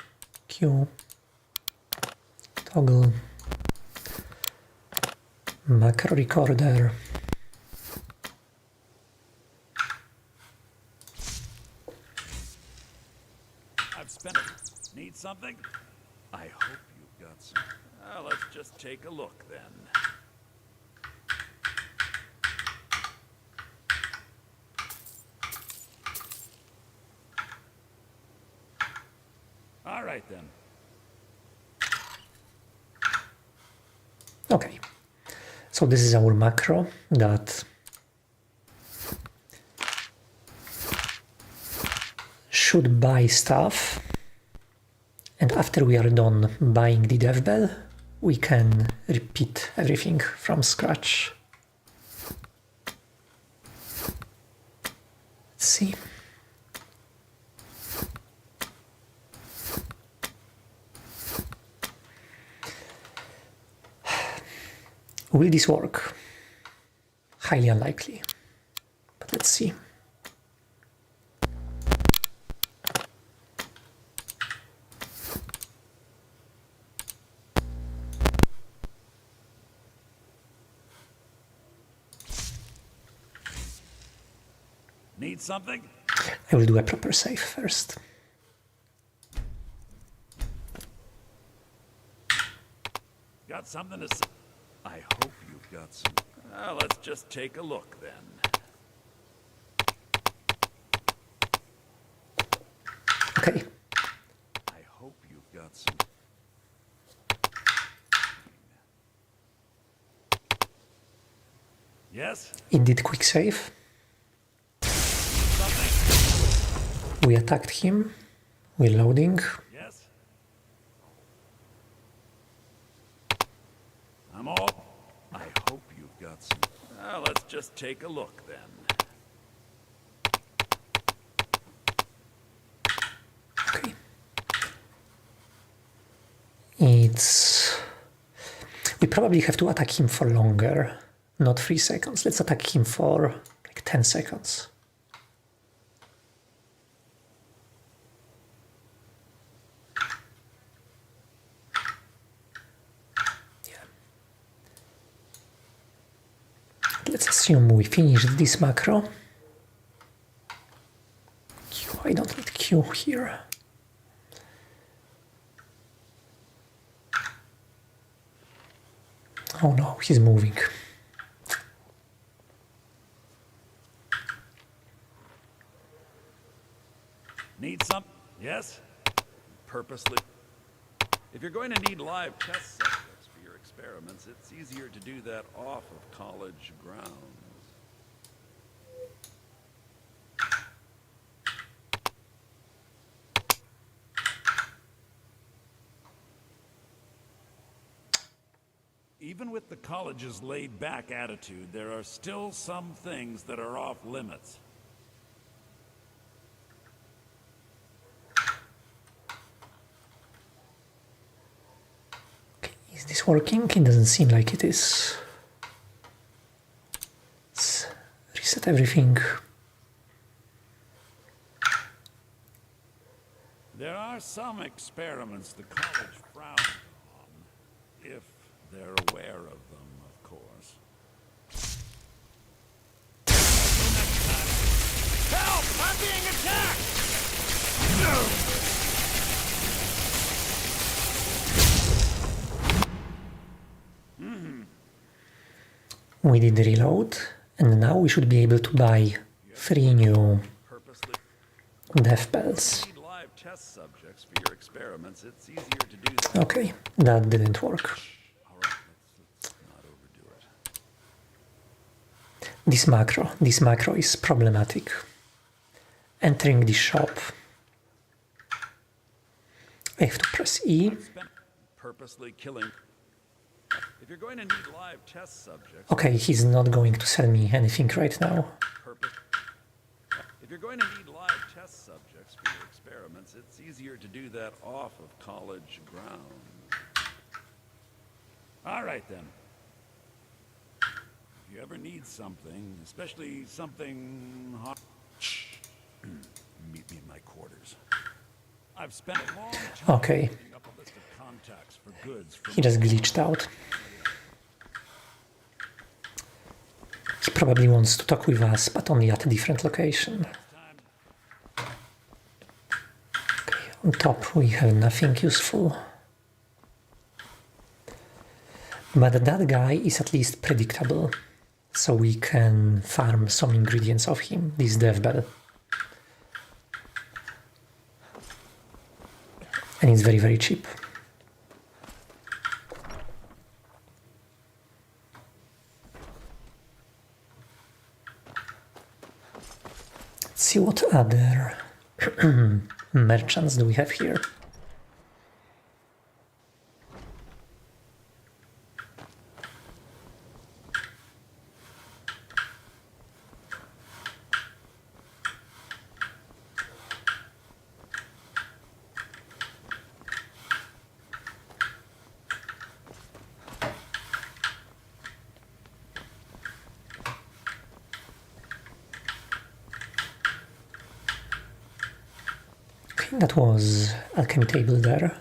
Q, toggle, macro recorder. I've spent it. Need something? I hope you've got some. Let's just take a look then. All right then. Okay, so this is our macro that should buy stuff, and after we are done buying the dev bell, we can repeat everything from scratch. Let's see. Will this work? Highly unlikely, but let's see. Need something? I will do a proper save first. Got something to say? I hope you've got some. Let's just take a look then. Okay. I hope you've got some. Yes? It did quick save. We attacked him. We're loading. Yes? I'm all. I hope you've got some. Let's just take a look then. Okay. It's... We probably have to attack him for longer, not 3 seconds. Let's attack him for like 10 seconds. Let's assume we finished this macro. Q, I don't need Q here. Oh no, he's moving. Need some? Yes? Purposely? If you're going to need live test subjects for your experiments, it's easier to do that off of college grounds. Even with the college's laid-back attitude, there are still some things that are off limits. Is this working? It doesn't seem like it is. Let's reset everything. There are some experiments the college frowns on, if they're aware of them, of course. Help! I'm being attacked! We did reload, and now we should be able to buy 3 new death bells. Need live test subjects for your experiments. It's easier to do that. Okay, that didn't work. All right, let's not overdo it. This macro is problematic. Entering the shop, I have to press E. Purposely killing. If you're going to need live test subjects. Okay, he's not going to sell me anything right now. If you're going to need live test subjects for your experiments, it's easier to do that off of college grounds. All right then. If you ever need something, especially something hot, meet me in my quarters. I've spent a long time setting up a list of contacts for goods. He just glitched out. He probably wants to talk with us, but only at a different location. Okay, on top we have nothing useful. But that guy is at least predictable, so we can farm some ingredients of him, this death bell. And it's very, very cheap. Let's see what other merchants do we have here. That was alchemy table there.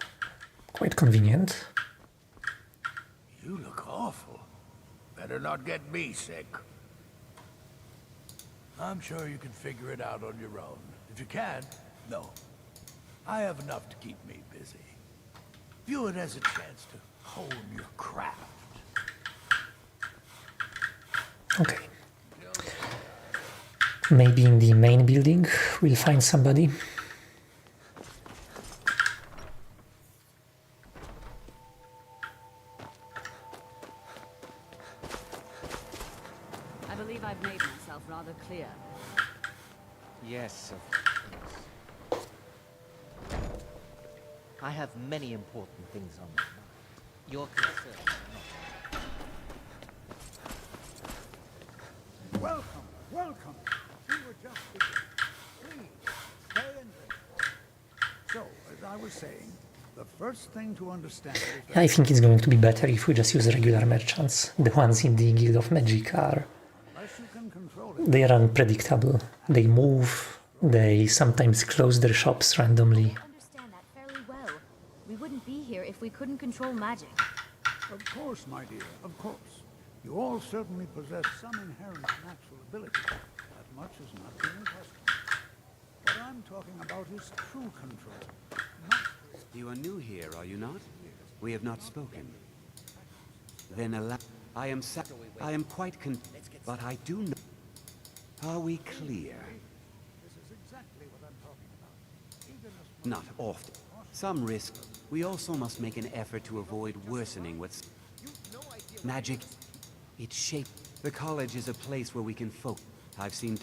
Quite convenient. You look awful. Better not get me sick. I'm sure you can figure it out on your own. If you can't, no. I have enough to keep me busy. View it as a chance to hone your craft. Okay. Maybe in the main building we'll find somebody. I believe I've made myself rather clear. Yes, of course. I have many important things on my mind. Your concerns are not. Welcome, welcome. We were just beginning. Please, stay and drink. So, as I was saying, the first thing to understand is that I think it's going to be better if we just use regular merchants. The ones in the Guild of Magic are... They are unpredictable. They move, they sometimes close their shops randomly. I understand that fairly well. We wouldn't be here if we couldn't control magic. Of course, my dear, of course. You all certainly possess some inherent natural ability. That much is not being questioned. What I'm talking about is true control. You are new here, are you not? We have not spoken. Then allow... I am quite but I do know... Are we clear? This is exactly what I'm talking about. Eagerness Not often. Some risk. We also must make an effort to avoid worsening what's... Magic. It's shaped. The college is a place where we can focus. I've seen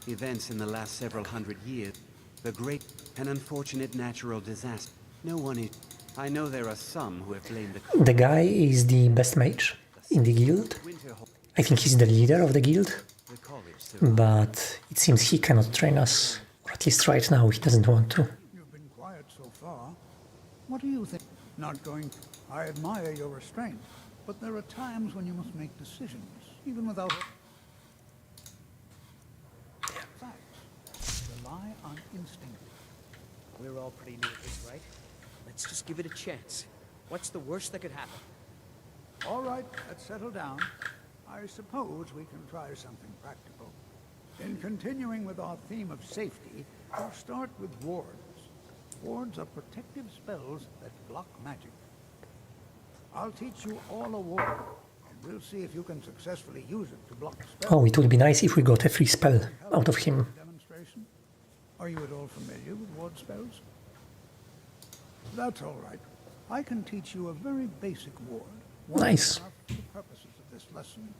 events in the last several hundred years. The great and unfortunate natural disaster. No one is... I know there are some who have blamed the... The guy is the best mage in the guild. I think he's the leader of the guild. But it seems he cannot train us. Or at least right now he doesn't want to. You've been quiet so far. What do you think? Not going... I admire your restraint, but there are times when you must make decisions, even without... Facts. Rely on instinct. We're all pretty new at this, right? Let's just give it a chance. What's the worst that could happen? All right, let's settle down. I suppose we can try something practical. In continuing with our theme of safety, we'll start with wards. Wards are protective spells that block magic. I'll teach you all a ward, and We'll see if you can successfully use it to block spells. Oh, it would be nice if we got a free spell out of him. Demonstration? Are you at all familiar with ward spells? That's all right. I can teach you a very basic ward. Nice. Enough for the purposes of this lesson.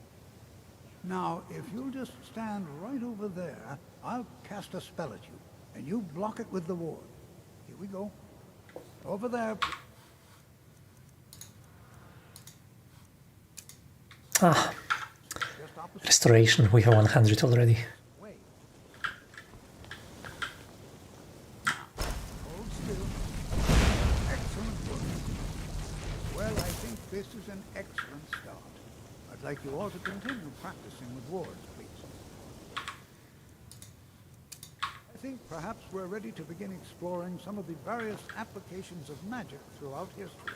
Now, if you'll just stand right over there, I'll cast a spell at you, and you block it with the ward. Here we go. Over there. Ah, restoration, we have 100 already. Hold still. Excellent work. Well, I think this is an excellent start. I'd like you all to continue practicing with wards, please. I think perhaps we're ready to begin exploring some of the various applications of magic throughout history.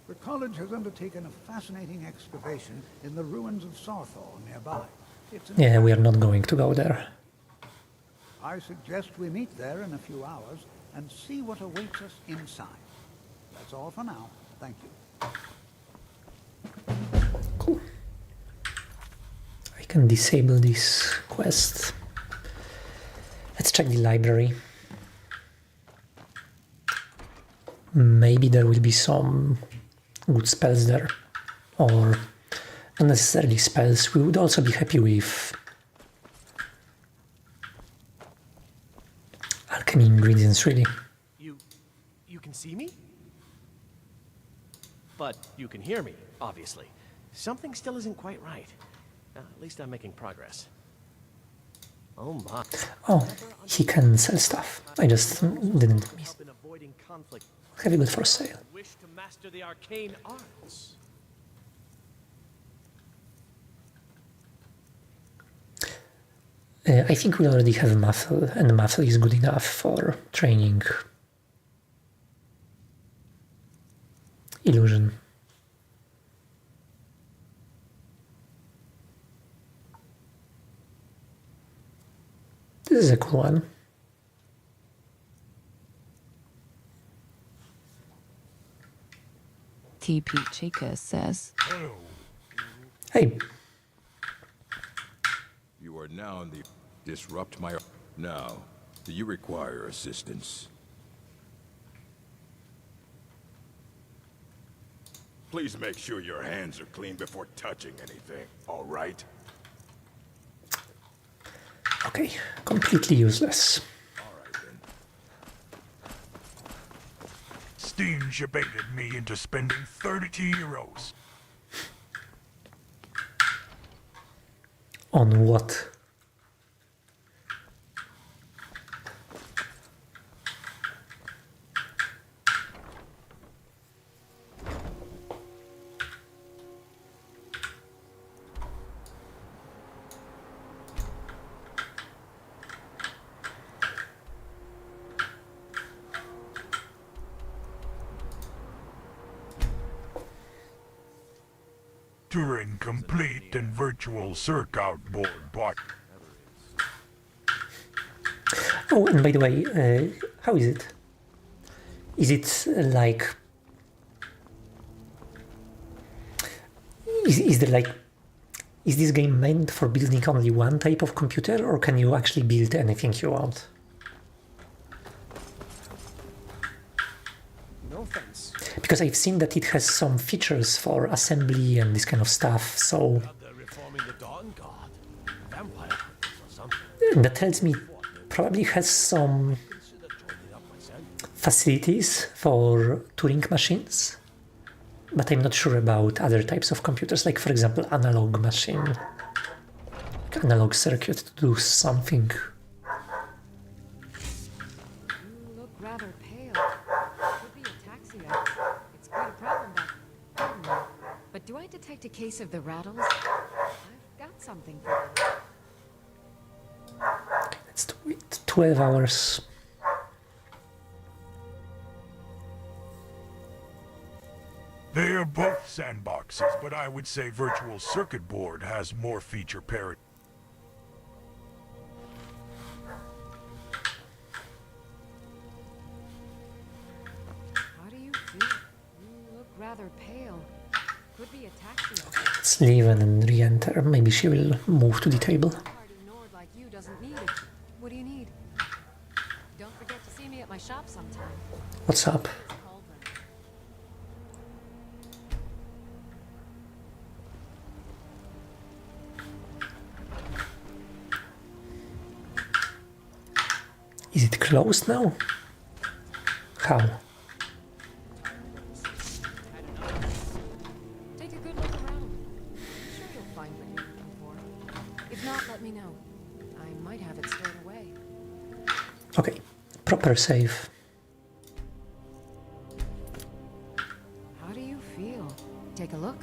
The college has undertaken a fascinating excavation in the ruins of Sarthal nearby. Yeah, we are not going to go there. I suggest we meet there in a few hours and see what awaits us inside. That's all for now. Thank you. Cool. I can disable this quest. Let's check the library. Maybe there will be some good spells there, or not necessarily spells. We would also be happy with alchemy ingredients, really. You can see me? But you can hear me, obviously. Something still isn't quite right. At least I'm making progress. Oh my. Oh, he can sell stuff. I just didn't miss. Have you got for sale? Wish to master the arcane arts. I think we already have Muffle, and Muffle is good enough for training illusion. This is a cool one. TP Chica says, Hey. You are now in the disrupt my... Now, do you require assistance? Please make sure your hands are clean before touching anything, all right? Okay, completely useless. Steam baited me into spending 30 euros. On what? Turing complete and virtual circuit board bought. Oh, and by the way, how is it? Is it like... Is there like... Is this game meant for building only one type of computer, or can you actually build anything you want? No offense. Because I've seen that it has some features for assembly and this kind of stuff, so... Reforming the Dawn God. Vampire or something. That tells me it probably has some facilities for Turing machines, but I'm not sure about other types of computers, like for example analog machine, like analog circuit to do something. You look rather pale. Could be ataxia. It's quite a problem back. But do I detect a case of the rattles? I've got something for you. Let's do it. 12 hours. They are both sandboxes, but I would say Virtual Circuit Board has more feature parity. How do you feel? You look rather pale. Could be a taxi. Let's leave and re-enter. Maybe she will move to the table. Ignored like you doesn't need it. What do you need? Don't forget to see me at my shop sometime. What's up? Is it closed now? How? Take a good look around. I'm sure you'll find what you're looking for. If not, let me know. I might have it stored away. Okay, proper save. How do you feel? Take a look.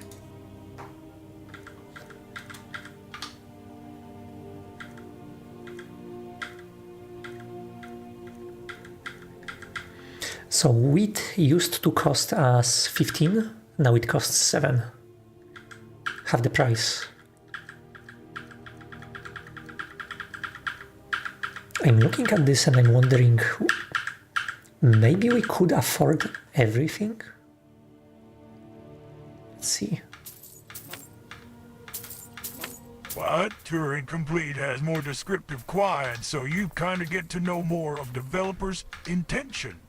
So wheat used to cost us 15, now it costs 7. Half the price. I'm looking at this and I'm wondering, maybe we could afford everything? Let's see. But Turing Complete has more descriptive quads, so you kind of get to know more of developers' intention.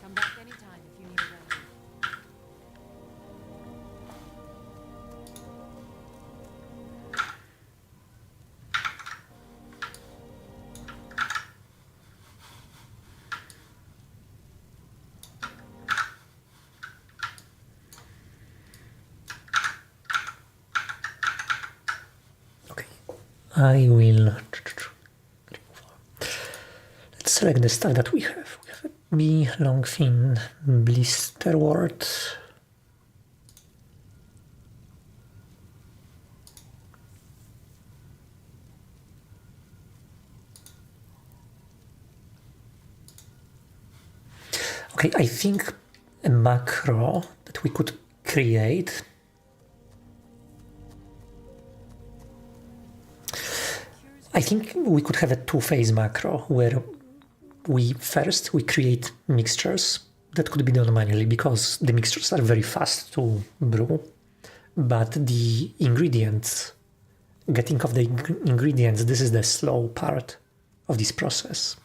Come back anytime if you need a remedy. I will... Let's select the stuff that we have. We have a bee, longfin, blisterwort. Okay, I think a macro that we could create. I think we could have a two-phase macro where we create mixtures that could be done manually because the mixtures are very fast to brew, but the ingredients, getting of the ingredients, this is the slow part of this process.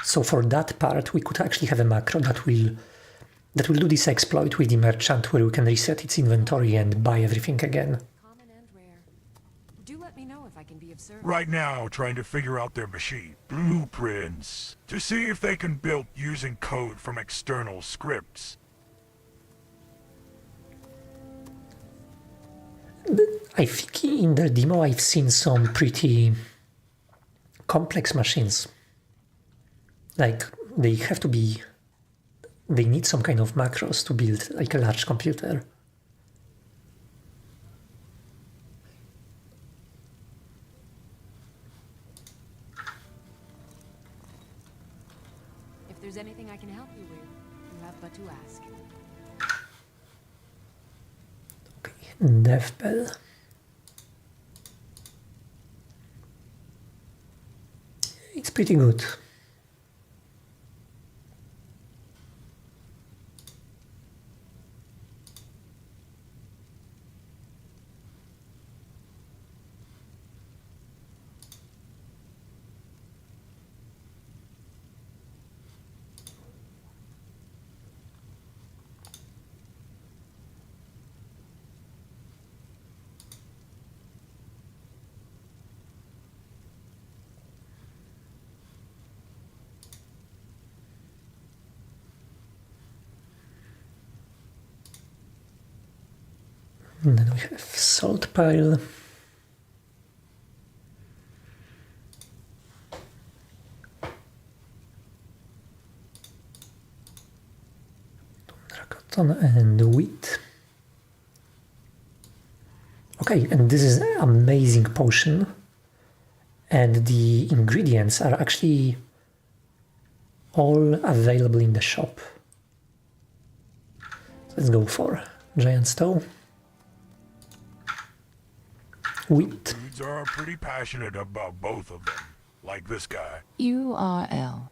So for that part, we could actually have a macro that will do this exploit with the merchant where we can reset its inventory and buy everything again. Right now, trying to figure out their machine blueprints to see if they can build using code from external scripts. I think in the demo I've seen some pretty complex machines. Like they need some kind of macros to build like a large computer. If there's anything I can help you with, you have but to ask. Death bell. It's pretty good. And then we have salt pile. Cotton and wheat. Okay, and this is an amazing potion. And the ingredients are actually all available in the shop. Let's go for giant stove. Wheat. Dudes are pretty passionate about both of them, like this guy. URL.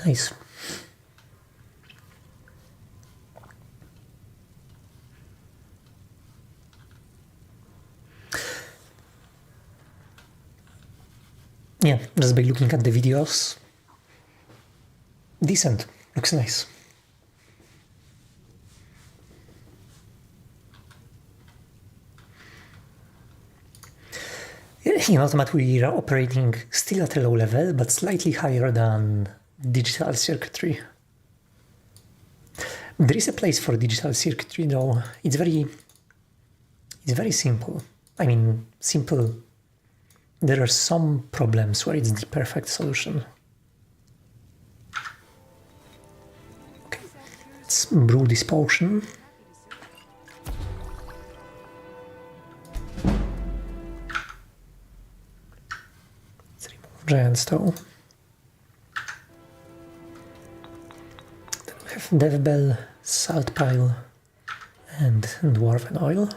Nice. Yeah, just by looking at the videos, decent, looks nice. In Automat we are operating still at a low level, but slightly higher than digital circuitry. There is a place for digital circuitry though. It's very simple. I mean, simple. There are some problems where it's the perfect solution. Okay, let's brew this potion. Let's remove giant stone. Then we have death bell, salt pile, and dwarven oil.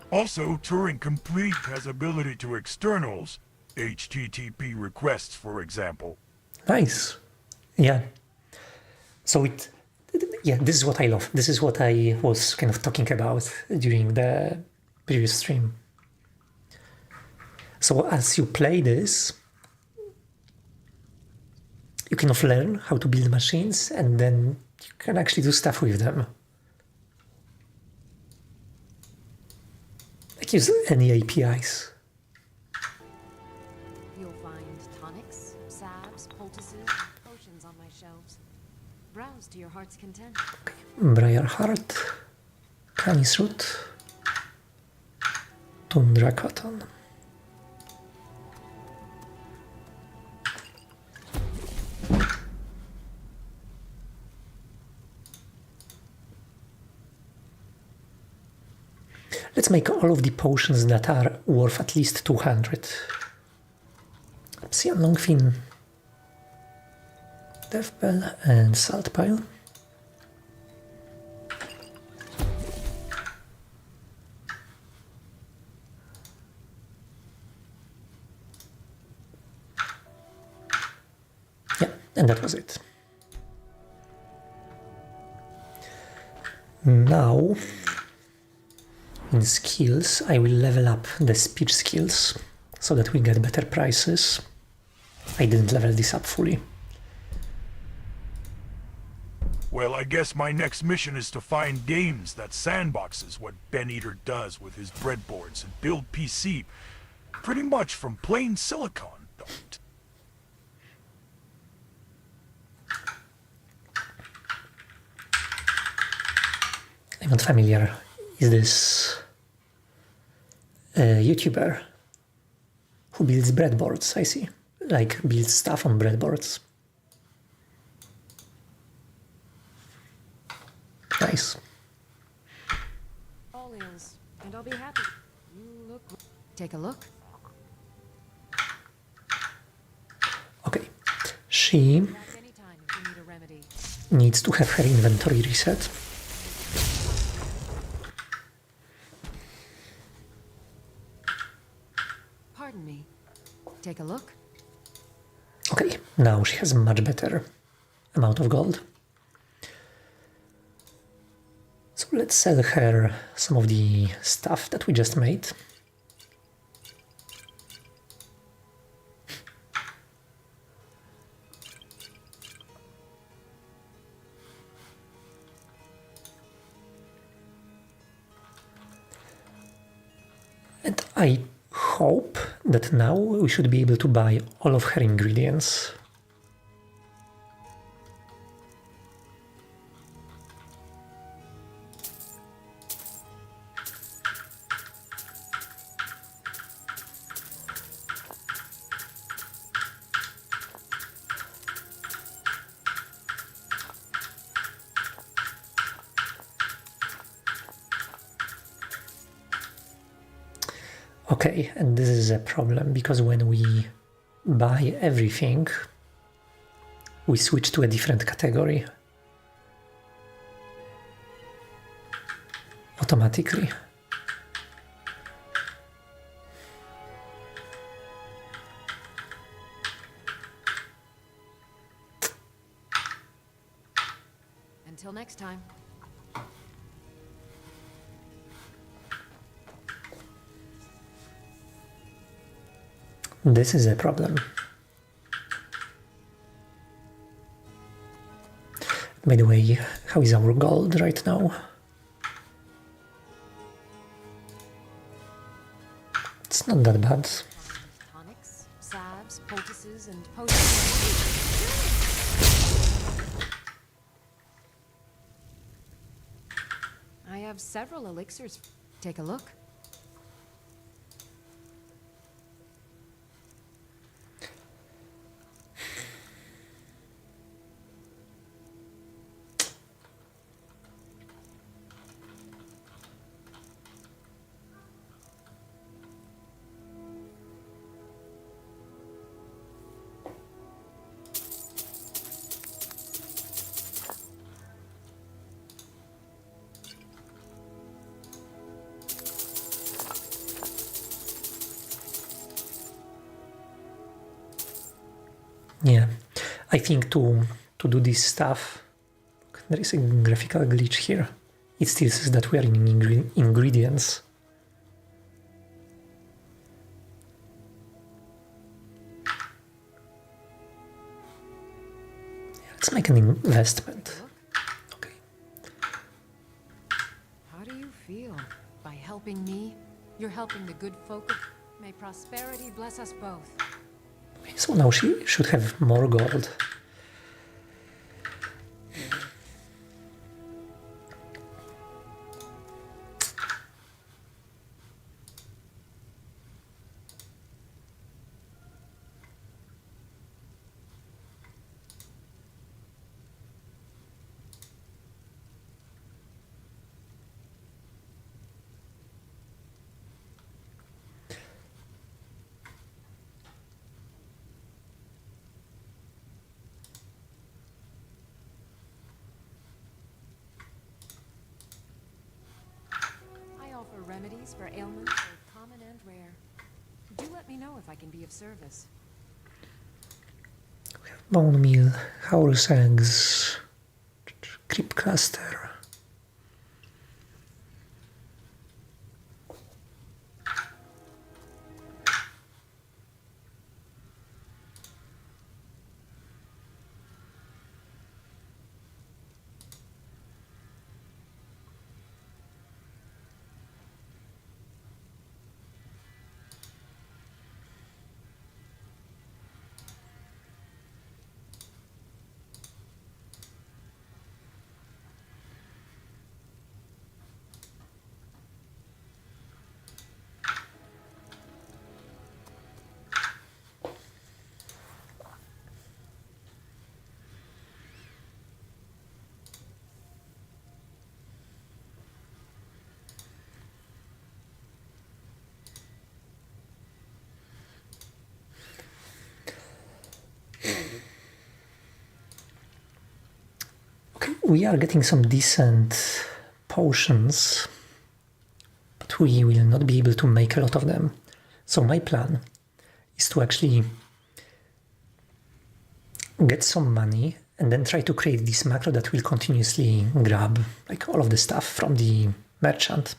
Also, Turing Complete has ability to externals, HTTP requests, for example. Nice. Yeah. So this is what I love. This is what I was kind of talking about during the previous stream. So as you play this, you kind of learn how to build machines, and then you can actually do stuff with them. Like use any APIs. You'll find tonics, salves, poultices, and potions on my shelves. Browse to your heart's content. Briar heart, canis root, tundra cotton. Let's make all of the potions that are worth at least 200. Obsidian longfin, death bell, and salt pile. Yeah, and that was it. Now, in skills, I will level up the speech skills so that we get better prices. I didn't level this up fully. Well, I guess my next mission is to find games that sandboxes what Ben Eater does with his breadboards and build PC pretty much from plain silicon, don't. I'm not familiar. Is this a YouTuber who builds breadboards? I see. Like, builds stuff on breadboards. Nice. All ears, and I'll be happy. You look. Take a look. Okay. She needs to have her inventory reset. Pardon me. Take a look. Okay, now she has a much better amount of gold. So let's sell her some of the stuff that we just made. And I hope that now we should be able to buy all of her ingredients. Okay, and this is a problem because when we buy everything, we switch to a different category automatically. Until next time. This is a problem. By the way, how is our gold right now? It's not that bad. Tonics, salves, poultices, and potions. I have several elixirs. Take a look. Yeah, I think to do this stuff, there is a graphical glitch here. It still says that we are in ingredients. Let's make an investment. Okay. How do you feel? By helping me, you're helping the good folk. May prosperity bless us both. So now she should have more gold. Remedies for ailments, both common and rare. Do let me know if I can be of service. Bone meal, horse eggs, creep cluster. Okay, we are getting some decent potions, but we will not be able to make a lot of them. So my plan is to actually get some money and then try to create this macro that will continuously grab like all of the stuff from the merchant.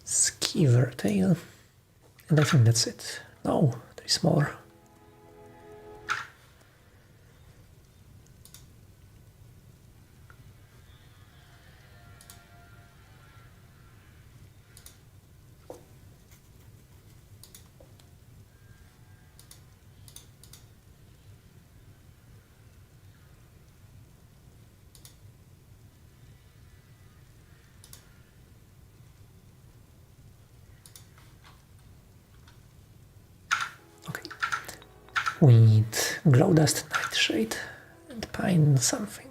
Skeever tail. And I think that's it. No, there is more. We need glow dust, nightshade, and pine something.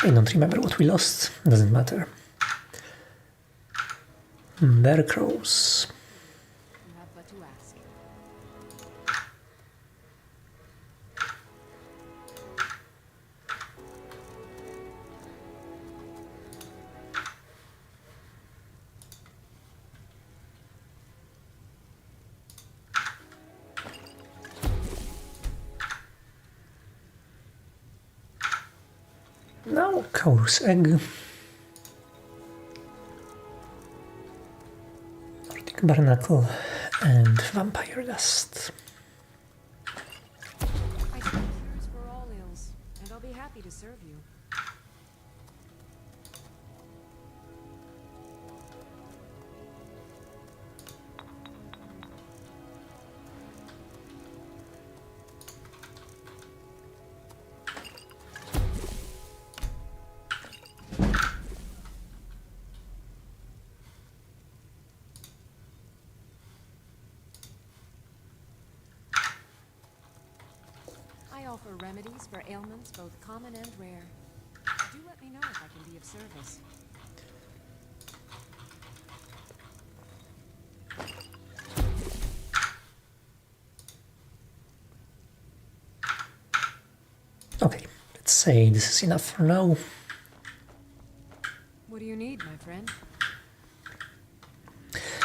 I don't remember what we lost, doesn't matter. Bear crows. You have but to ask. Now, cow's egg. Nordic barnacle and vampire dust. I sell cures for all ills, and I'll be happy to serve you. I offer remedies for ailments both common and rare. Do let me know if I can be of service. Okay, let's say this is enough for now. What do you need, my friend?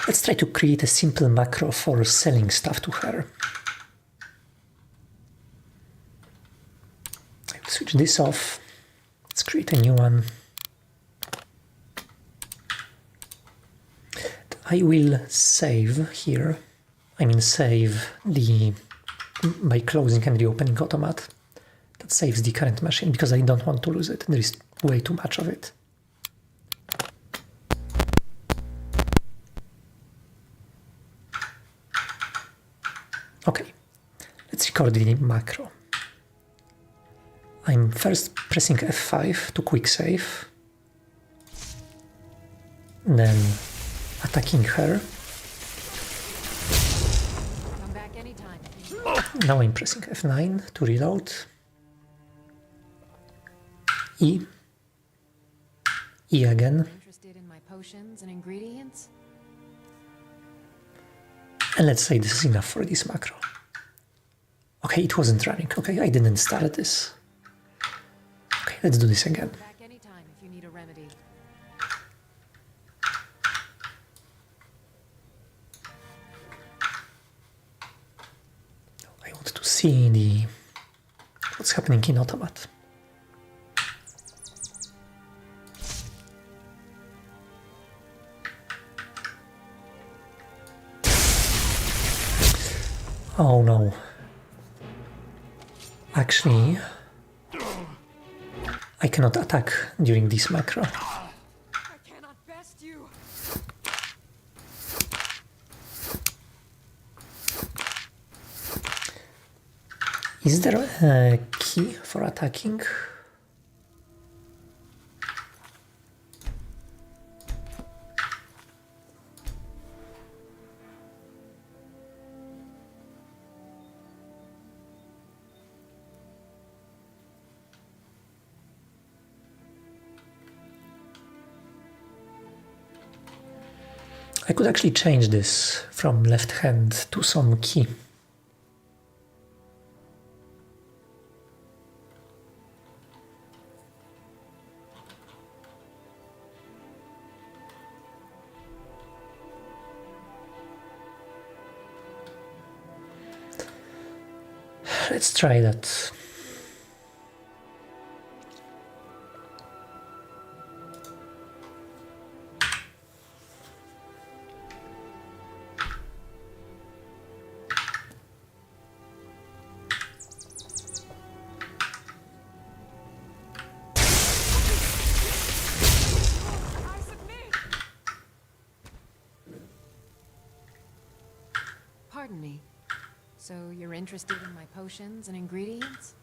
Let's try to create a simple macro for selling stuff to her. I'll switch this off. Let's create a new one. I will save here. I mean save the by closing and reopening Automat. That saves the current machine because I don't want to lose it. There is way too much of it. Okay, let's record the macro. I'm first pressing F5 to quick save, then attacking her. Come back anytime. Now I'm pressing F9 to reload. E. E again. Interested in my potions and ingredients? And let's say this is enough for this macro. Okay, it wasn't running. Okay, I didn't start this. Okay, let's do this again. Back anytime if you need a remedy. I want to see what's happening in Automat. Oh no. Actually, I cannot attack during this macro. I cannot best you. Is there a key for attacking? I could actually change this from left hand to some key. Let's try that. Pardon me. So you're interested in my potions and ingredients?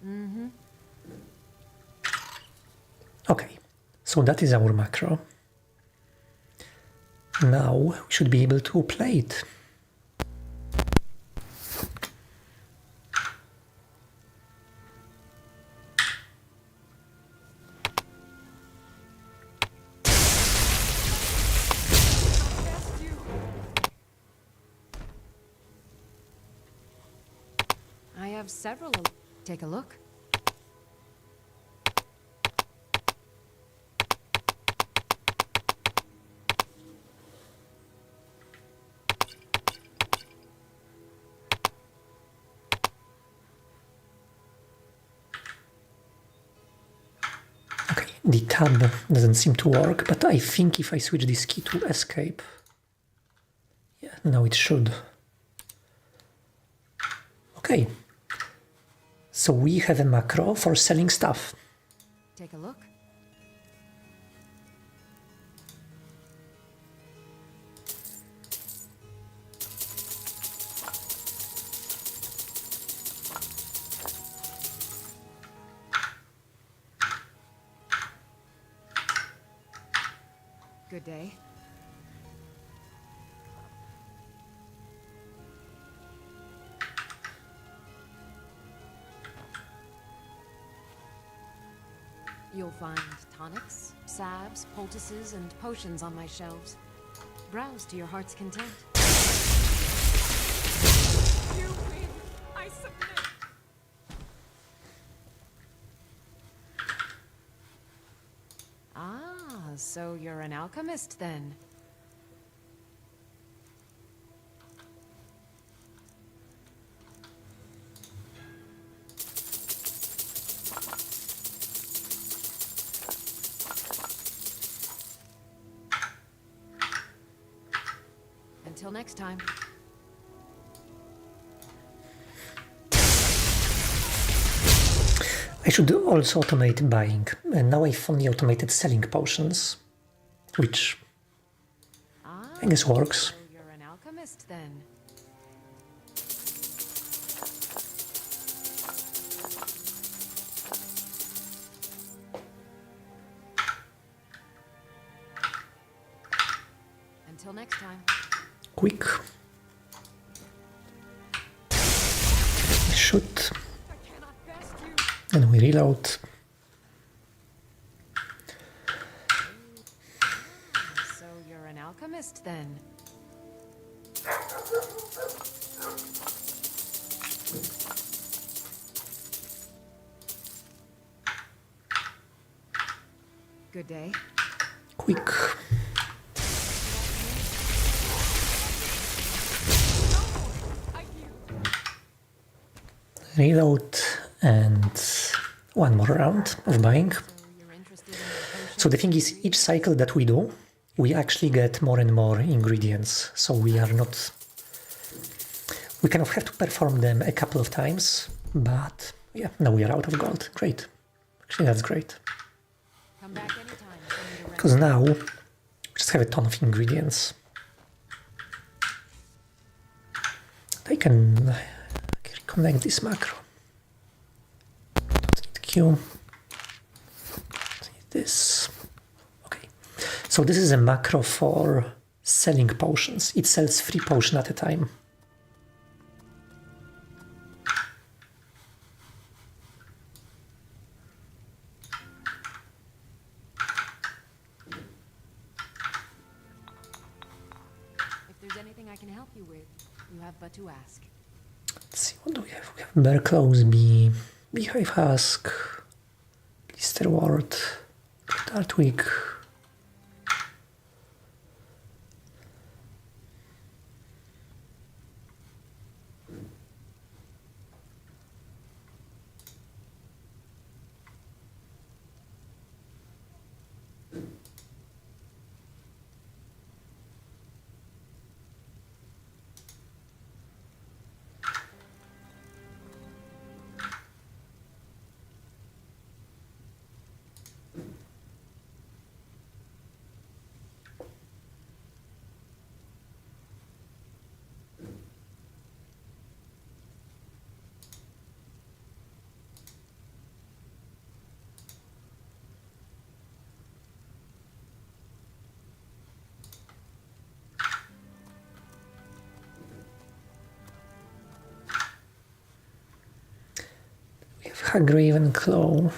Mm-hmm. Okay, so that is our macro. Now we should be able to play it. I have several. Take a look. Okay, the tab doesn't seem to work, but I think if I switch this key to escape, yeah, now it should. Okay, so we have a macro for selling stuff. Take a look. Good day. You'll find tonics, salves, poultices, and potions on my shelves. Browse to your heart's content. You win. I submit. Ah, so you're an alchemist then? Until next time. I should also automate buying, and now I've only automated selling potions, which I guess works. So you're an alchemist then? Until next time. Quick. Shoot. And we reload. So you're an alchemist then? Good day. Quick. Reload and one more round of buying. So the thing is, each cycle that we do, we actually get more and more ingredients. So we are not... We kind of have to perform them a couple of times, but yeah, now we are out of gold. Great. Actually, that's great. Come back anytime. Because now we just have a ton of ingredients. I can reconnect this macro. Don't need Q. Don't need this. Okay. So this is a macro for selling potions. It sells 3 potions at a time. If there's anything I can help you with, you have but to ask. Let's see, what do we have? We have Bear Claws, Beehive Husk, Blister Ward, Dartwig. Graven Claw,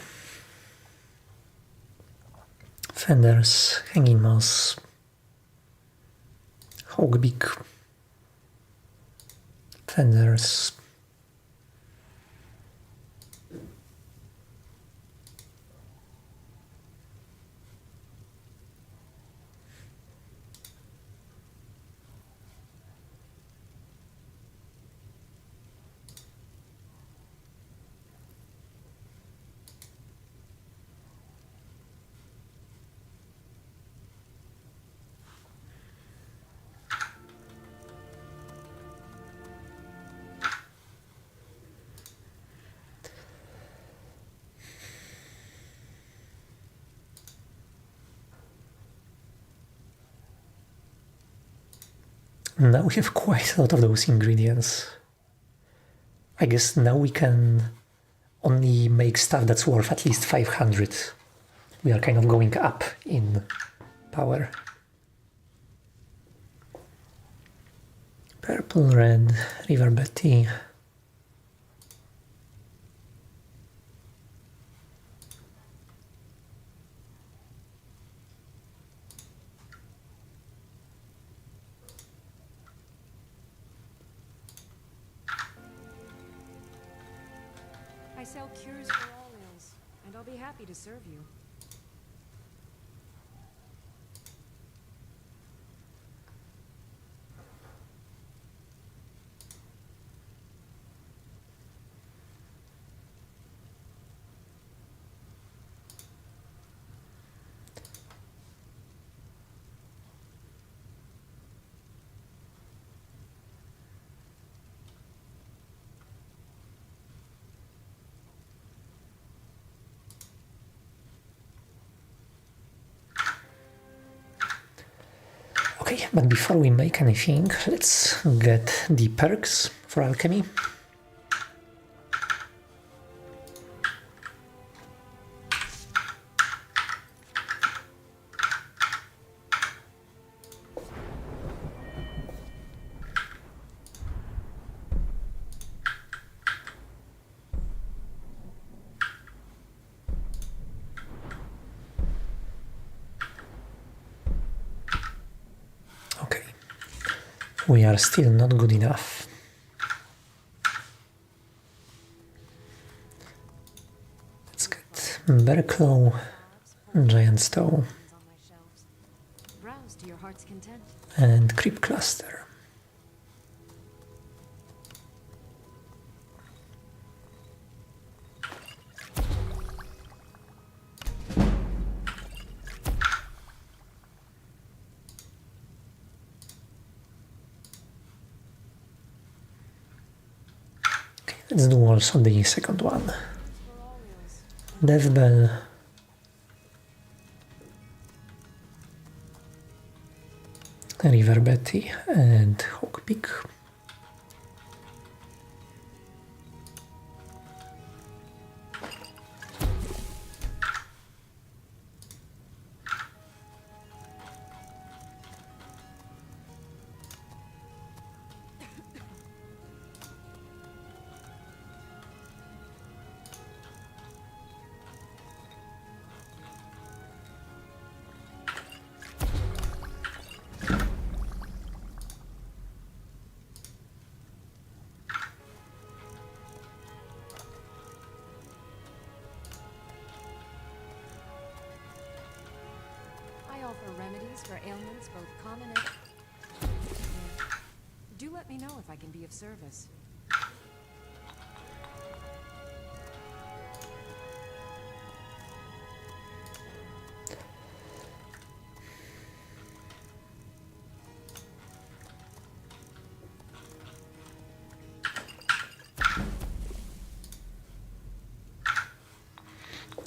Feathers, Hanging Moss, Hogbeak, Feathers, Now we have quite a lot of those ingredients. I guess now we can only make stuff that's worth at least 500. We are kind of going up in power. Purple, red, River Betty. I sell cures for all ills, and I'll be happy to serve you. Okay, but before we make anything, let's get the perks for alchemy. We are still not good enough. Let's get Bear Claw, Giant's Toe, Browse to your heart's content. and Creep Cluster. Let's do also the second one. Death Bell. River Betty and Hogpeak. Remedies for ailments both common and... Do let me know if I can be of service.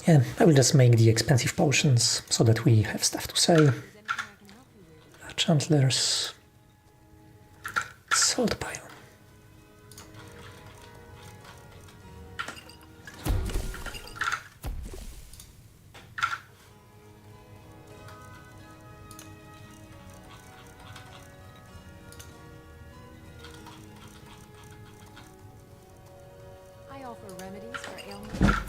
Yeah, I will just make the expensive potions so that we have stuff to sell. Chandler's Salt Pile. I offer remedies for ailments.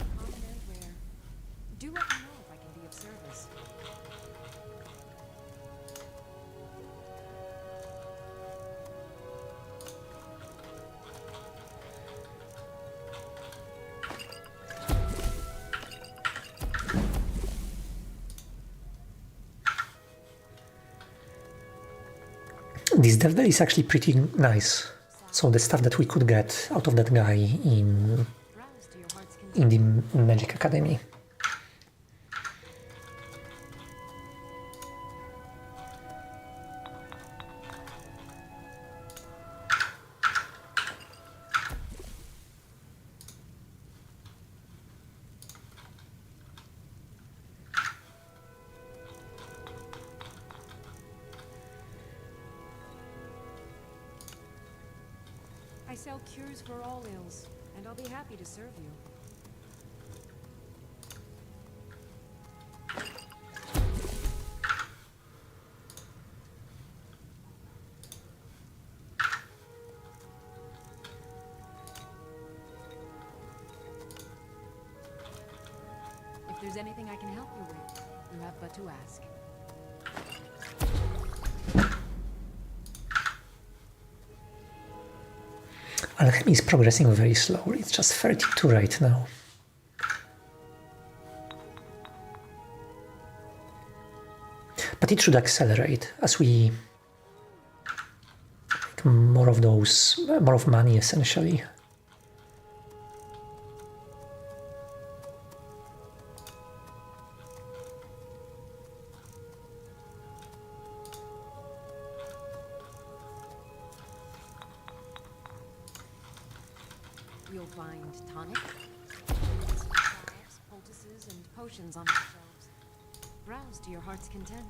This dev bell is actually pretty nice. So the stuff that we could get out of that guy in the Magic Academy. I sell cures for all ills, and I'll be happy to serve you. If there's anything I can help you with, you have but to ask. Alchemy is progressing very slowly, it's just 32 right now. But it should accelerate as we make more of those, more of money essentially. You'll find tonic, salves, poultices, and potions on the shelves. Browse to your heart's content.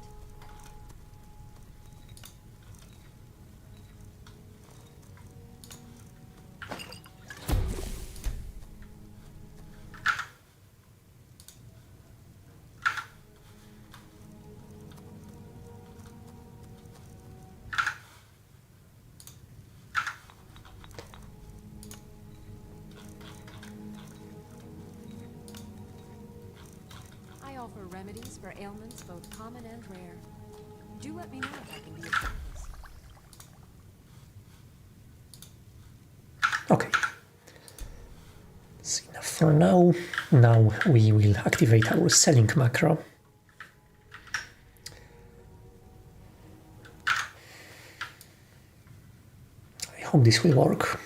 I offer remedies for ailments both common and rare. Do let me know if I can be of service. Okay. That's enough for now. Now we will activate our selling macro. I hope this will work.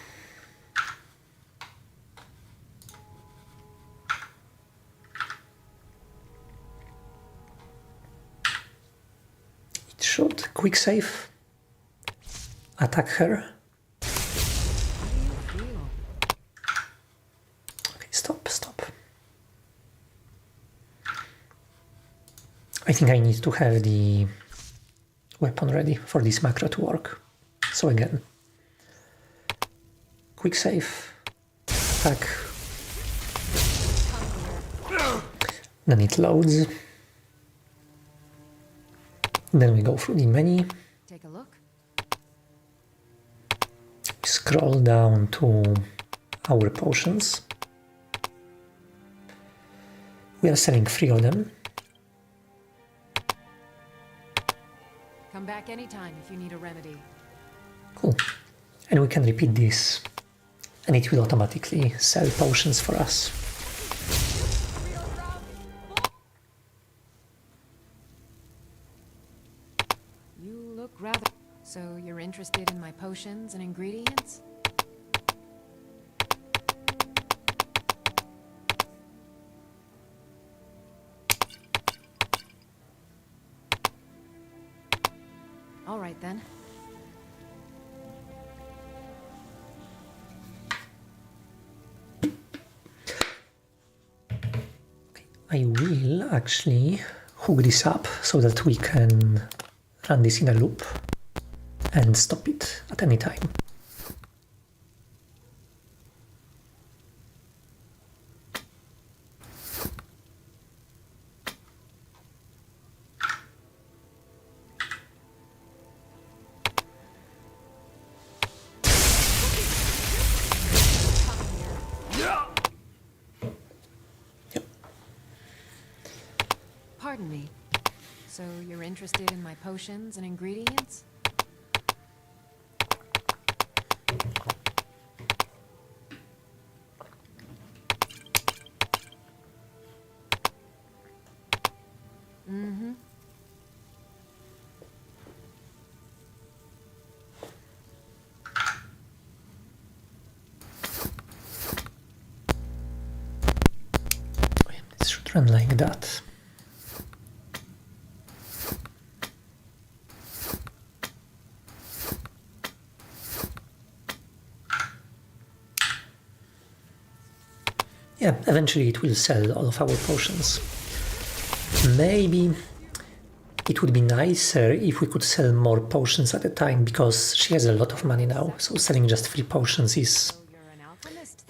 It should. Quick save. Attack her. Okay, stop. I think I need to have the weapon ready for this macro to work. So again, quick save, attack, then it loads, then we go through the menu, Take a look. scroll down to our potions. We are selling 3 of them. Come back anytime if you need a remedy. Cool. And we can repeat this, and it will automatically sell potions for us. You look rather... So you're interested in my potions and ingredients? All right then. I will actually hook this up so that we can run this in a loop and stop it at any time. Pardon me. So you're interested in my potions and ingredients? Mm-hmm. Run like that. Yeah, eventually it will sell all of our potions. Maybe it would be nicer if we could sell more potions at a time, because she has a lot of money now, so selling just 3 potions is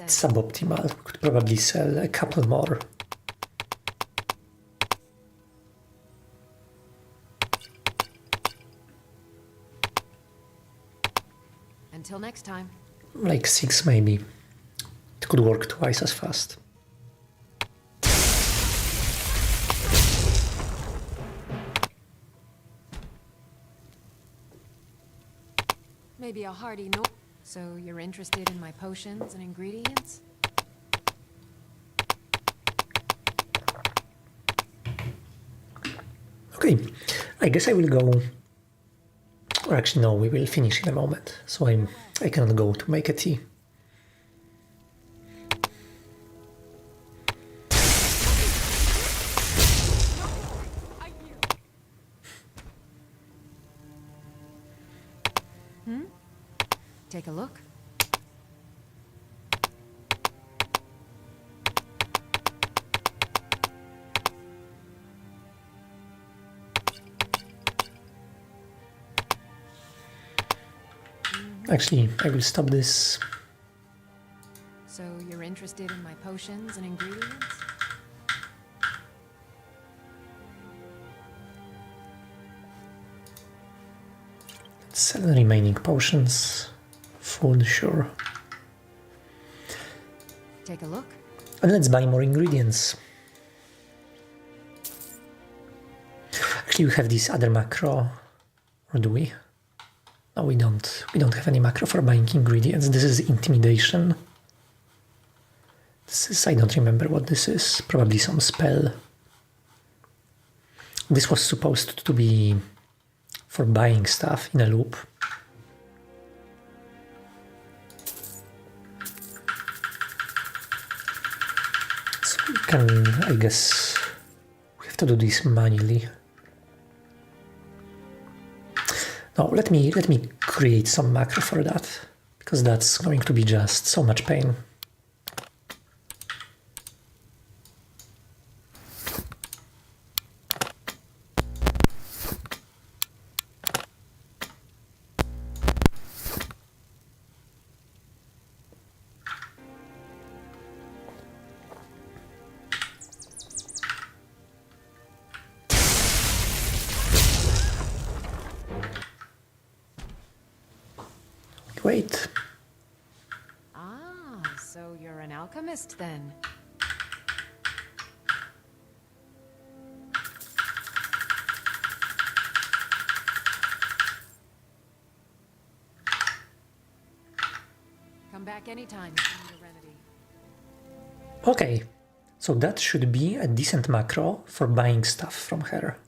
suboptimal. We could probably sell a couple more. Until next time. Like 6 maybe. It could work twice as fast. Maybe a hearty no. So you're interested in my potions and ingredients? Okay, I guess I will go. Or actually no, we will finish in a moment. So I cannot go to make a tea. Take a look. Actually, I will stop this. So you're interested in my potions and ingredients? Sell the remaining potions. Food, sure. Take a look. And let's buy more ingredients. Actually, we have this other macro, or do we? No, we don't. We don't have any macro for buying ingredients. This is intimidation. This is, I don't remember what this is. Probably some spell. This was supposed to be for buying stuff in a loop. So we can, I guess, we have to do this manually. No, let me create some macro for that, because that's going to be just so much pain. Wait. Ah, so you're an alchemist then. Come back anytime if you need a remedy. Okay, so that should be a decent macro for buying stuff from her.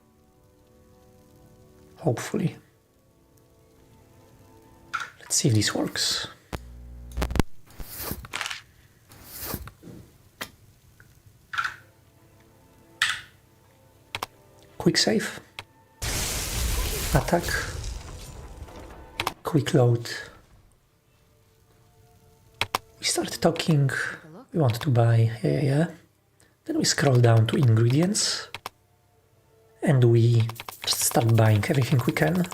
Hopefully. Let's see if this works. Quick save. Attack. Quick load. We start talking. We want to buy, yeah. Then we scroll down to ingredients. And we just start buying everything we can.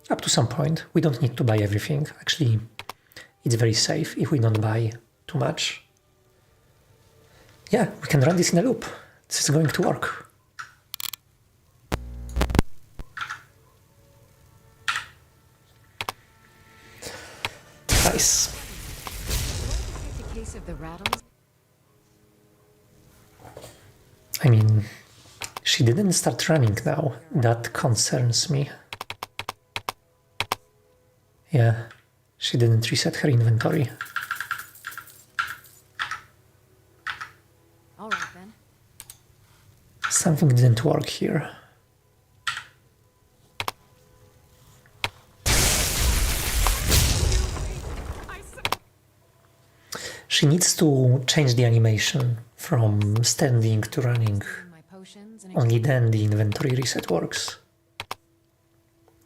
Up to some point, we don't need to buy everything. Actually, it's very safe if we don't buy too much. Yeah, we can run this in a loop. This is going to work. Nice. The case of the rattles. I mean, she didn't start running now. That concerns me. Yeah, she didn't reset her inventory. All right then. Something didn't work here. She needs to change the animation from standing to running. My potions and Only then the inventory reset works.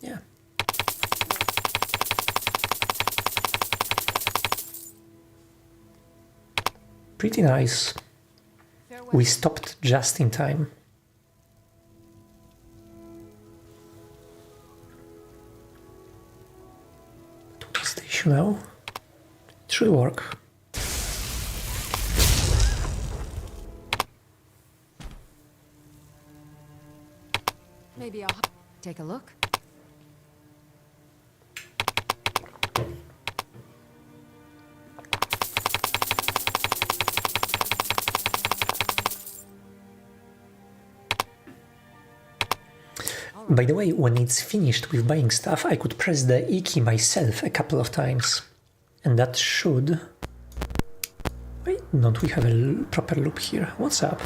Yeah. Pretty nice. We stopped just in time. What was the issue now? It should work. Maybe I'll take a look. By the way, when it's finished with buying stuff, I could press the E key myself a couple of times. And that should... Wait, don't we have a proper loop here? What's up?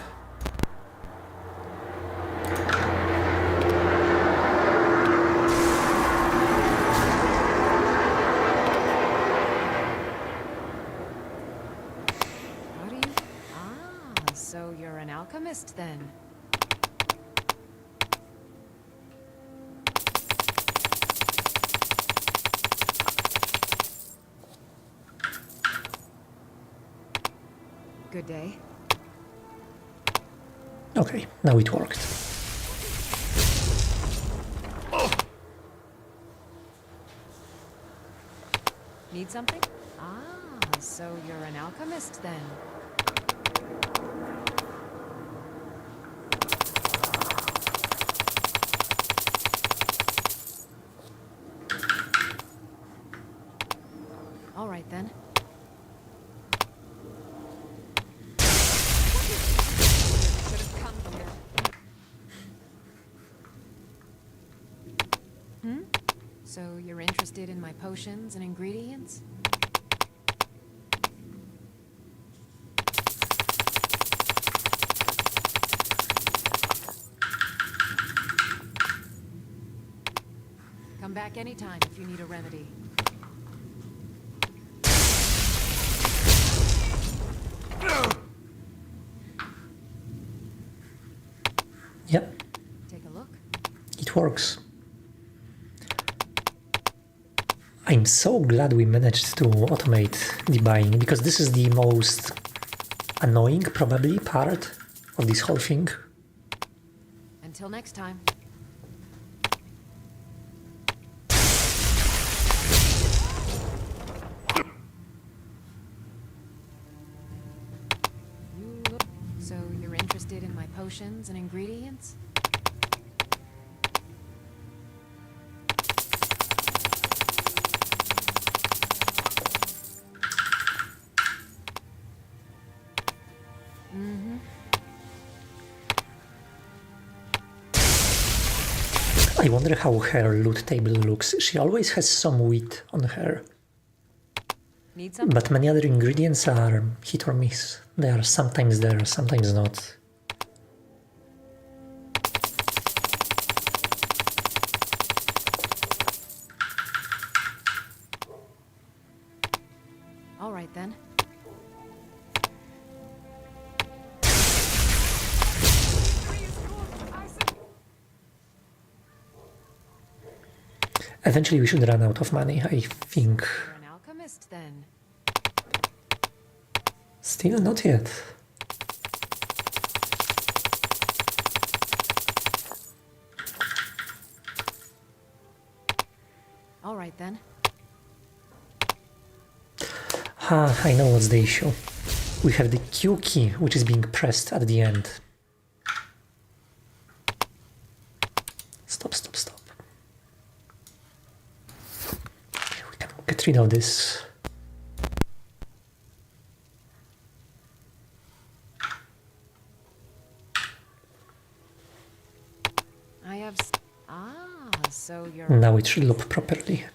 How do you... Ah, so you're an alchemist then. Good day. Okay, now it worked. Need something? Ah, so you're an alchemist then. All right then. So you're interested in my potions and ingredients? Come back anytime if you need a remedy. Yep. Take a look. It works. I'm so glad we managed to automate the buying, because this is the most annoying, probably, part of this whole thing. Until next time. So you're interested in my potions and ingredients? I wonder how her loot table looks. She always has some wheat on her. Need some? But many other ingredients are hit or miss. They are sometimes there, sometimes not. All right then. Eventually we should run out of money, I think. You're an alchemist then. Still not yet. All right then. Ah, I know what's the issue. We have the Q key, which is being pressed at the end. Stop, stop, stop. We can get rid of this. I have... Ah, so you're... Now it should loop properly.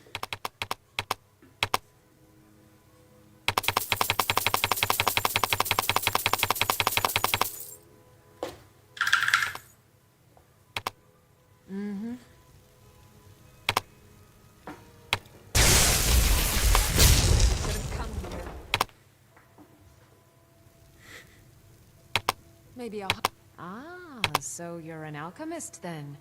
Maybe I'll... Ah, so you're an alchemist then.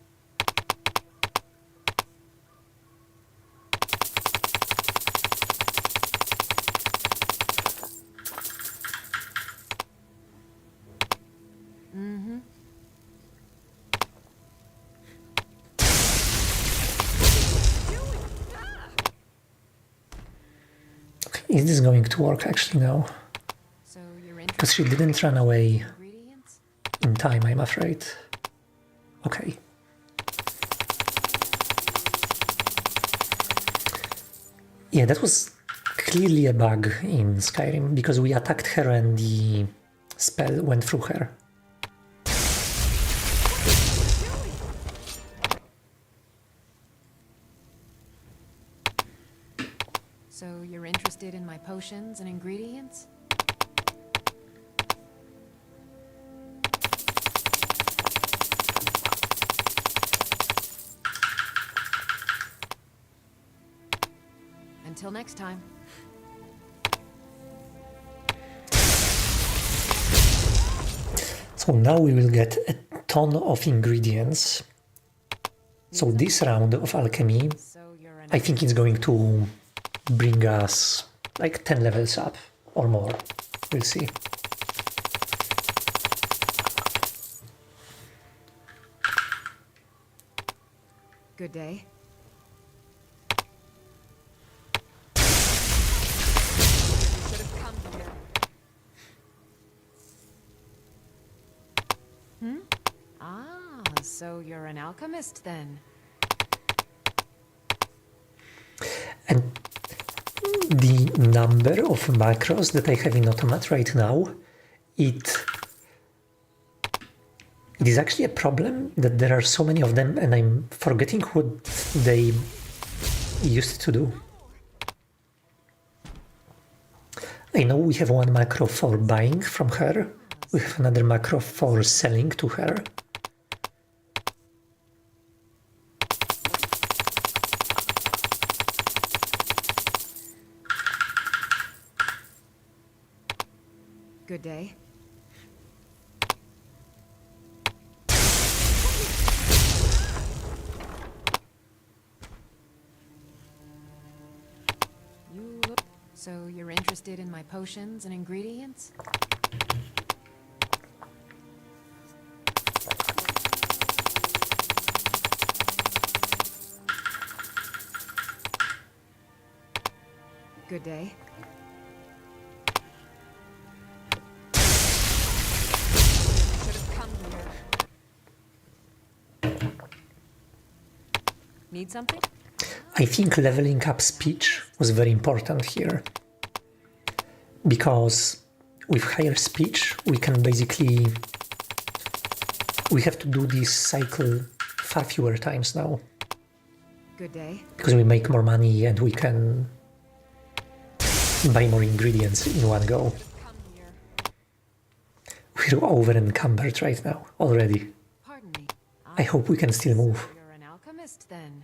Mm-hmm. Is this going to work actually now? So you're Because she didn't run away in time, I'm afraid. Okay. Yeah, that was clearly a bug in Skyrim, because we attacked her and the spell went through her. So you're interested in my potions and ingredients? Until next time. So now we will get a ton of ingredients. So this round of alchemy, I think it's going to bring us like 10 levels up or more. We'll see. Good day. Hmm? Ah, so you're an alchemist then. And the number of macros that I have in Automat right now, it is actually a problem that there are so many of them and I'm forgetting what they used to do. I know we have one macro for buying from her, we have another macro for selling to her. Good day. So you're interested in my potions and ingredients? Good day. Need something? I think leveling up speech was very important here, because with higher speech we can basically, we have to do this cycle far fewer times now. Good day. Because we make more money and we can buy more ingredients in one go. We're over encumbered right now already. Pardon me. I hope we can still move. You're an alchemist then.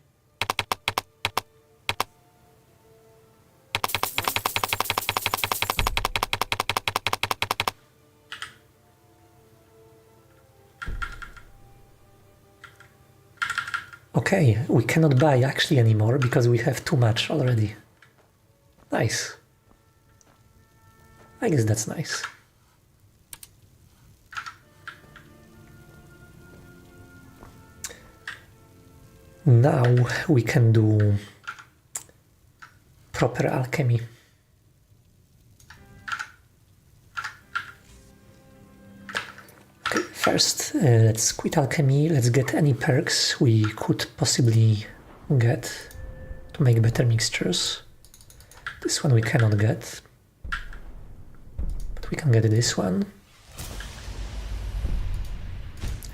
Okay, we cannot buy actually anymore because we have too much already. Nice. I guess that's nice. Now we can do proper alchemy. Okay, first let's quit alchemy, let's get any perks we could possibly get to make better mixtures. This one we cannot get, but we can get this one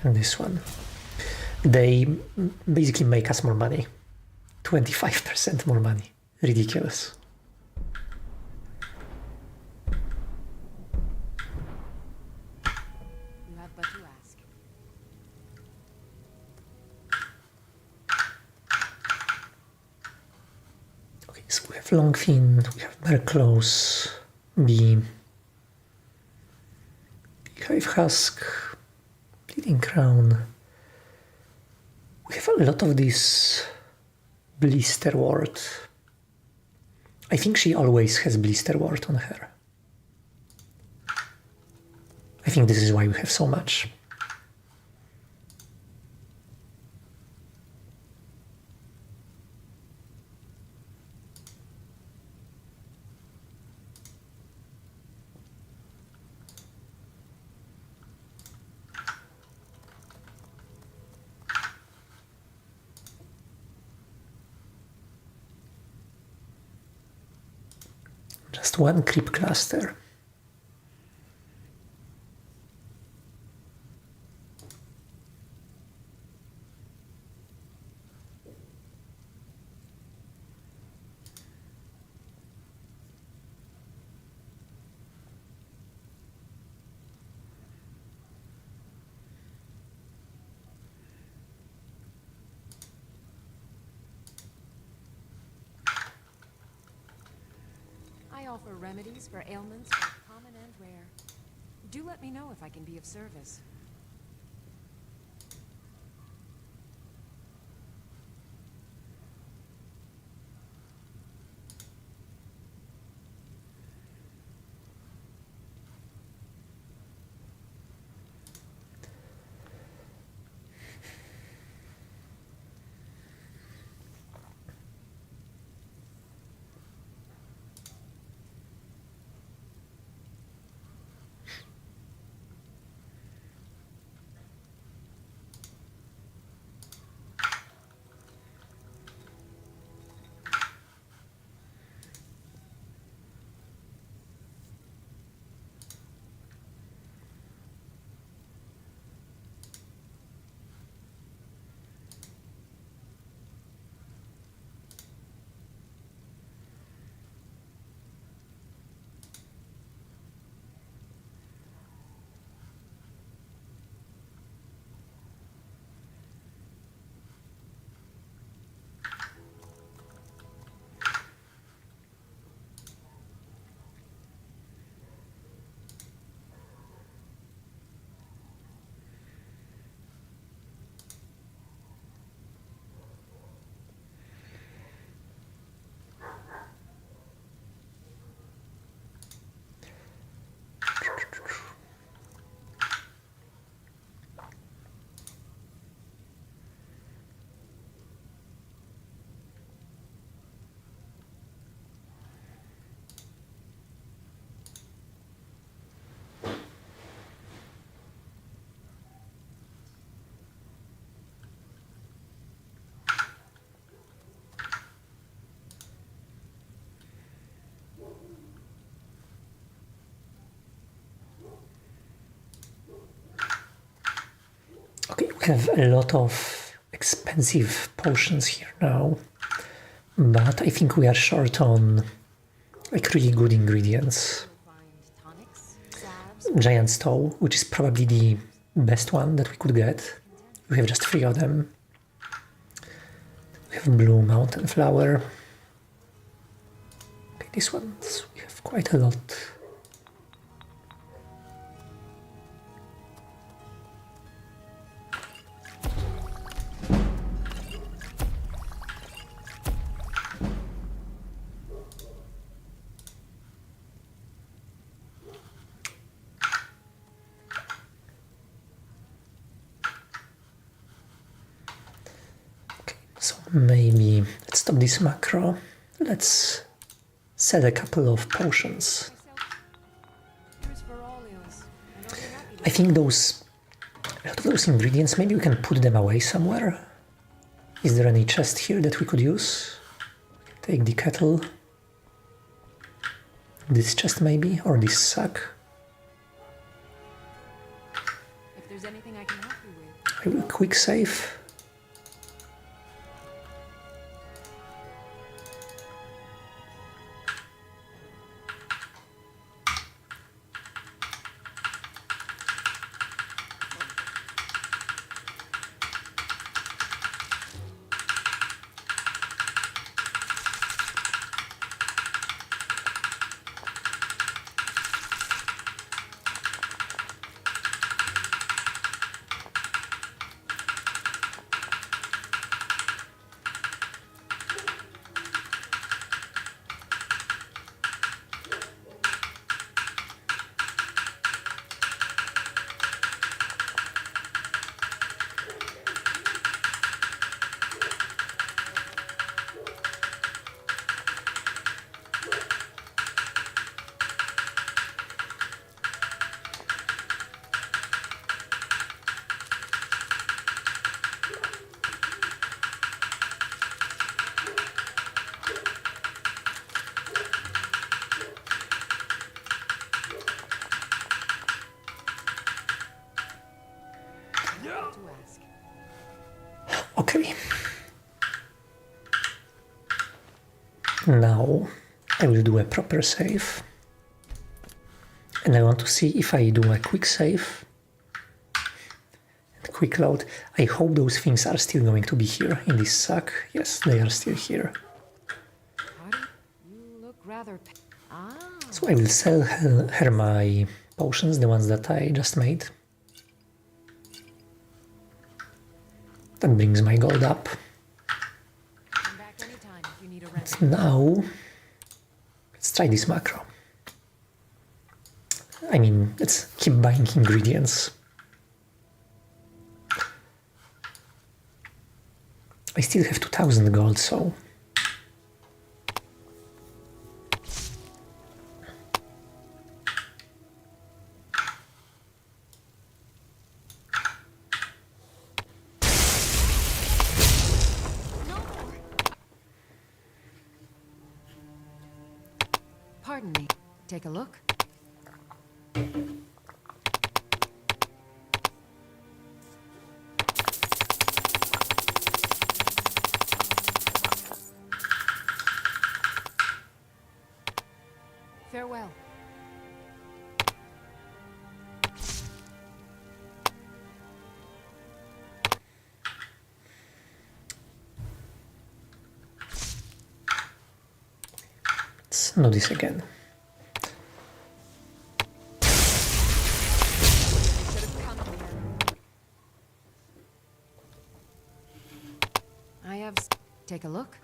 and this one. They basically make us more money. 25% more money. Ridiculous. You have but to ask. Okay, so we have Longfin, we have Merclose, Beehive Husk, Feeding crown. We have a lot of this blister ward. I think she always has blister ward on her. I think this is why we have so much. Just one creep cluster. I offer remedies for ailments both common and rare. Do let me know if I can be of service. Okay, we have a lot of expensive potions here now, but I think we are short on like really good ingredients. Giant's Toe, which is probably the best one that we could get. We have just 3 of them. We have Blue Mountain Flower. Okay, this one's, we have quite a lot. So maybe let's stop this macro. Let's sell a couple of potions. I think a lot of those ingredients, maybe we can put them away somewhere. Is there any chest here that we could use? Take the kettle. This chest maybe, or this sack. If there's anything I can help you with. I will quick save. Now I will do a proper save. And I want to see if I do a quick save and quick load. I hope those things are still going to be here in this sack. Yes, they are still here. You look rather... Ah. So I will sell her my potions, the ones that I just made. That brings my gold up. Come back anytime if you need a remedy. And now, let's try this macro. I mean, let's keep buying ingredients. I still have 2000 gold, so... Pardon me. Take a look. Farewell. Let's do this again. I have... Take a look.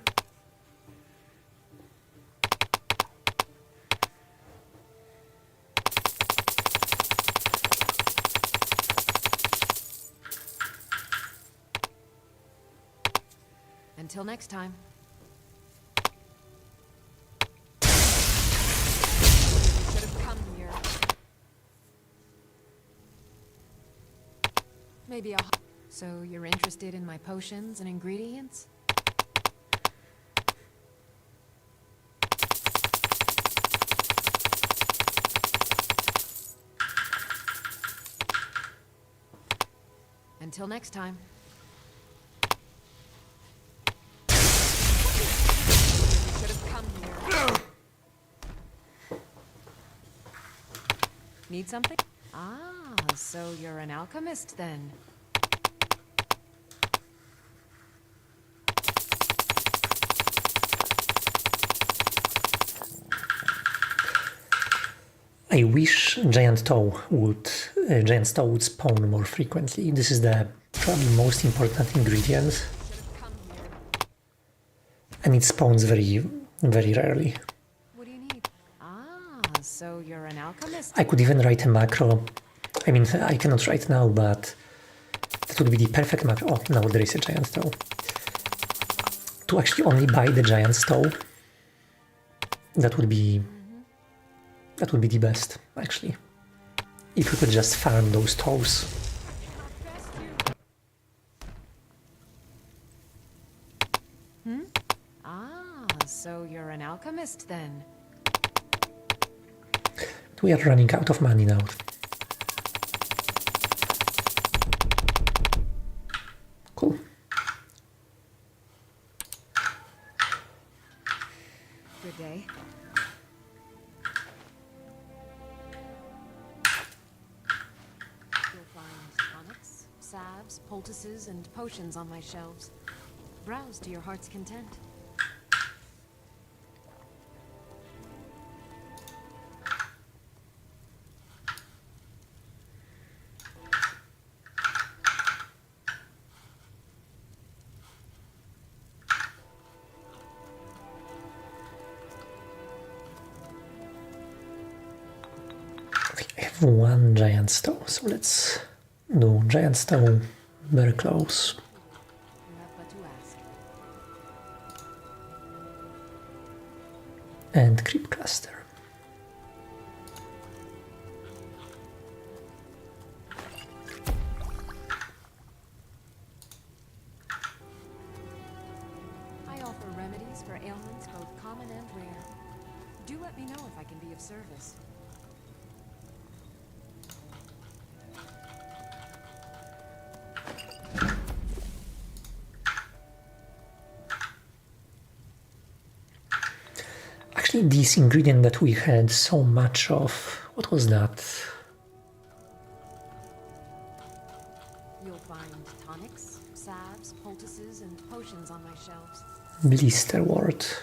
Until next time. Should have come here. Maybe I'll... So you're interested in my potions and ingredients? Until next time. Should have come here. Need something? Ah, so you're an alchemist then. I wish giant toe would spawn more frequently. This is the probably most important ingredient, and it spawns very, very rarely. What do you need? Ah, so you're an alchemist. I could even write a macro. I mean, I cannot right now, but that would be the perfect macro. Oh, now there is a giant toe. To actually only buy the giant toe, that would be the best, actually. If we could just farm those toes. Ah, so you're an alchemist then. We are running out of money now. Cool. Good day. You'll find tonics, salves, poultices, and potions on my shelves. Browse to your heart's content. I have one giant stone, so let's do giant stone, very close. You have but to ask. And creep cluster. I offer remedies for ailments both common and rare. Do let me know if I can be of service. actually this ingredient that we had so much of. What was that? You'll find tonics, salves, poultices, and potions on my shelves. Blister wort.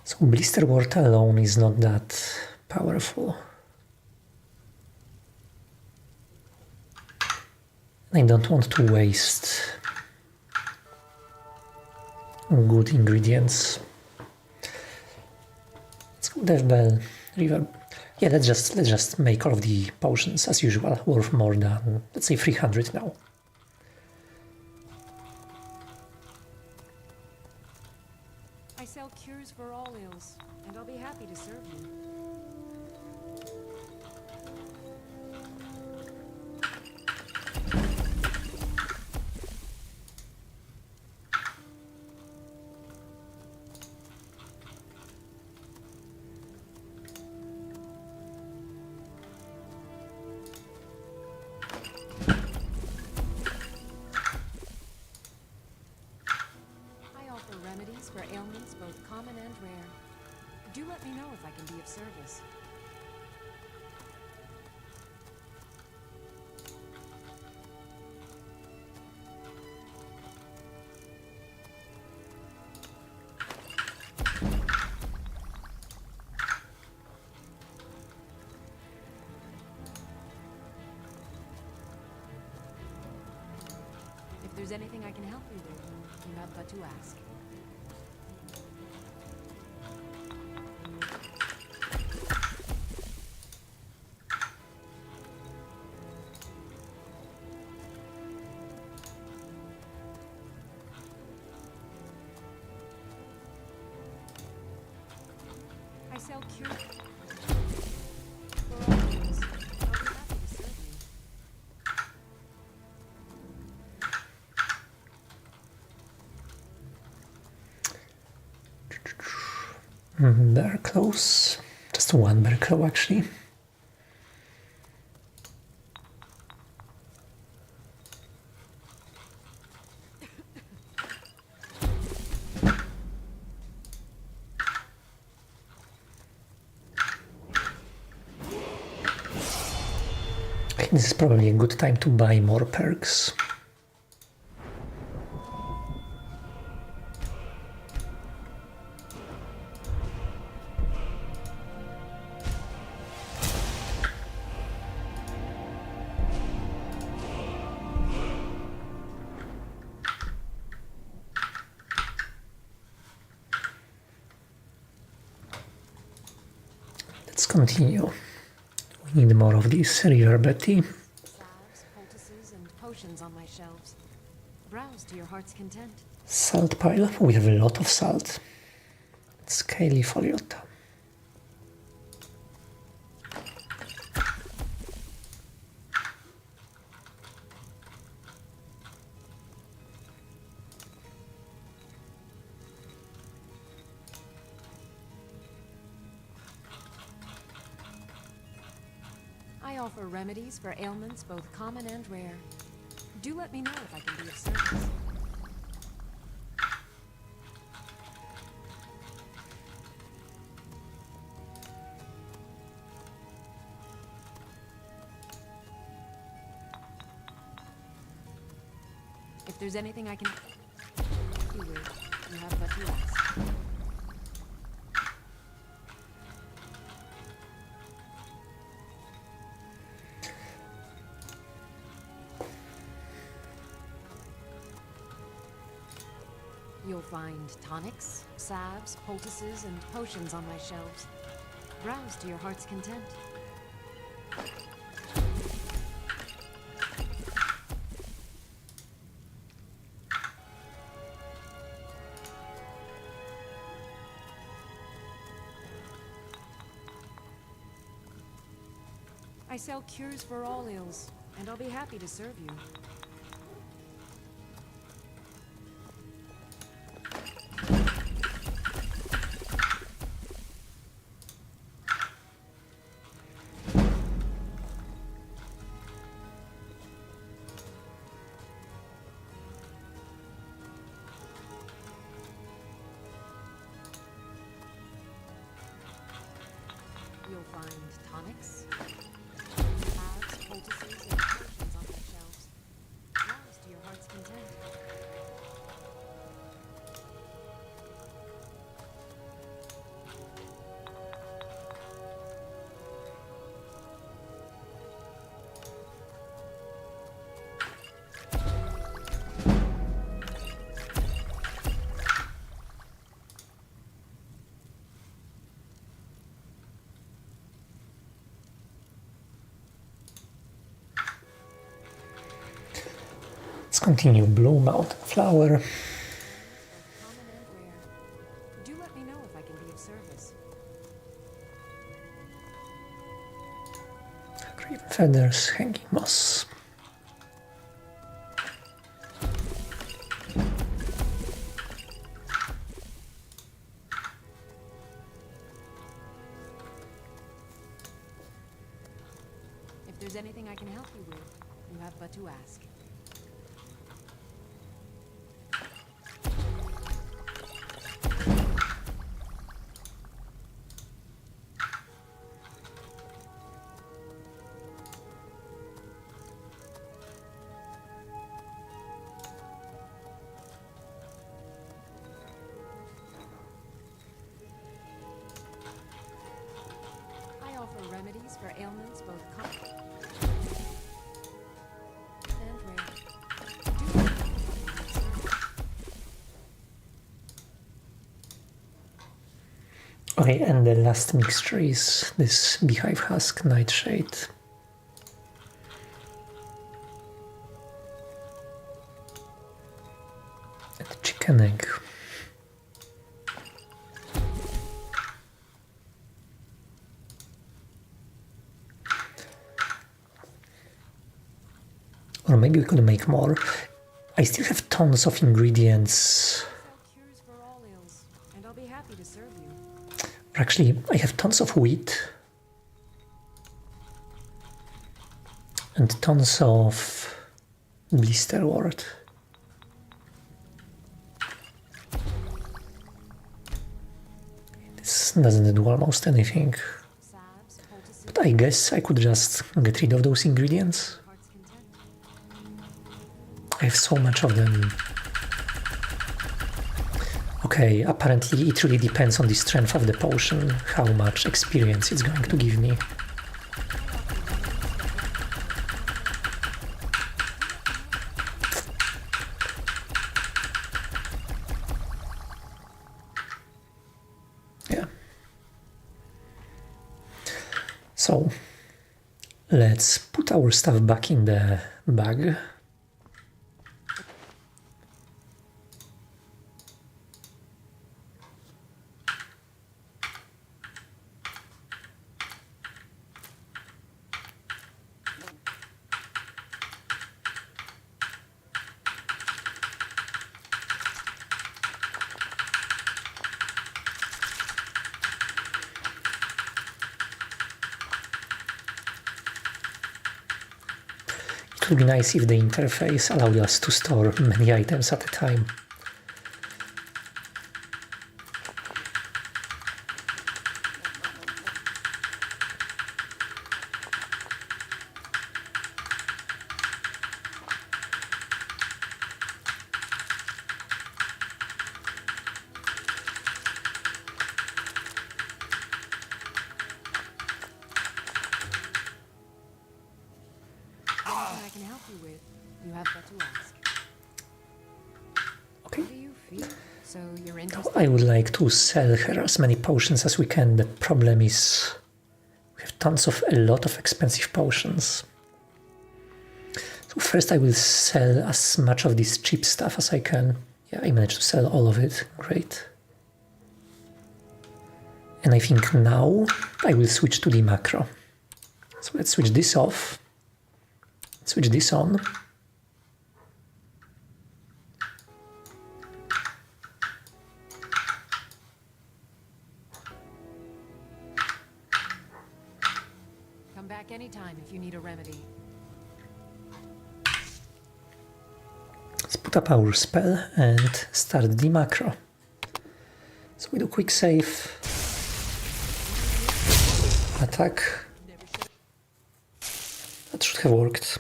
So blister wort alone is not that powerful. I don't want to waste good ingredients. Let's go Death Bell, River. Yeah, let's just make all of the potions as usual, worth more than, let's say, 300 now. I sell cures for all ills, and I'll be happy to serve you. Remedies for ailments both common and rare. Do let me know if I can be of service. If there's anything I can help you with, you have but to ask. I sell cure for all ills. I'll be happy to serve you. Bear claws. Just one bear claw actually. This is probably a good time to buy more perks. Let's continue. We need more of this River Betty. Salves, poultices, and potions on my shelves. Browse to your heart's content. Salt pile. We have a lot of salt. Scaly foliota. I offer remedies for ailments both common and rare. Do let me know if I can be of service. If there's anything I can help you with, you have but to ask. You'll find tonics, salves, poultices, and potions on my shelves. Browse to your heart's content. I sell cures for all ills, and I'll be happy to serve you. You'll find tonics, salves, poultices, and potions on my shelves. Browse to your heart's content. Let's continue. Blue Mountain Flower. Do let me know if I can be of service. Green feathers, hanging moss. If there's anything I can help you with, you have but to ask. I offer remedies for ailments both common and rare. Okay, and the last mixture is this beehive husk nightshade. And chicken egg. Or maybe we could make more. I still have tons of ingredients. Cures for all ills, and I'll be happy to serve you. Actually, I have tons of wheat. And tons of blisterwort. This doesn't do almost anything. But I guess I could just get rid of those ingredients. I have so much of them. Okay, apparently it really depends on the strength of the potion, how much experience it's going to give me. Yeah. So, let's put our stuff back in the bag. It would be nice if the interface allowed us to store many items at a time. Anything I can help you with, you have but to ask. Okay. How do you feel? So you're interested? I would like to sell her as many potions as we can. The problem is we have a lot of expensive potions. So first I will sell as much of this cheap stuff as I can. Yeah, I managed to sell all of it. Great. And I think now I will switch to the macro. So let's switch this off. Switch this on. Come back anytime if you need a remedy. Let's put up our spell and start the macro. So we do quick save. Attack. That should have worked.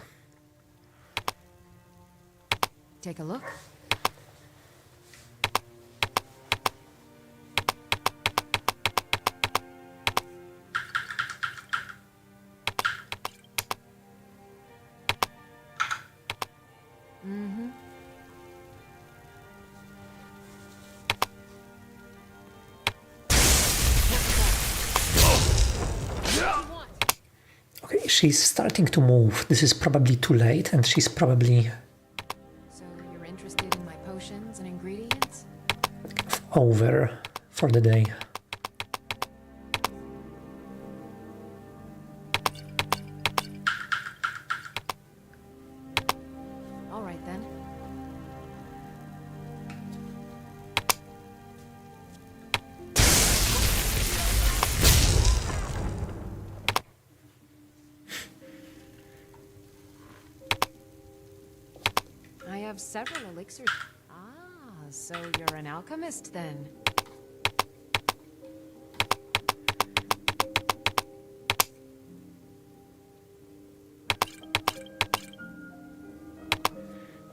Take a look. Mm-hmm. Okay, she's starting to move. This is probably too late, and she's probably So you're interested in my potions and ingredients? over for the day. All right then. I have several elixirs. Ah, so you're an alchemist then.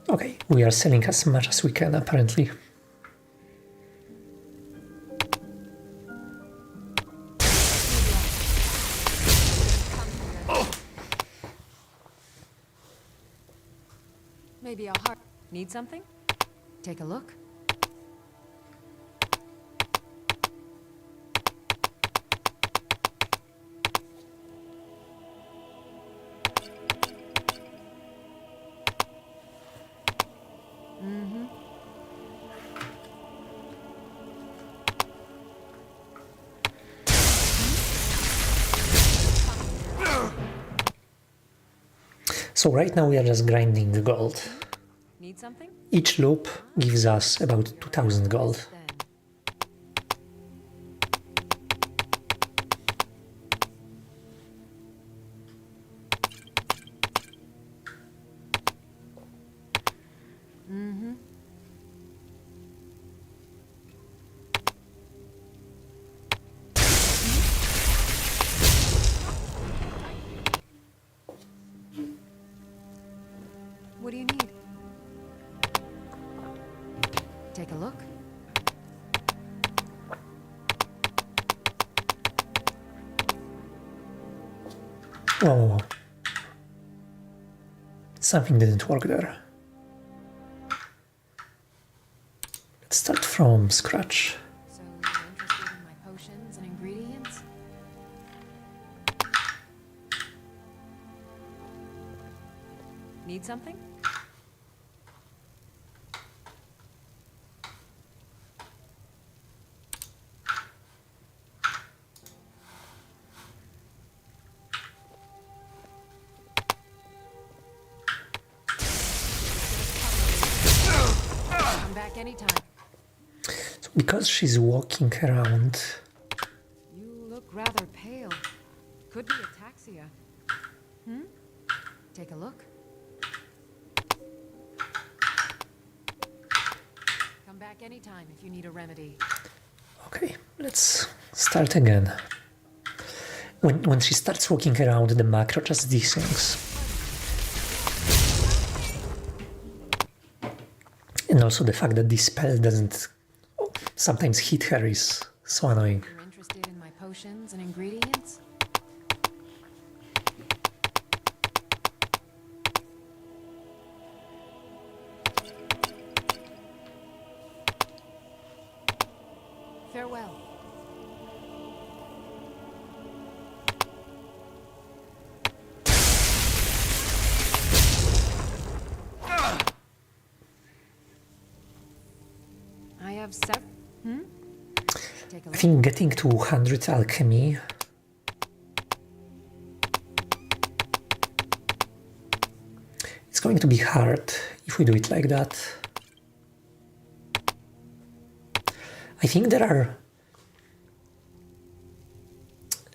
Okay, we are selling as much as we can, apparently. Maybe I'll Need something? Take a look. Mm-hmm. So right now we are just grinding gold. Need something? Each loop gives us about 2000 gold. Mm-hmm. What do you need? Take a look. Oh. Something didn't work there. Let's start from scratch. So you're interested in my potions and ingredients? Need something? Come back anytime. So because she's walking around, You look rather pale. Could be ataxia. Hmm? Take a look. Come back anytime if you need a remedy. okay, let's start again. When she starts walking around, the macro just desyncs. And also the fact that this spell doesn't sometimes hit her is so annoying. You're interested in my potions and ingredients? have Take a I look. think getting to 100 alchemy it's going to be hard if we do it like that. I think there are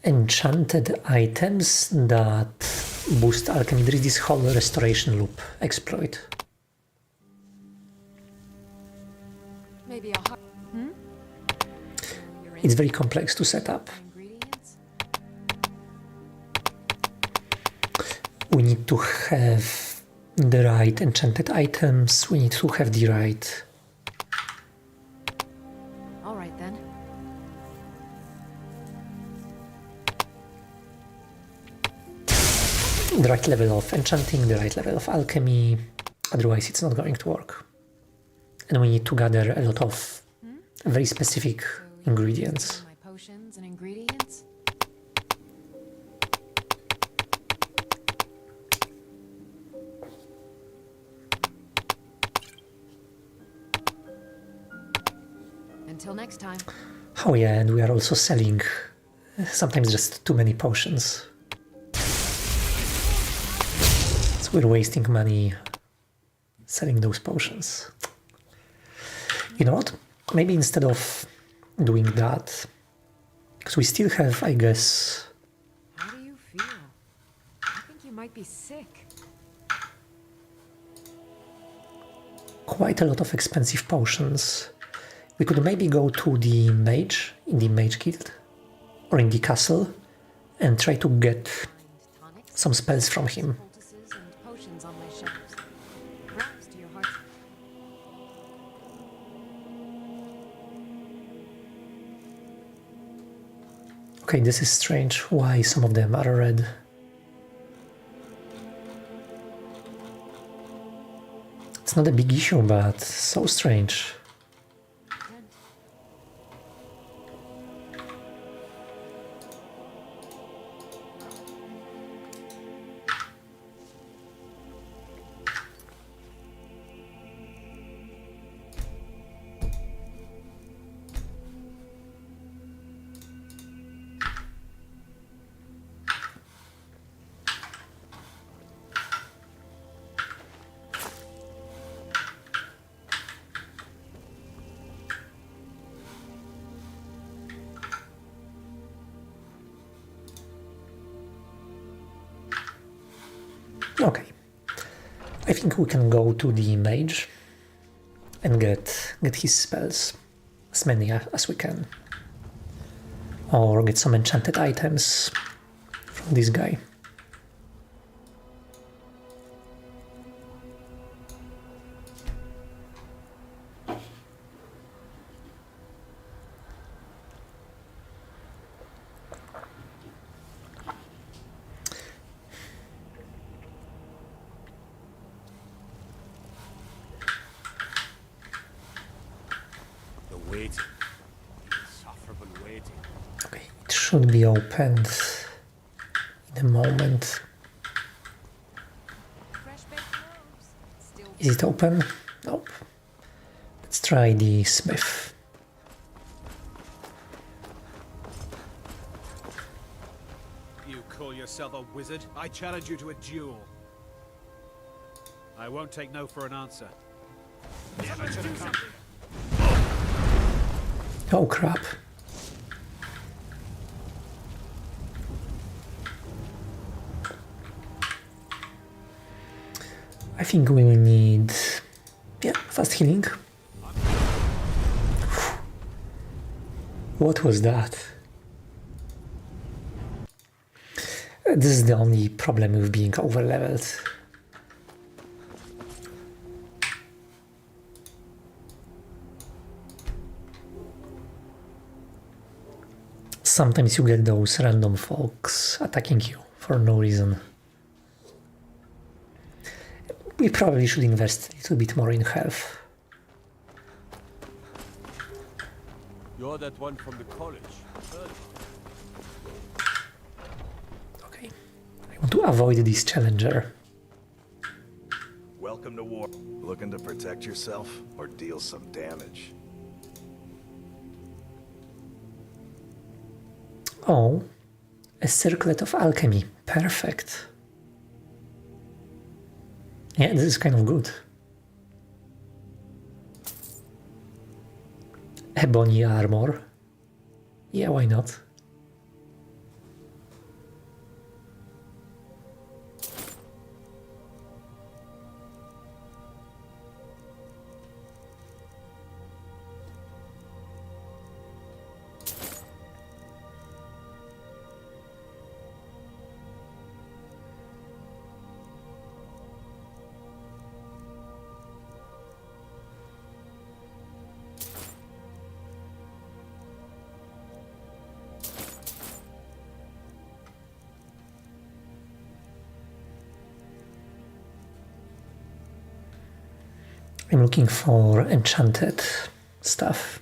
enchanted items that boost alchemy. There is this whole restoration loop exploit. Maybe a It's very complex to set up. We need to have the right enchanted items, we need to have the right... All right then. the right level of enchanting, the right level of alchemy, otherwise it's not going to work. And we need to gather a lot of very specific ingredients. My potions and ingredients. Until next time. Oh yeah, and we are also selling sometimes just too many potions. So we're wasting money selling those potions. You know what? Maybe instead of doing that, because we still have, I guess... How do you feel? I think you might be sick. quite a lot of expensive potions. We could maybe go to the mage, in the mage guild, or in the castle, and try to get some spells from him. Okay, this is strange. Why some of them are red? It's not a big issue, but so strange. Okay, I think we can go to the mage and get his spells, as many as we can, or get some enchanted items from this guy. It should be opened in a moment. Is it open? Nope. Let's try the smith. You call yourself a wizard? I challenge you to a duel. I won't take no for an answer. Oh crap. I think we will need, fast healing. What was that? This is the only problem with being overleveled. Sometimes you get those random folks attacking you for no reason. We probably should invest a little bit more in health. You're that one from the college. Okay, I want to avoid this challenger. Welcome to war. Looking to protect yourself or deal some damage? Oh, a circlet of alchemy. Perfect. Yeah, this is kind of good. Ebony armor. Yeah, why not? I'm looking for enchanted stuff.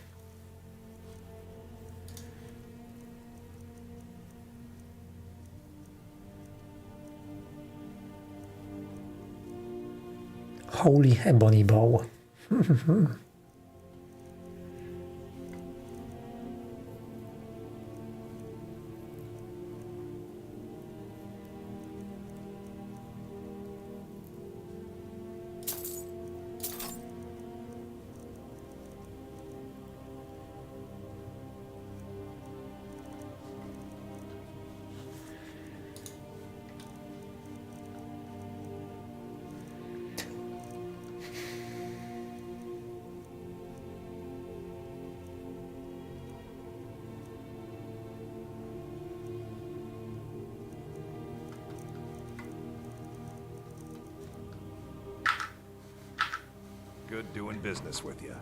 Holy ebony bow. Good doing business with you.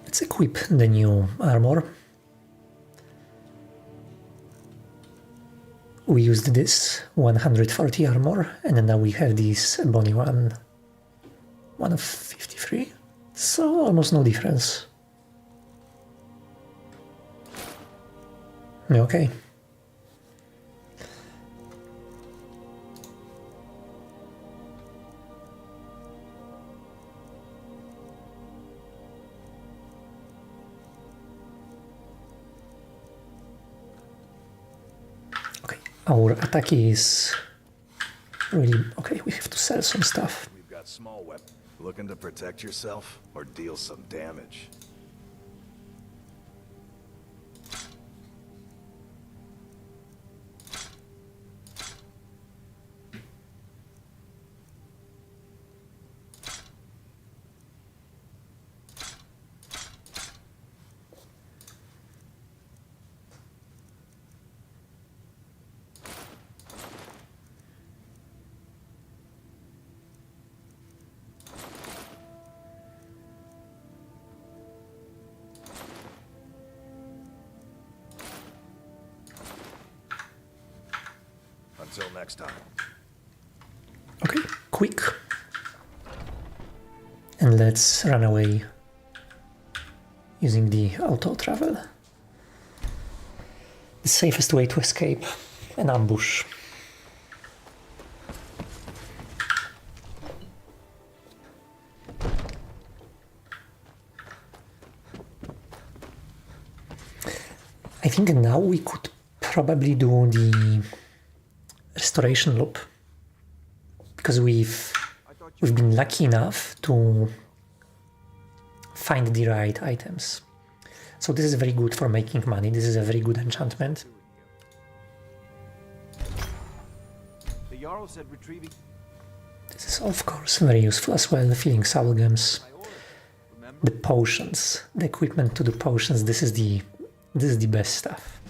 Let's equip the new armor. We used this 140 armor, and then now we have this ebony one of 53. So almost no difference. Okay. Our attack is really okay. We have to sell some stuff. We've got small weapons. Looking to protect yourself or deal some damage? Until next time. Okay, quick. And let's run away using the auto travel. The safest way to escape an ambush. I think now we could probably do the restoration loop, because we've been lucky enough to find the right items. So this is very good for making money. This is a very good enchantment. The Jarl said retrieving. This is of course very useful as well, filling soulgems. The potions, the equipment to do potions, this is the best stuff.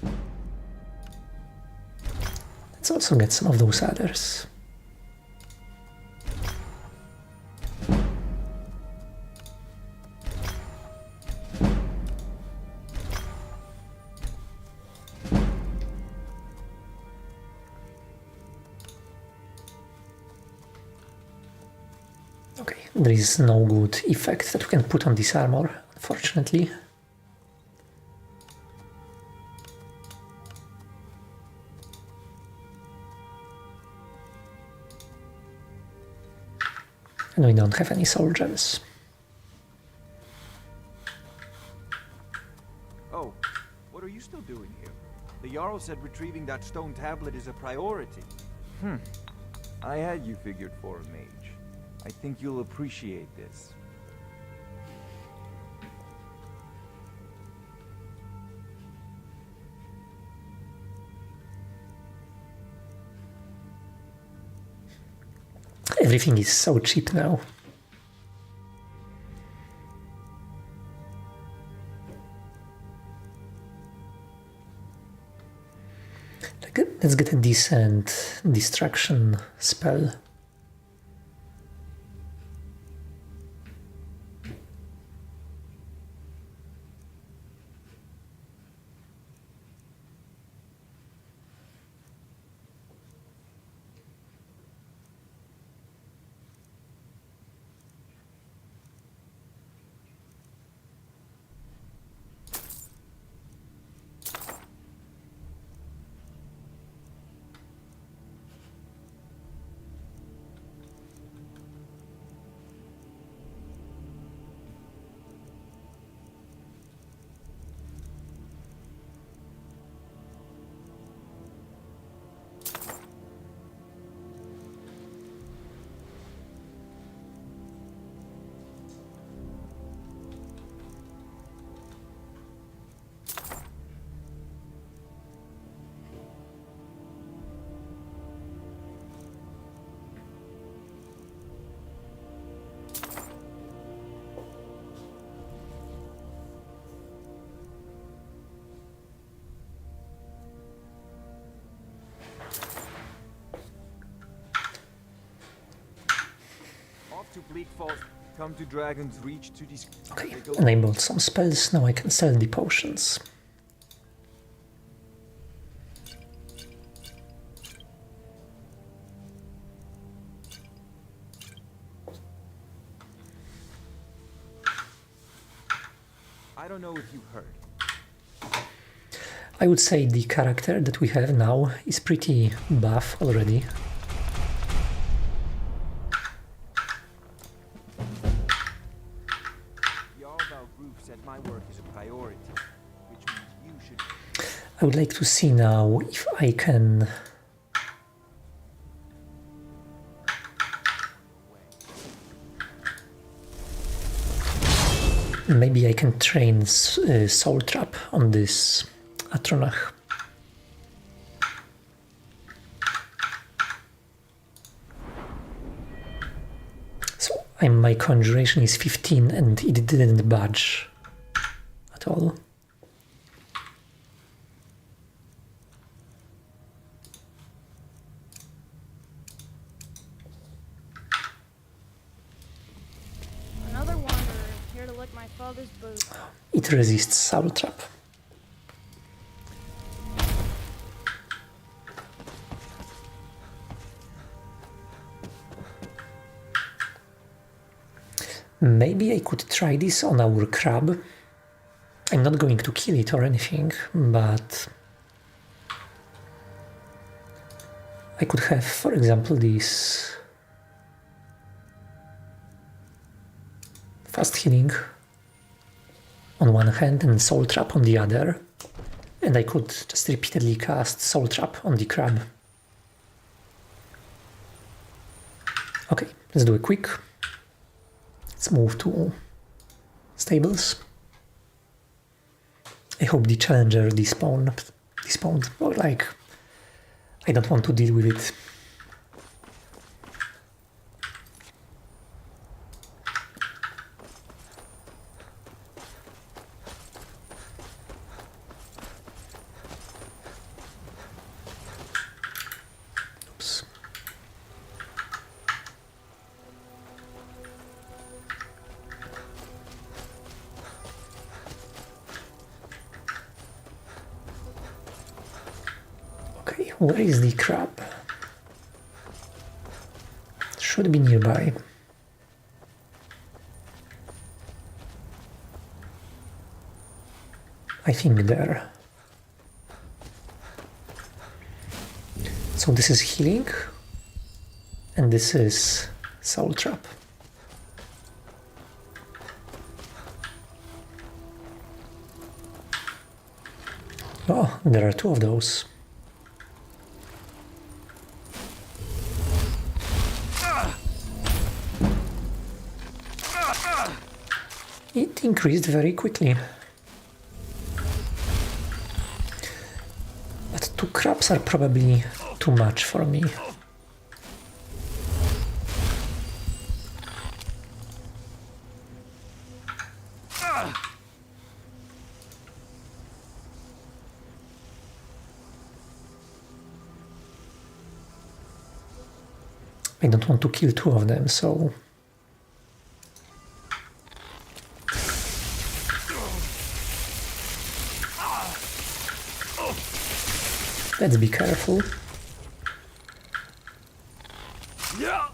Let's also get some of those others. Okay, there is no good effect that we can put on this armor, unfortunately. And we don't have any soul gems. Oh, What are you still doing here? The Jarl said retrieving that stone tablet is a priority. I had you figured for a mage. I think you'll appreciate this. Everything is so cheap now. Let's get a decent distraction spell. To Bleak Falls, come to Dragon's Reach to this. Okay, enabled some spells, now I can sell the potions. I don't know if you heard. I would say the character that we have now is pretty buff already. I would like to see now if I can maybe I can train Soul Trap on this Atronach. So my conjuration is 15 and it didn't budge at all. It resists Soul Trap. Maybe I could try this on our crab. I'm not going to kill it or anything, but I could have, for example, this fast healing on one hand and Soul Trap on the other, and I could just repeatedly cast Soul Trap on the crab. Okay, let's do a quick. Let's move to stables. I hope the challenger despawned, or like, I don't want to deal with it. Where is the crab? Should be nearby. I think there. So this is healing, and this is Soul Trap. Oh, there are two of those. It increased very quickly. But 2 crabs are probably too much for me. I don't want to kill 2 of them, so... Let's be careful. Yeah.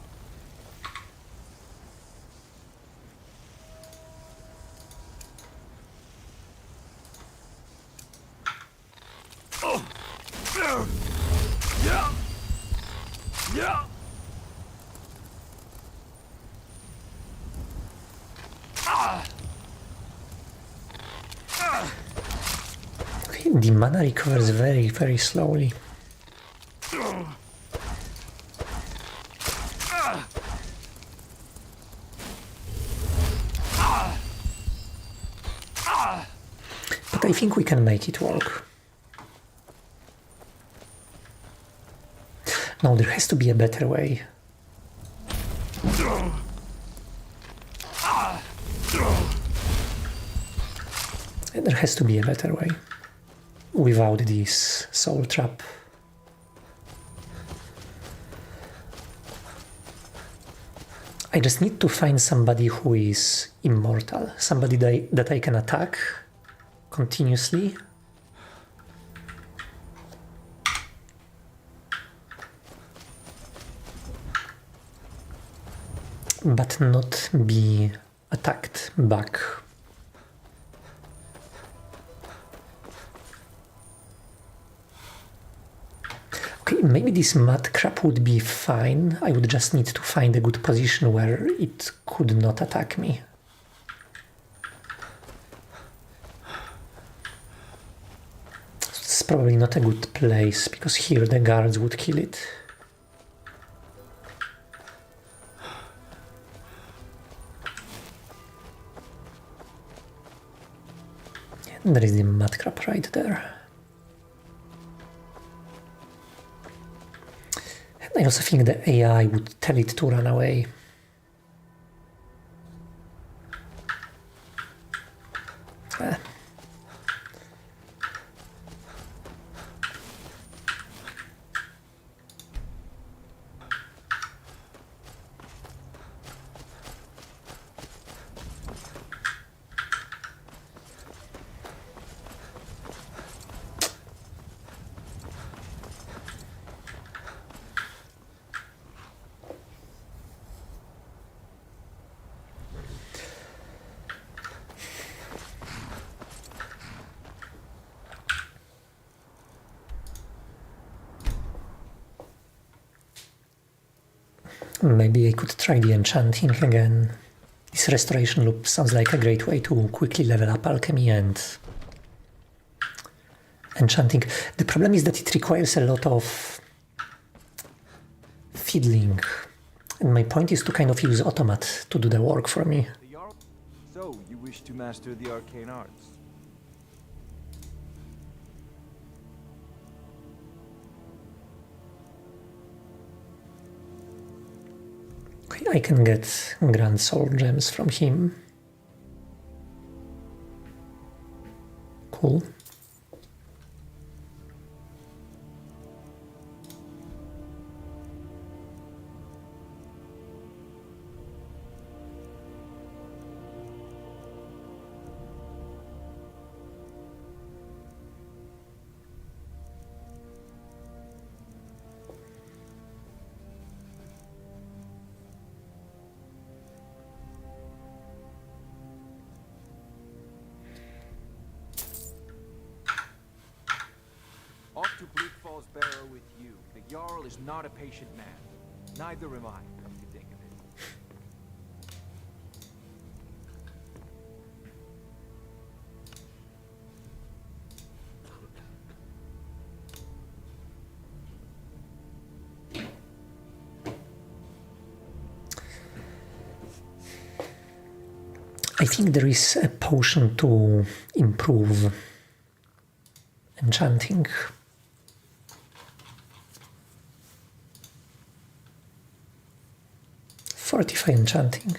Oh. Yeah. Yeah. Okay, the mana recovers very, very slowly. But I think we can make it work. No, there has to be a better way. There has to be a better way. Without this soul trap. I just need to find somebody who is immortal. Somebody that I can attack continuously. But not be attacked back. Okay, maybe this mud crab would be fine. I would just need to find a good position where it could not attack me. It's probably not a good place, because here the guards would kill it. And there is the mud crab right there. And I also think the AI would tell it to run away. Maybe I could try the enchanting again. This restoration loop sounds like a great way to quickly level up alchemy and enchanting. The problem is that it requires a lot of fiddling. And my point is to kind of use Automat to do the work for me. So, you wish to master the arcane arts? Okay, I can get Grand Soul Gems from him. Cool. Off to Bleak Falls Barrow with you. The Jarl is not a patient man. Neither am I, come to think of it. I think there is a potion to improve enchanting. Fortify enchanting.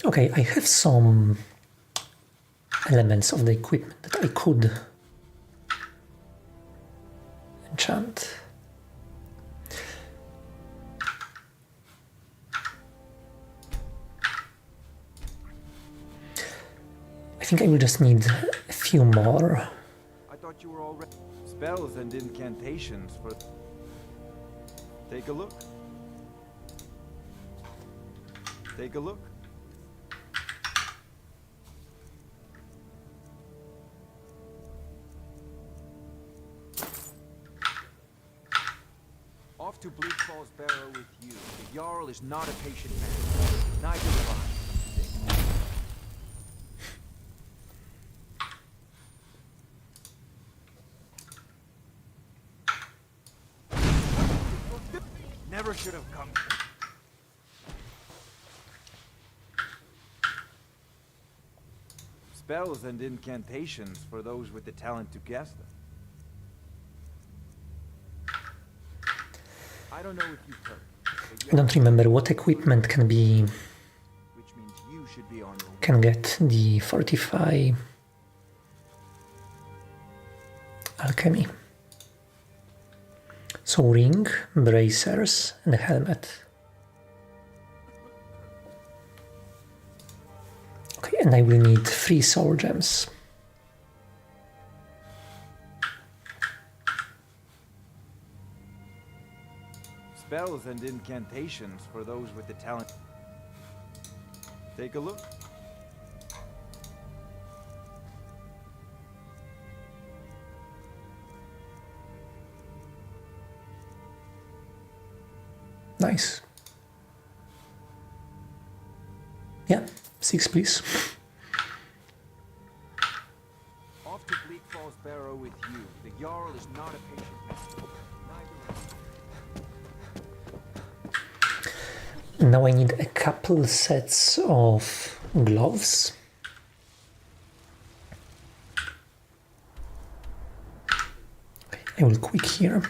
Okay, I have some elements of the equipment that I could enchant. I think I will just need a few more. I thought you were already spells and incantations for. Take a look. Take a look. Off to Bleak Falls Barrow with you. The Jarl is not a patient man. Neither am I. Never should have come here. Spells and incantations for those with the talent to cast them. I don't know if you've heard. I don't remember what equipment can be Which means you should be on your way. can get the Fortify alchemy. So ring, bracers, and a helmet. Okay, and I will need 3 soul gems. Spells and incantations for those with the talent. Take a look. Nice. Yeah, 6 please. Off to Bleak Falls Barrow with you. The Jarl is not a patient man. Now I need a couple sets of gloves. I will quick here.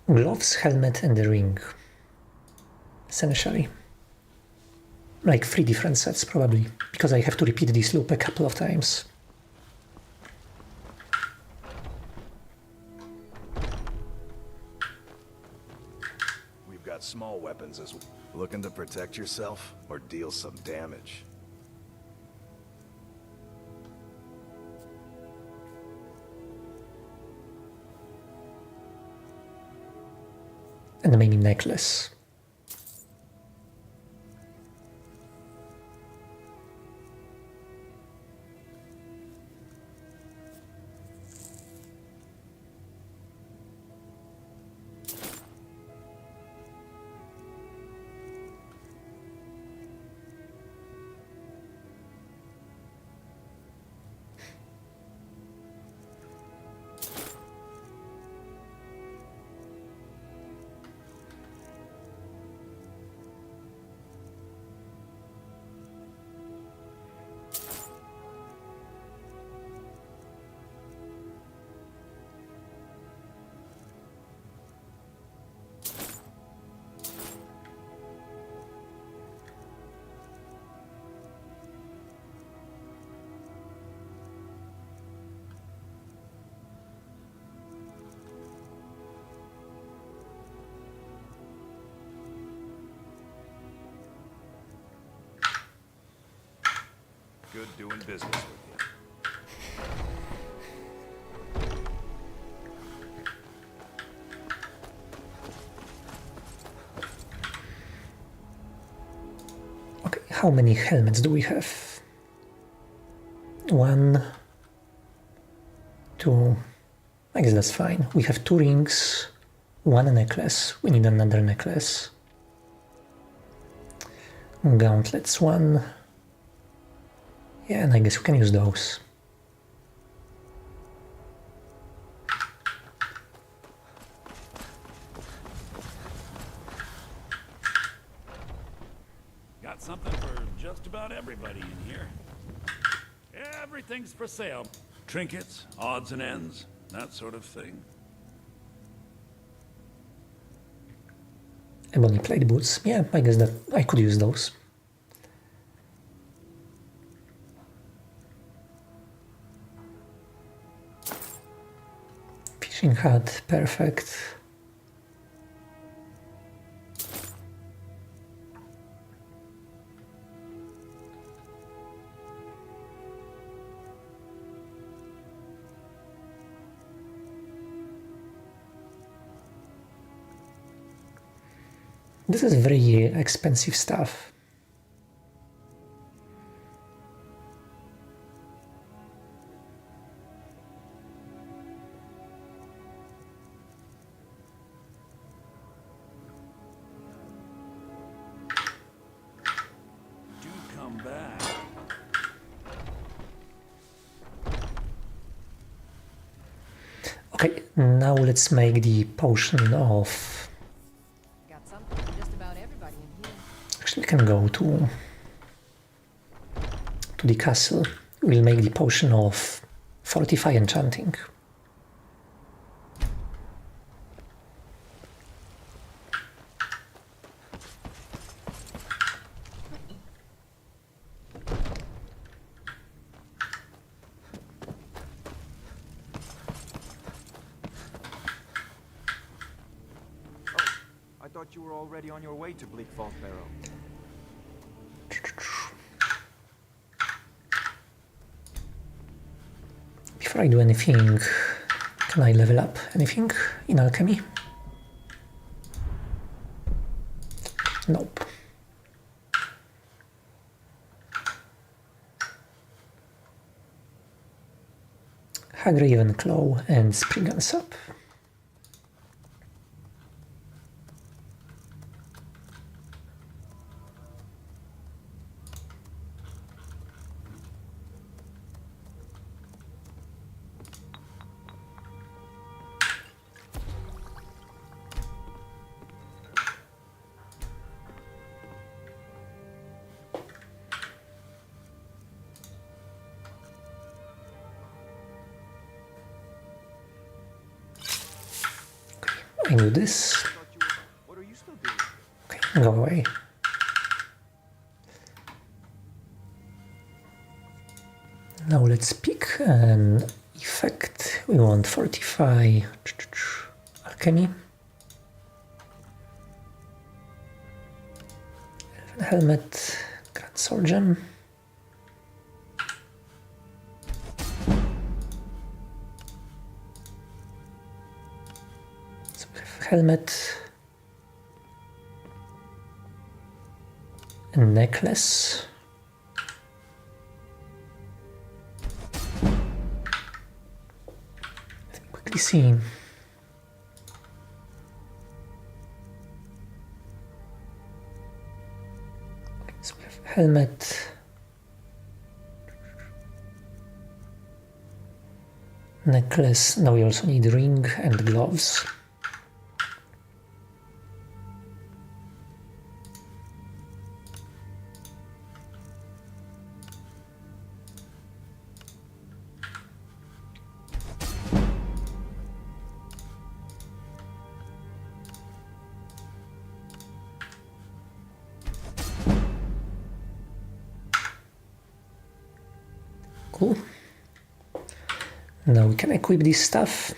Gloves, helmet, and the ring. Essentially. Like 3 different sets probably, because I have to repeat this loop a couple of times. We've got small weapons as well. Looking to protect yourself or deal some damage. And maybe necklace. Good doing business with you. How many helmets do we have? 1, 2. I guess that's fine. We have 2 rings, 1 necklace. We need another necklace. Gauntlets 1. Yeah, and I guess we can use those. Got something for just about everybody in here. Everything's for sale. Trinkets, odds and ends, that sort of thing. Ebony plate boots. Yeah, I guess that I could use those. Fishing hat, perfect. This is very expensive stuff. Do come back. Okay, now let's make the potion of... Actually, we can go to the castle. We'll make the potion of Fortify Enchanting. I thought you were already on your way to Bleak Falls Barrow. Before I do anything, can I level up anything in alchemy? Nope. Hagraven Claw and Spriggan Sap. I do this. Okay, go away. Now let's pick an effect. We want Fortify Alchemy. Elven Helmet, Grand Sword Gem. Helmet, a necklace, let me quickly see. Okay, so we have helmet, necklace. Now we also need ring and gloves. Cool. Now we can equip this stuff.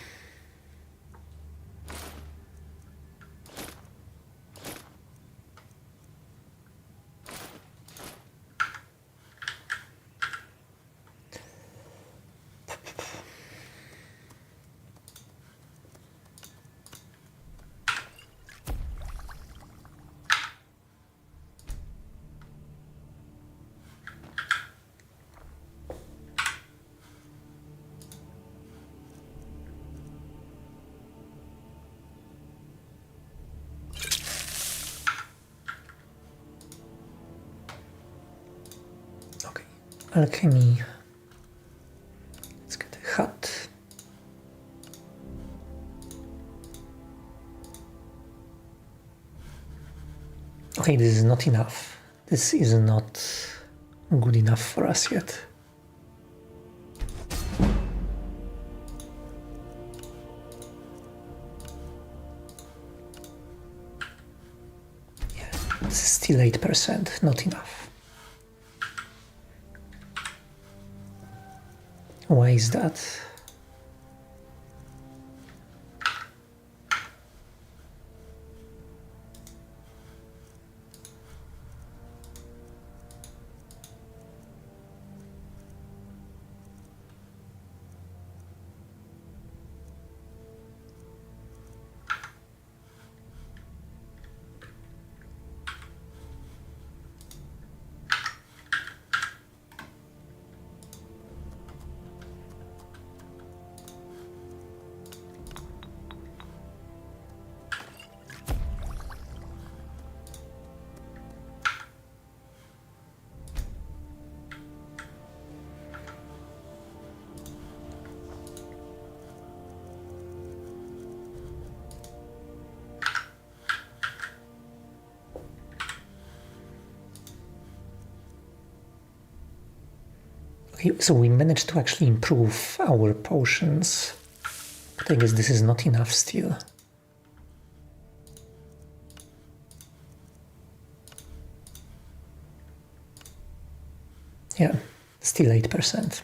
Alchemy. Let's get a hut. Okay, this is not enough. This is not good enough for us yet. Yeah, this is still 8%, not enough. Why is that? Okay, so we managed to actually improve our potions, but I guess this is not enough still. Yeah, still 8%.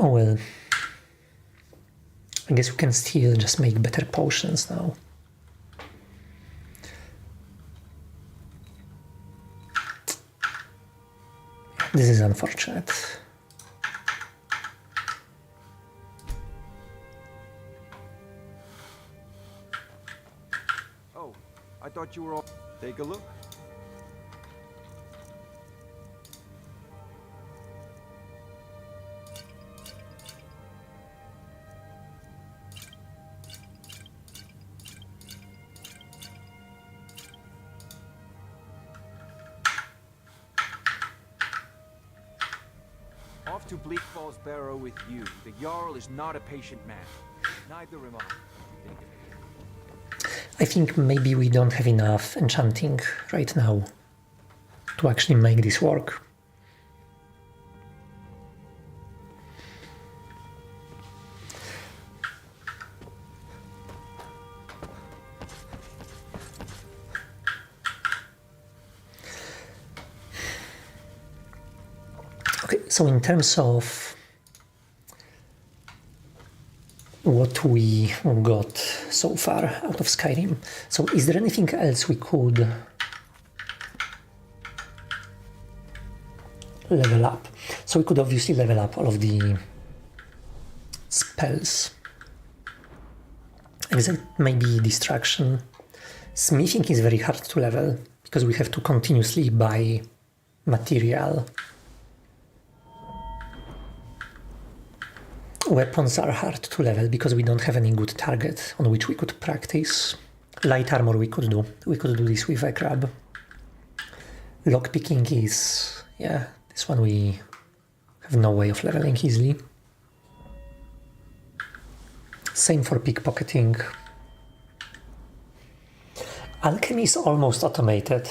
Oh well, I guess we can still just make better potions now. This is unfortunate. Oh, I thought you were all... Take a look. Off to Bleak Falls Barrow with you. The Jarl is not a patient man. Neither am I. Think of it. I think maybe we don't have enough enchanting right now to actually make this work. Okay, so in terms of what we got so far out of Skyrim, so is there anything else we could level up? So we could obviously level up all of the spells, except maybe distraction. Smithing is very hard to level because we have to continuously buy material. Weapons are hard to level because we don't have any good target on which we could practice. Light armor we could do. We could do this with a crab. Lockpicking is... yeah, this one we have no way of leveling easily. Same for pickpocketing. Alchemy is almost automated.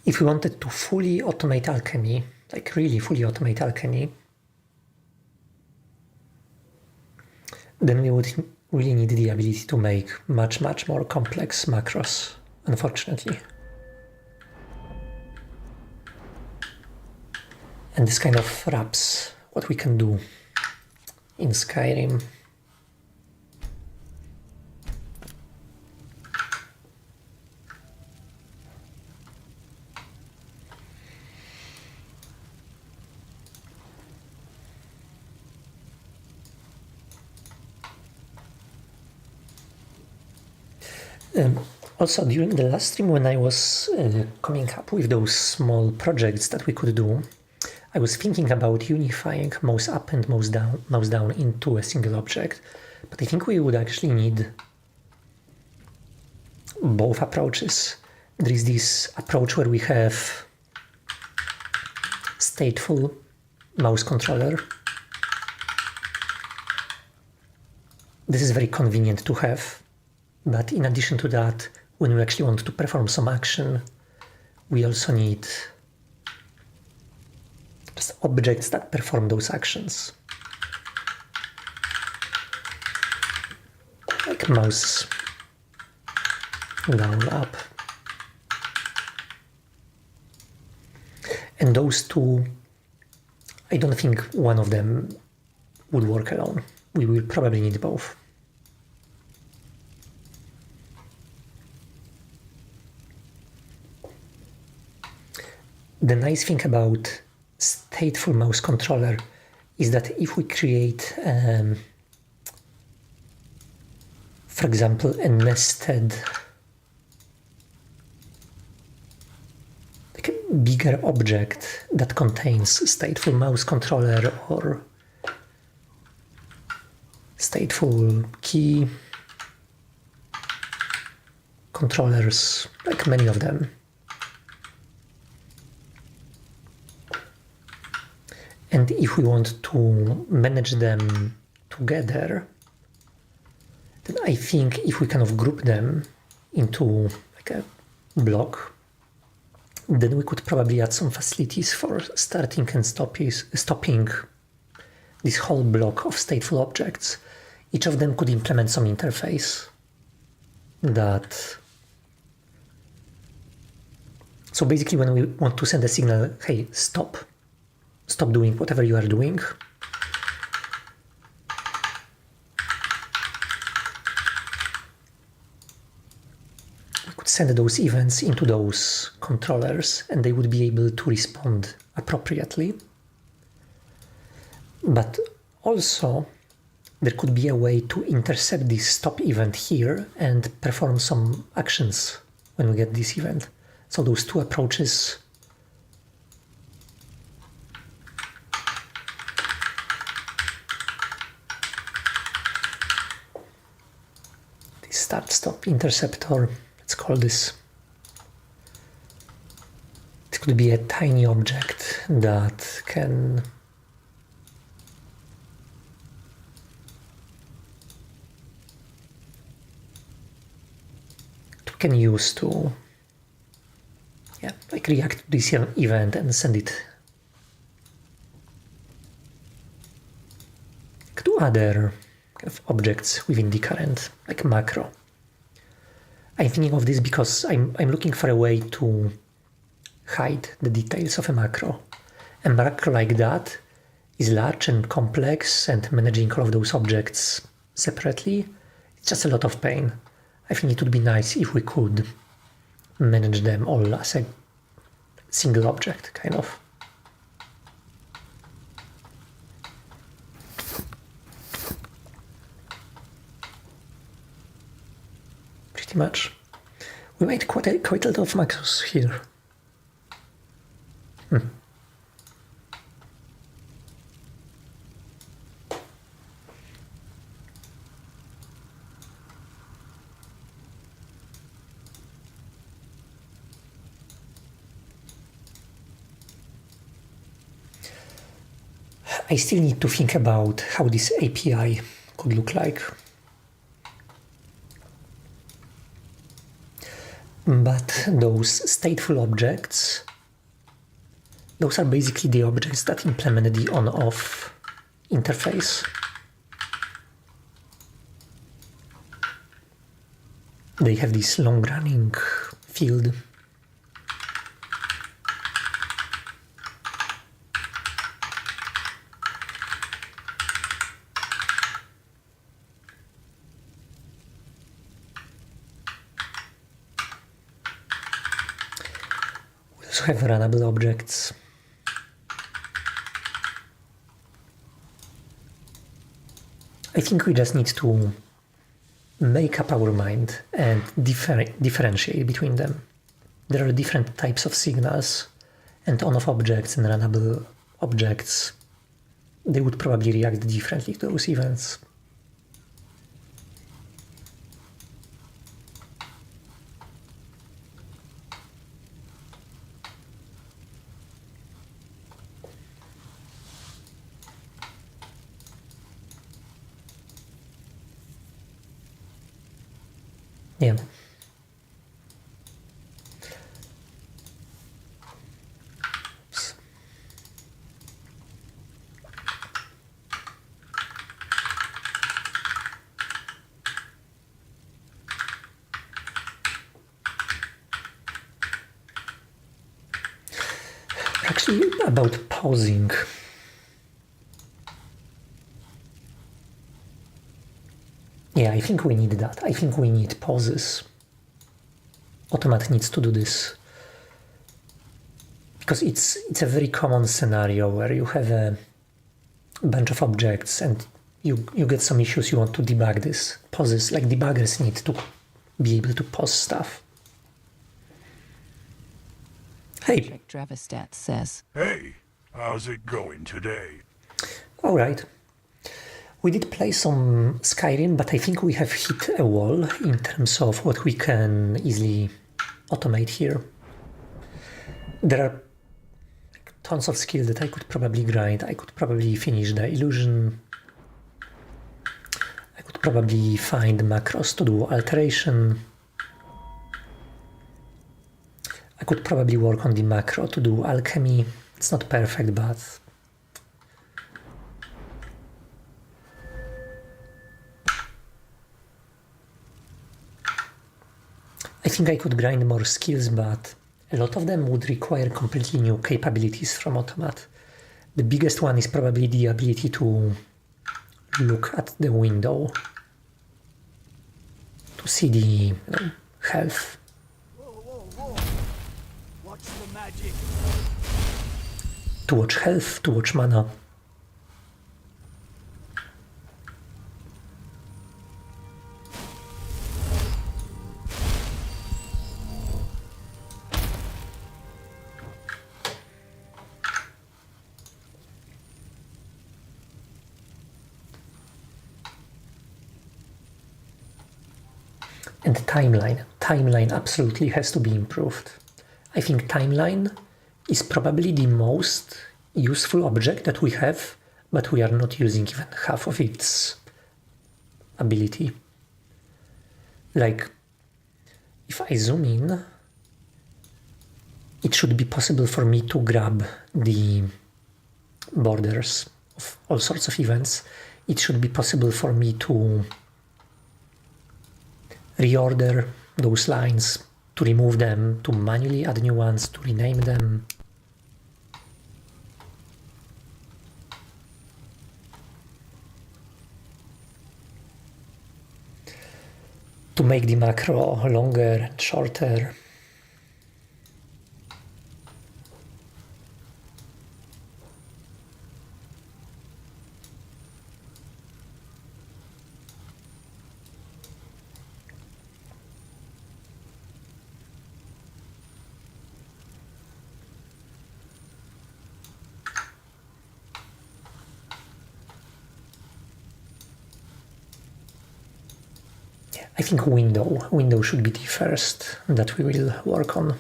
If we wanted to fully automate alchemy, like really fully automate alchemy, then we would really need the ability to make much more complex macros, unfortunately. And this kind of wraps what we can do in Skyrim. Also, during the last stream when I was coming up with those small projects that we could do, I was thinking about unifying mouse up and mouse down into a single object, but I think we would actually need both approaches. There is this approach where we have stateful mouse controller. This is very convenient to have, but in addition to that, when we actually want to perform some action, we also need just objects that perform those actions. Like mouse down, up. And those two, I don't think one of them would work alone. We will probably need both. The nice thing about stateful mouse controller is that if we create, for example, a nested, like a bigger object that contains stateful mouse controller or stateful key controllers, like many of them, and if we want to manage them together, then I think if we kind of group them into like a block, then we could probably add some facilities for starting and stopping this whole block of stateful objects. Each of them could implement some interface that... So basically when we want to send a signal, hey, stop doing whatever you are doing, we could send those events into those controllers and they would be able to respond appropriately. But also there could be a way to intercept this stop event here and perform some actions when we get this event. So those two approaches start-stop interceptor, let's call this. It could be a tiny object that can use to like react to this event and send it to other kind of objects within the current, like macro. I'm thinking of this because I'm looking for a way to hide the details of a macro. A macro like that is large and complex, and managing all of those objects separately, it's just a lot of pain. I think it would be nice if we could manage them all as a single object, kind of. Pretty much. We made quite a lot of macros here. I still need to think about how this API could look like. But those stateful objects, those are basically the objects that implement the on-off interface. They have this long-running field. Have runnable objects. I think we just need to make up our mind and differentiate between them. There are different types of signals, and on-off objects and runnable objects, they would probably react differently to those events. Yeah. Actually, about pausing. Yeah, I think we need that. I think we need pauses. Automat needs to do this. Because it's a very common scenario where you have a bunch of objects and you get some issues, you want to debug this. Pauses, like debuggers need to be able to pause stuff. Hey. Dravistat says. Hey, how's it going today? All right. We did play some Skyrim, but I think we have hit a wall in terms of what we can easily automate here. There are tons of skill that I could probably grind. I could probably finish the illusion. I could probably find macros to do alteration. I could probably work on the macro to do alchemy. It's not perfect, but I think I could grind more skills, but a lot of them would require completely new capabilities from Automat. The biggest one is probably the ability to look at the window to see the health. Watch the magic. To watch health, to watch mana. And timeline. Timeline absolutely has to be improved. I think timeline is probably the most useful object that we have, but we are not using even half of its ability. Like, if I zoom in, it should be possible for me to grab the borders of all sorts of events. It should be possible for me to reorder those lines, to remove them, to manually add new ones, to rename them. To make the macro longer and shorter. I think window should be the first that we will work on.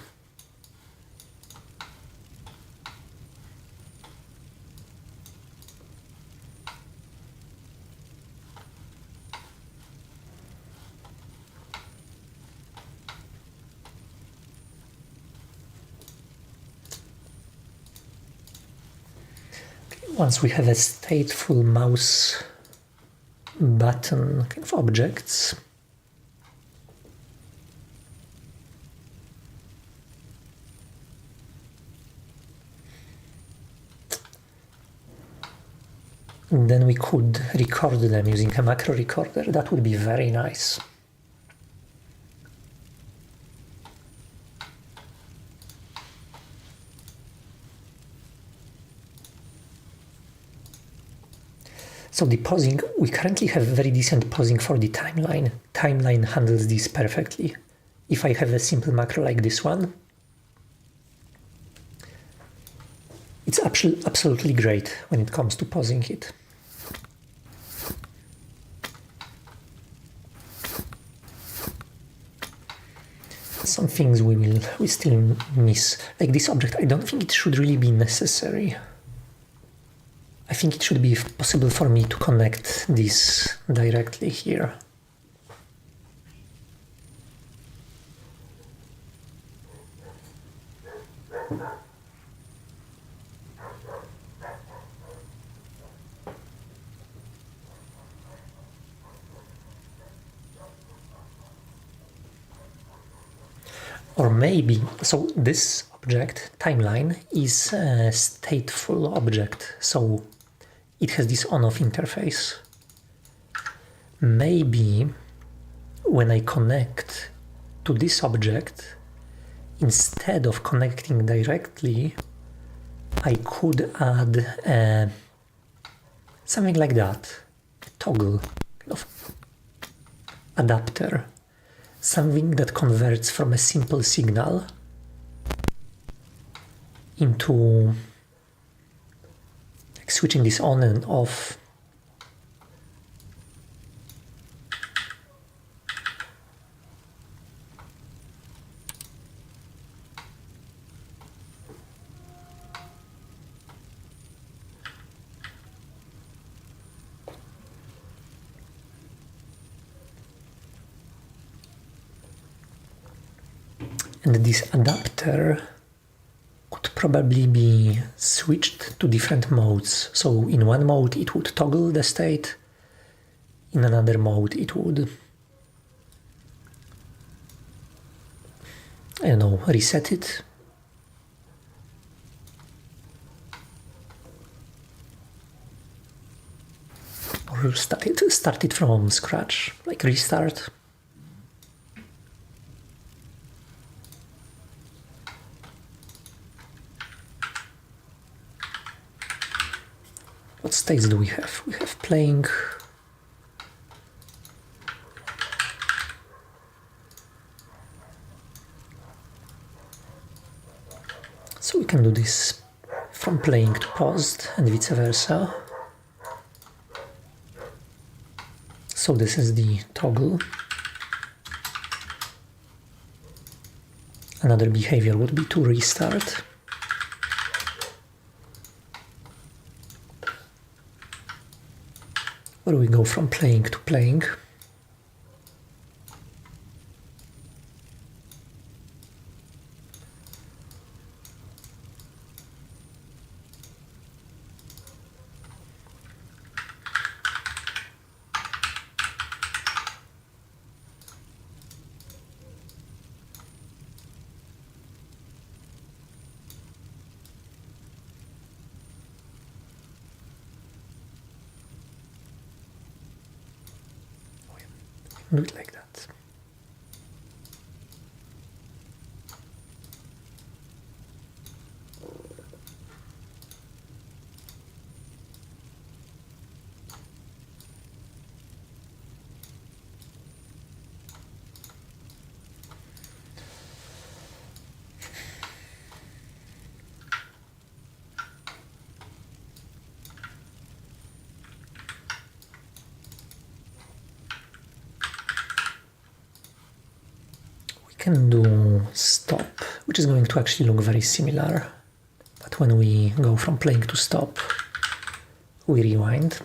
Once we have a stateful mouse button kind of objects, then we could record them using a macro recorder. That would be very nice. So the pausing, we currently have very decent pausing for the timeline. Timeline handles this perfectly. If I have a simple macro like this one, it's absolutely great when it comes to pausing it. Some things we still miss. Like this object, I don't think it should really be necessary. I think it should be possible for me to connect this directly here. Or maybe, so this object, timeline, is a stateful object, so it has this on-off interface. Maybe when I connect to this object, instead of connecting directly, I could add something like that, a toggle, kind of adapter. Something that converts from a simple signal into like switching this on and off. And this adapter could probably be switched to different modes. So in one mode it would toggle the state, in another mode it would, I don't know, reset it. Or start it from scratch, like restart. What states do we have? We have playing. So we can do this from playing to paused and vice versa. So this is the toggle. Another behavior would be to restart. Where we go from playing to playing. Do it like that. Can do stop, which is going to actually look very similar, but when we go from playing to stop, we rewind.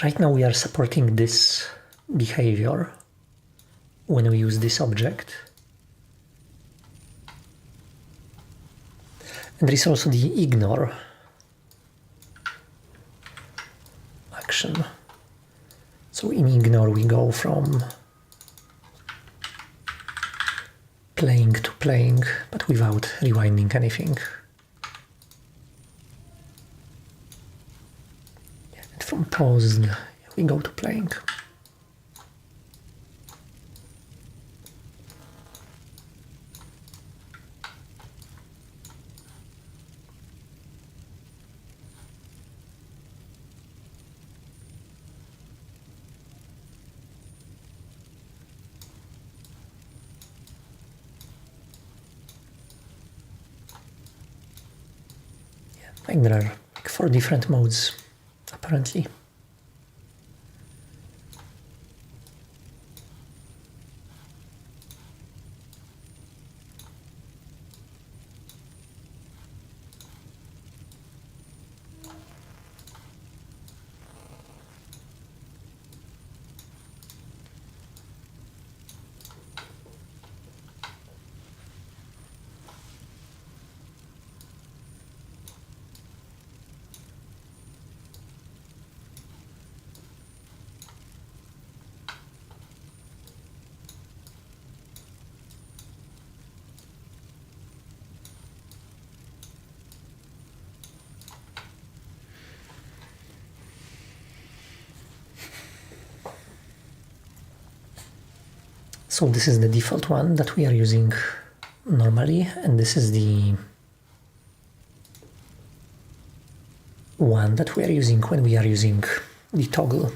Right now we are supporting this behavior when we use this object. And there is also the ignore action. So in ignore we go from playing to playing, but without rewinding anything. And from paused we go to playing. And there are like 4 different modes, apparently. So this is the default one that we are using normally, and this is the one that we are using when we are using the toggle.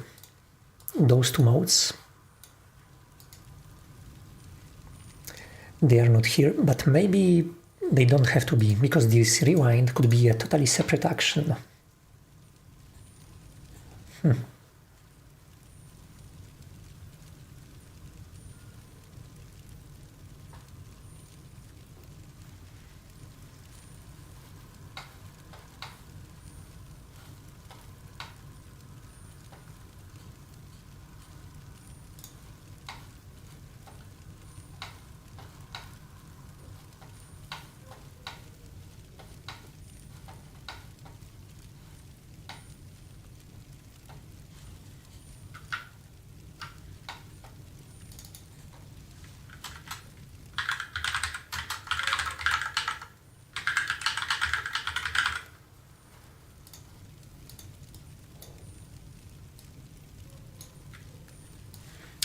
Those 2 modes, they are not here, but maybe they don't have to be, because this rewind could be a totally separate action.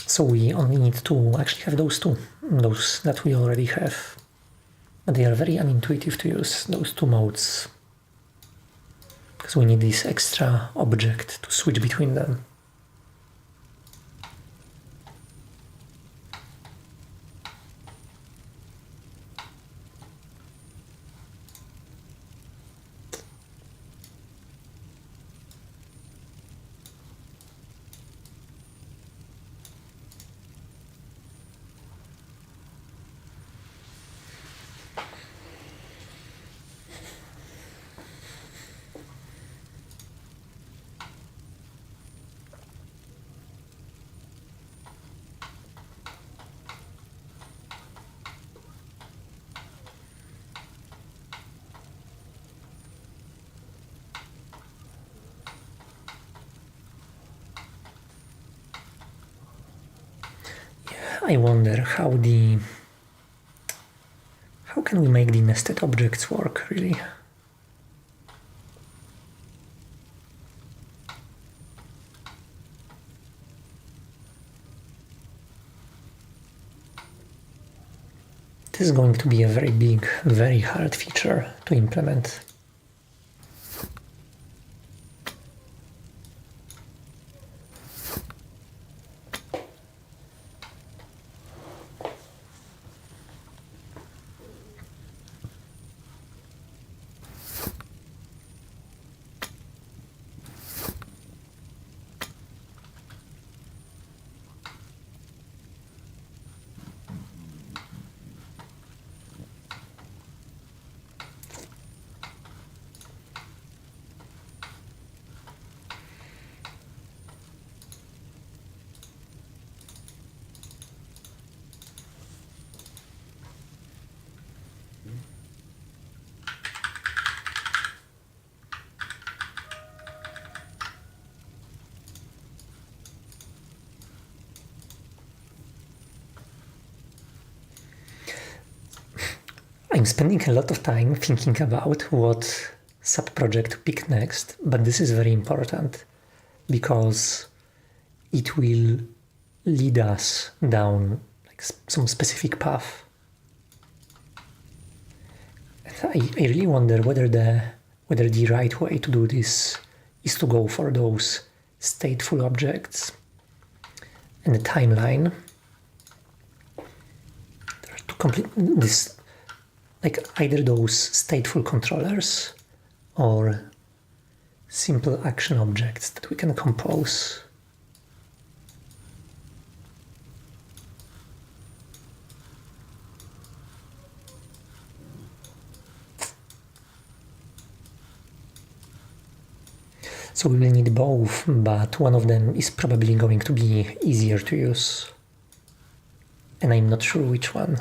So we only need to actually have those 2, those that we already have. But they are very unintuitive to use, those 2 modes, because we need this extra object to switch between them. I wonder how can we make the nested objects work, really? This is going to be a very big, very hard feature to implement. I'm spending a lot of time thinking about what subproject to pick next, but this is very important because it will lead us down like some specific path. I really wonder whether the right way to do this is to go for those stateful objects and the timeline. To complete this, like either those stateful controllers or simple action objects that we can compose. So we will need both, but one of them is probably going to be easier to use. And I'm not sure which one.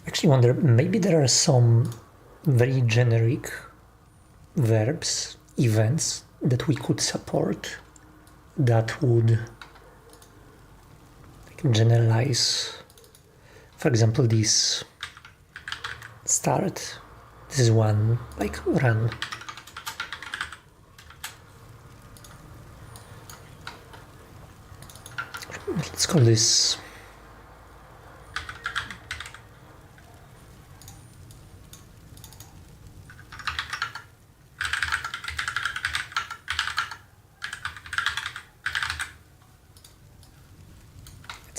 Actually wonder, maybe there are some very generic verbs, events that we could support that would like generalize. For example, this start. This is one like run. Let's call this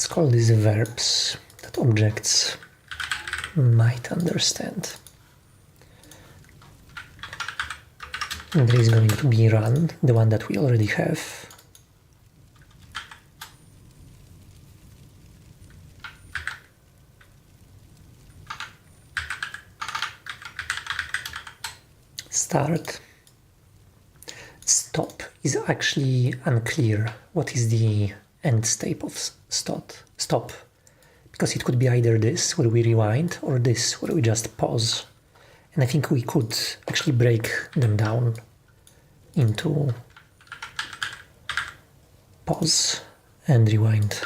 call these verbs that objects might understand. And there is going to be run, the one that we already have. Start. Stop is actually unclear. What is the end state of stop? Because it could be either this, where we rewind, or this, where we just pause. And I think we could actually break them down into pause and rewind.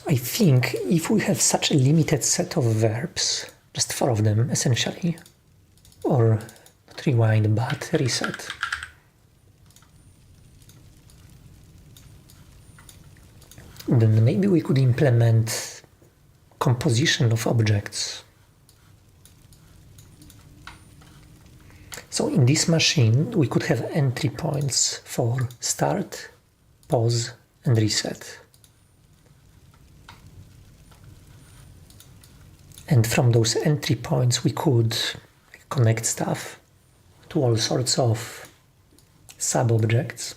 I think if we have such a limited set of verbs, just 4 of them essentially, or not rewind but reset, then maybe we could implement composition of objects So in this machine, we could have entry points for start, pause, and reset. And from those entry points, we could connect stuff to all sorts of sub-objects.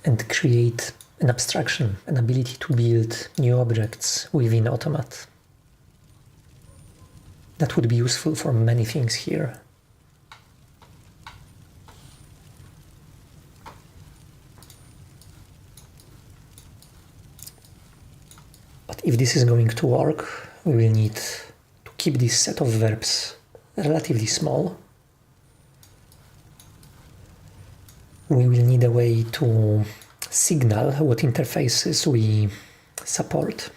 And create an abstraction, an ability to build new objects within Automat. That would be useful for many things here. But if this is going to work, we will need to keep this set of verbs relatively small. We will need a way to signal what interfaces we support.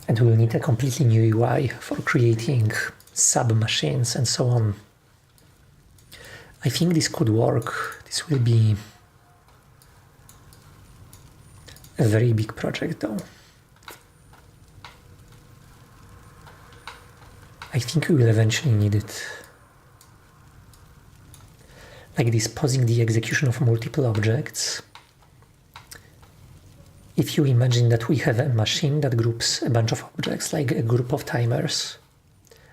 And we'll need a completely new UI for creating sub-machines and so on. I think this could work. This will be a very big project though. I think we will eventually need it. Like this, pausing the execution of multiple objects. If you imagine that we have a machine that groups a bunch of objects, like a group of timers,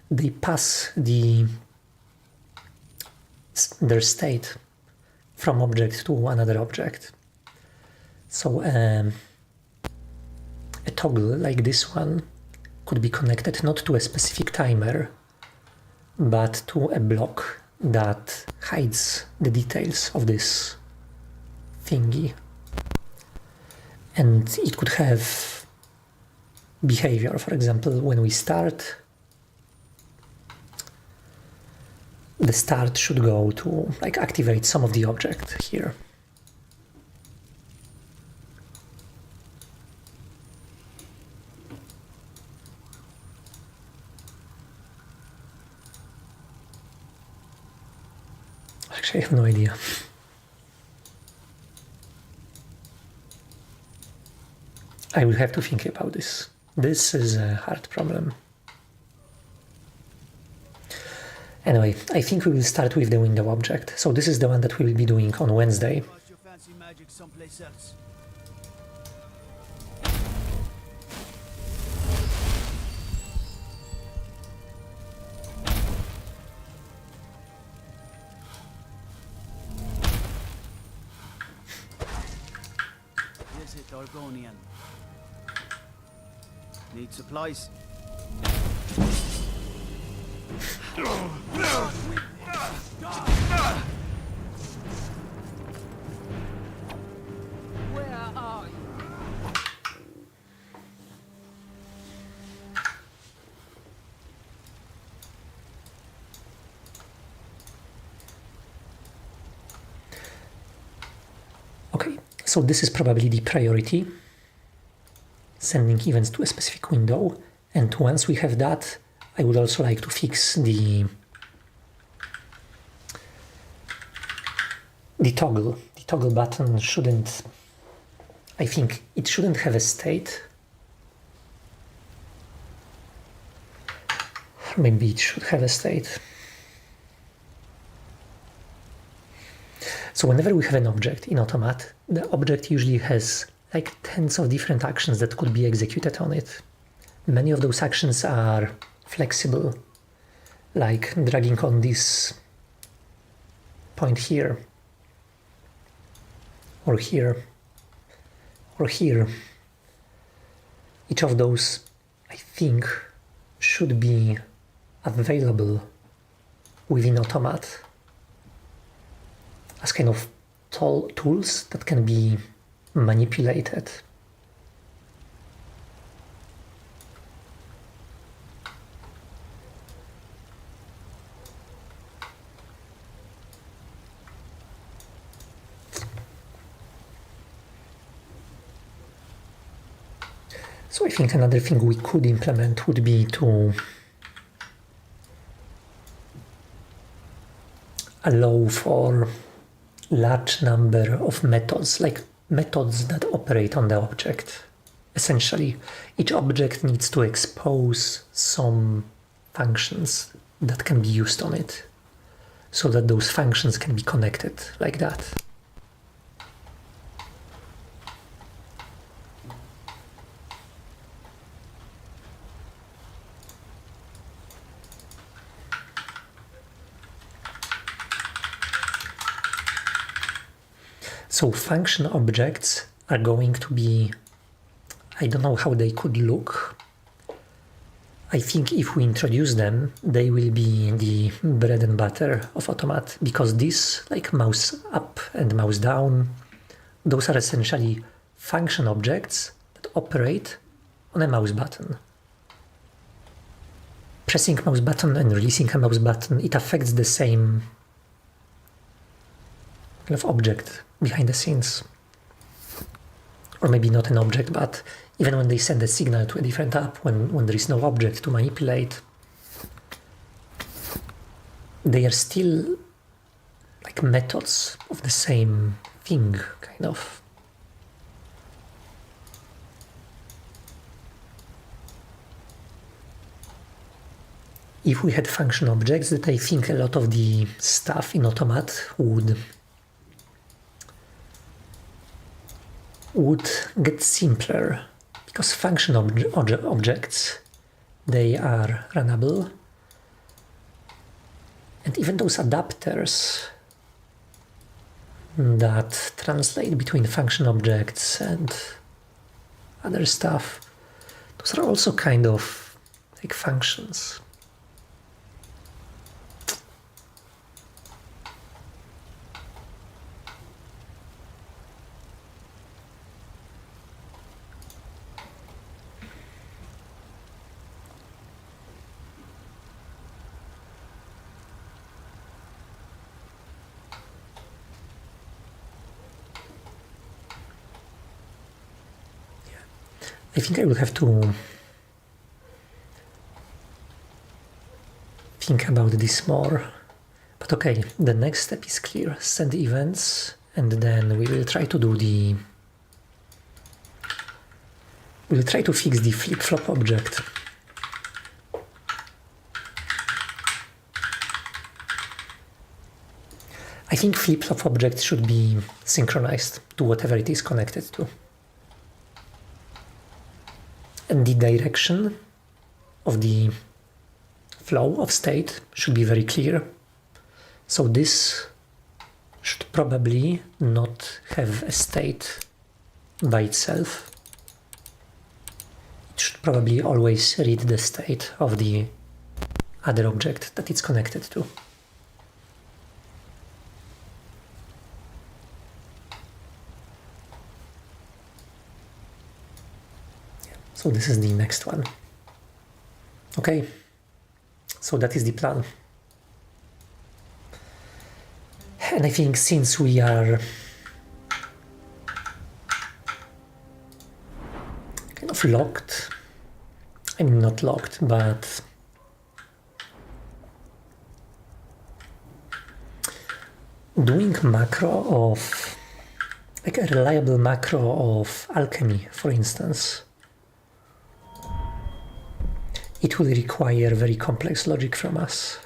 they pass their state from object to another object. So a toggle like this one could be connected not to a specific timer, but to a block that hides the details of this thingy. And it could have behavior. For example, when we start, the start should go to like activate some of the object here. Actually, I have no idea. I will have to think about this. This is a hard problem. Anyway, I think we will start with the window object. So this is the one that we will be doing on Wednesday. Visit Argonian. Need supplies. Where are you? Okay, so this is probably the priority, sending events to a specific window. And once we have that, I would also like to fix the toggle. The toggle button shouldn't, I think it shouldn't have a state. Maybe it should have a state. So whenever we have an object in Automat, the object usually has like tens of different actions that could be executed on it. Many of those actions are flexible, like dragging on this point here, or here, or here. Each of those, I think, should be available within Automat as kind of tools that can be manipulated. So I think another thing we could implement would be to allow for large number of methods, like methods that operate on the object. Essentially, each object needs to expose some functions that can be used on it, so that those functions can be connected like that. So function objects are going to be, I don't know how they could look. I think if we introduce them, they will be the bread and butter of Automat, because this, like mouse up and mouse down, those are essentially function objects that operate on a mouse button. Pressing mouse button and releasing a mouse button, it affects the same kind of object behind the scenes. Or maybe not an object, but even when they send a signal to a different app, when there is no object to manipulate, they are still like methods of the same thing, kind of. If we had function objects, that I think a lot of the stuff in Automat would get simpler, because function objects, they are runnable, and even those adapters that translate between function objects and other stuff, those are also kind of like functions. I think I will have to think about this more. But okay, the next step is clear. Send events, and then we will try to do the... We'll try to fix the flip-flop object. I think flip-flop objects should be synchronized to whatever it is connected to. And the direction of the flow of state should be very clear. So this should probably not have a state by itself. It should probably always read the state of the other object that it's connected to. So this is the next one. Okay, so that is the plan. And I think since we are kind of locked, I mean not locked, but doing macro of, like a reliable macro of alchemy, for instance, it will require very complex logic from us.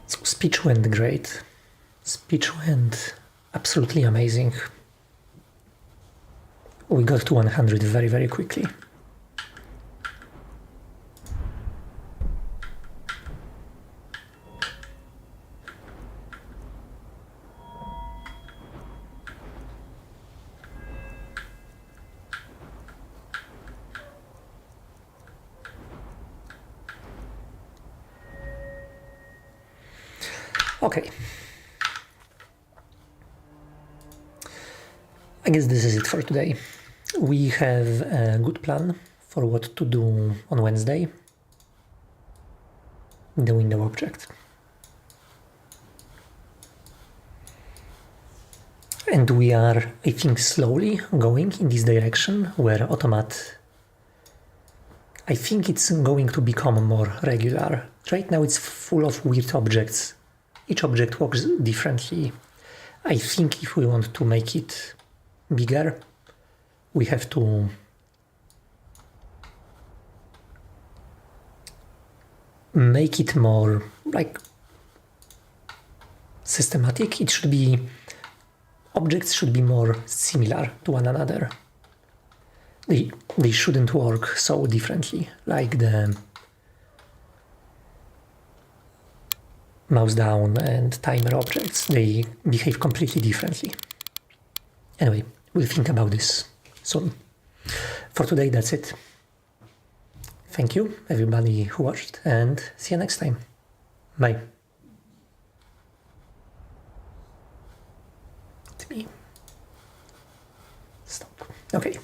So speech went great. Speech went absolutely amazing. We got to 100 very, very quickly. Okay. I guess this is it for today. We have a good plan for what to do on Wednesday. The window object. And we are, I think, slowly going in this direction where Automat, I think it's going to become more regular. Right now it's full of weird objects. Each object works differently. I think if we want to make it bigger, we have to make it more like systematic. It should be, objects should be more similar to one another. They shouldn't work so differently, like the mouse down and timer objects. They behave completely differently. Anyway, we'll think about this soon. For today, that's it. Thank you, everybody who watched, and see you next time. Bye. It's me. Stop. Okay.